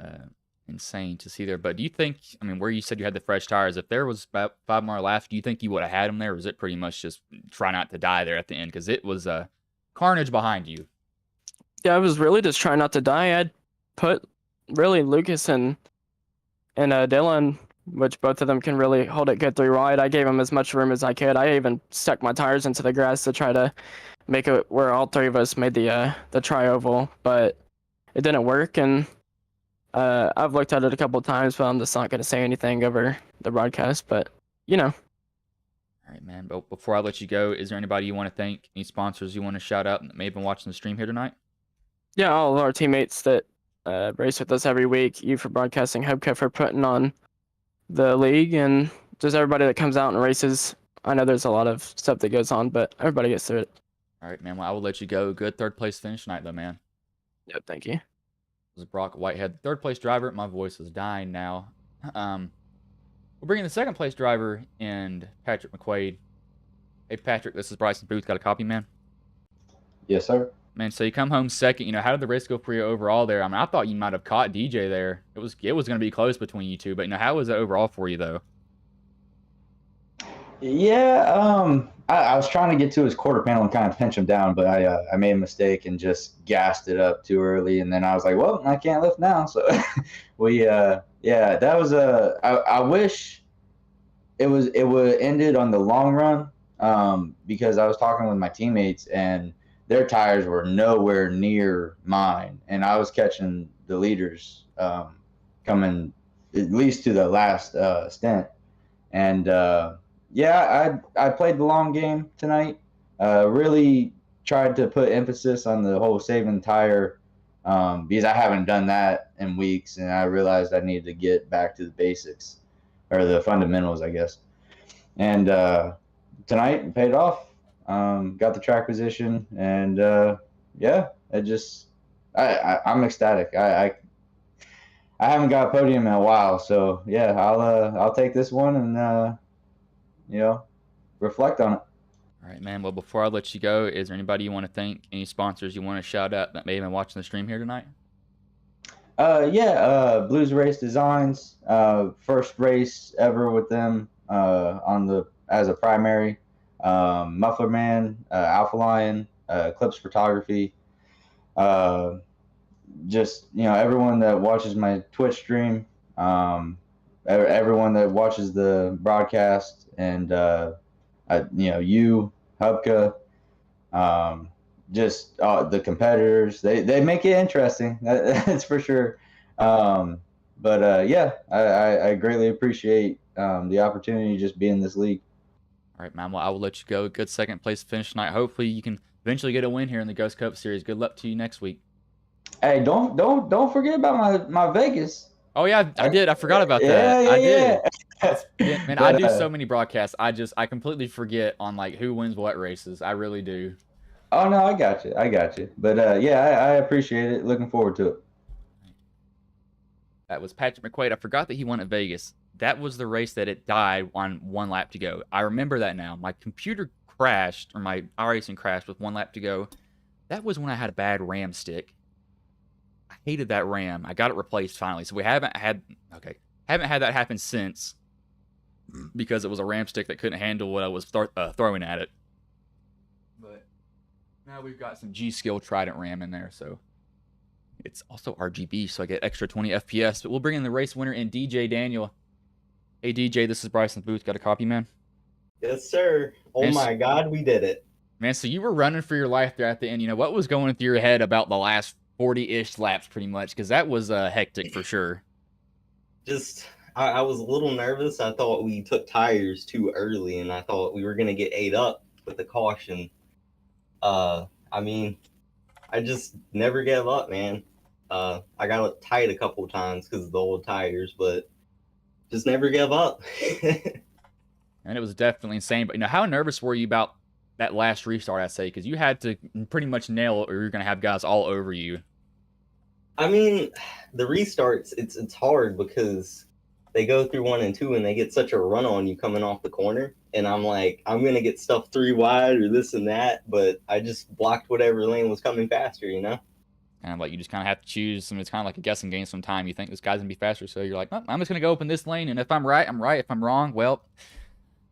insane to see there. But do you think, I mean, where you said you had the fresh tires, if there was about 5 more left, do you think you would have had them there, or was it pretty much just try not to die there at the end? Because it was carnage behind you. Yeah, I was really just trying not to die. I'd put really Lucas and Dylan, which both of them can really hold it good through wide. I gave them as much room as I could. I even stuck my tires into the grass to try to make it where all 3 of us made the tri-oval, but it didn't work. And I've looked at it a couple of times, but I'm just not going to say anything over the broadcast. But All right, man. But before I let you go, is there anybody you want to thank? Any sponsors you want to shout out that may have been watching the stream here tonight? Yeah, all of our teammates that race with us every week. You for broadcasting, Hubka for putting on the league, and just everybody that comes out and races. I know there's a lot of stuff that goes on, but everybody gets through it. All right, man. Well, I will let you go. Good 3rd place finish tonight, though, man. Yep, thank you. This is Brock Whitehead, 3rd place driver. My voice is dying now. We're bringing the 2nd place driver and Patrick McQuaid. Hey, Patrick, this is Bryson Booth. Got a copy, man? Yes, sir. Man, so you come home 2nd. How did the race go for you overall there? I mean, I thought you might have caught DJ there. It was going to be close between you two, but how was it overall for you, though? Yeah, I was trying to get to his quarter panel and kind of pinch him down, but I made a mistake and just gassed it up too early, and then I was like, well, I can't lift now. So that was I wish it would have ended on the long run, because I was talking with my teammates and their tires were nowhere near mine, and I was catching the leaders coming at least to the last stint. And I played the long game tonight. Really tried to put emphasis on the whole saving tire, because I haven't done that in weeks, and I realized I needed to get back to the basics, or the fundamentals, I guess. And tonight it paid off. Got the track position, and I'm ecstatic. I haven't got a podium in a while, so yeah, I'll take this one and reflect on it. All right, man. Well, before I let you go, is there anybody you want to thank? Any sponsors you want to shout out that may have been watching the stream here tonight? Blues Race Designs, first race ever with them as a primary. Muffler Man, Alpha Lion, Eclipse Photography, just everyone that watches my Twitch stream, everyone that watches the broadcast, and you, Hubka, just the competitors. They make it interesting. That's for sure. Yeah, I greatly appreciate the opportunity to just be in this league. All right, man. Well, I will let you go. Good second place finish tonight. Hopefully, you can eventually get a win here in the Ghost Cup Series. Good luck to you next week. Hey, don't forget about my Vegas. Oh yeah, I did. I forgot about that. I did. Man, I do so many broadcasts. I completely forget on like who wins what races. I really do. Oh no, I got you. But yeah, I appreciate it. Looking forward to it. That was Patrick McQuaid. I forgot that he won at Vegas. That was the race that it died on 1 lap to go. I remember that now. My computer crashed, or my iRacing crashed with 1 lap to go. That was when I had a bad RAM stick. I hated that RAM. I got it replaced finally. So we haven't had that happen since, because it was a RAM stick that couldn't handle what I was throwing at it. But now we've got some G-Skill Trident RAM in there, so it's also RGB, so I get extra 20 FPS. But we'll bring in the race winner and DJ Daniel. Hey DJ, this is Bryson Booth. Got a copy, man? Yes, sir. Oh Man, my God, we did it. Man, so you were running for your life there at the end. You know, what was going through your head about the last 40-ish laps pretty much? Because that was hectic for sure. Just, I was a little nervous. I thought we took tires too early, and I thought we were going to get ate up with the caution. I mean, I just never gave up, man. I got tight a couple times because of the old tires, but just never give up. And it was definitely insane. But, you know, how nervous were you about that last restart, I'd say? Because you had to pretty much nail it or you're going to have guys all over you. I mean, the restarts, it's hard because they go through 1 and 2 and they get such a run on you coming off the corner. And I'm like, I'm going to get stuff 3 wide or this and that. But I just blocked whatever lane was coming faster, you know? And like you just kind of have to choose. I mean, it's kind of like a guessing game sometime. You think this guy's going to be faster. So you're like, oh, I'm just going to go open this lane. And if I'm right, I'm right. If I'm wrong, well,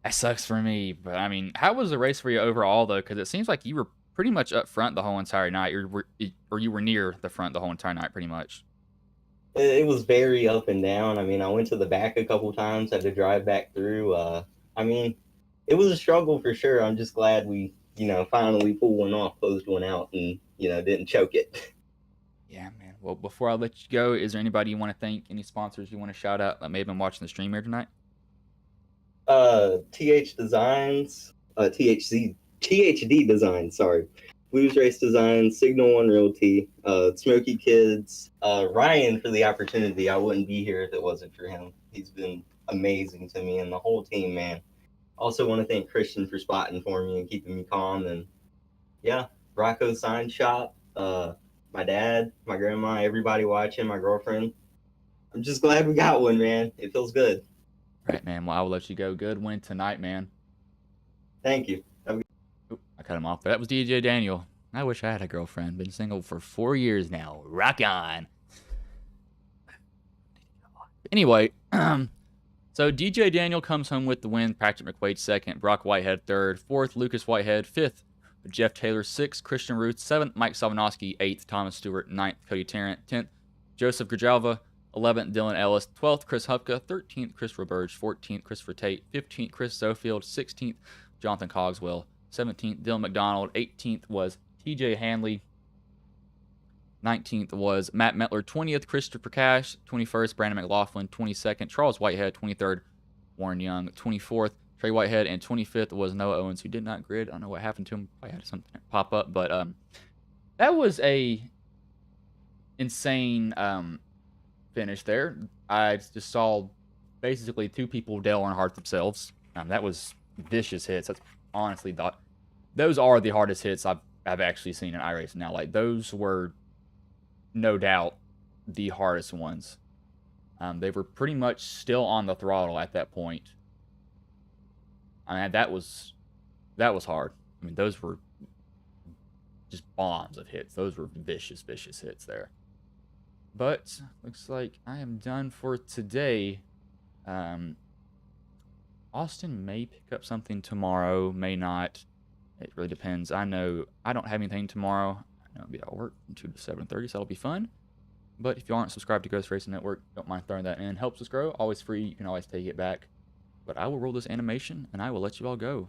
that sucks for me. But I mean, how was the race for you overall, though? Because it seems like you were pretty much up front the whole entire night, or you were near the front the whole entire night, pretty much. It was very up and down. I mean, I went to the back a couple times, had to drive back through. I mean, it was a struggle for sure. I'm just glad we, finally pulled one off, closed one out, and, didn't choke it. Yeah, man. Well, before I let you go, is there anybody you want to thank, any sponsors you want to shout out that may have been watching the stream here tonight? TH Designs, THD Designs, sorry. Blues Race Designs, Signal One Realty, Smoky Kids, Ryan for the opportunity. I wouldn't be here if it wasn't for him. He's been amazing to me and the whole team, man. Also want to thank Christian for spotting for me and keeping me calm. And yeah, Rocco Sign Shop, my dad, my grandma, everybody watching, my girlfriend. I'm just glad we got one, man. It feels good. All right, man. Well, I will let you go. Good win tonight, man. Thank you. Oop, I cut him off. That was DJ Daniel. I wish I had a girlfriend. Been single for 4 years now. Rock on. Anyway, so DJ Daniel comes home with the win. Patrick McQuaid second. Brock Whitehead third. Fourth, Lucas Whitehead. Fifth, Jeff Taylor. Sixth, Christian Ruth. 7th, Mike Salvanovsky. 8th, Thomas Stewart. 9th, Cody Tarrant. 10th, Joseph Grajalva. 11th, Dylan Ellis. 12th, Chris Hupka. 13th, Chris Roberge. 14th, Christopher Tate. 15th, Chris Zofield. 16th, Jonathan Cogswell. 17th, Dylan McDonald. 18th was TJ Hanley. 19th was Matt Metler. 20th, Christopher Cash. 21st, Brandon McLaughlin. 22nd, Charles Whitehead. 23rd, Warren Young. 24th, Trey Whitehead. And 25th was Noah Owens, who did not grid. I don't know what happened to him. Probably had something pop up. But that was a insane finish there. I just saw basically 2 people Dale Earnhardt themselves. That was vicious hits. That's honestly those are the hardest hits I've actually seen in iRacing now. Like, those were no doubt the hardest ones. They were pretty much still on the throttle at that point. I mean, that was hard. I mean, those were just bombs of hits. Those were vicious hits there. But looks like I am done for today. Austin may pick up something tomorrow, may not. It really depends. I know I don't have anything tomorrow. I know I'll be at work from 2 to 7:30, so that'll be fun. But if you aren't subscribed to Ghost Racing Network, don't mind throwing that in. Helps us grow. Always free. You can always take it back. But I will roll this animation, and I will let you all go.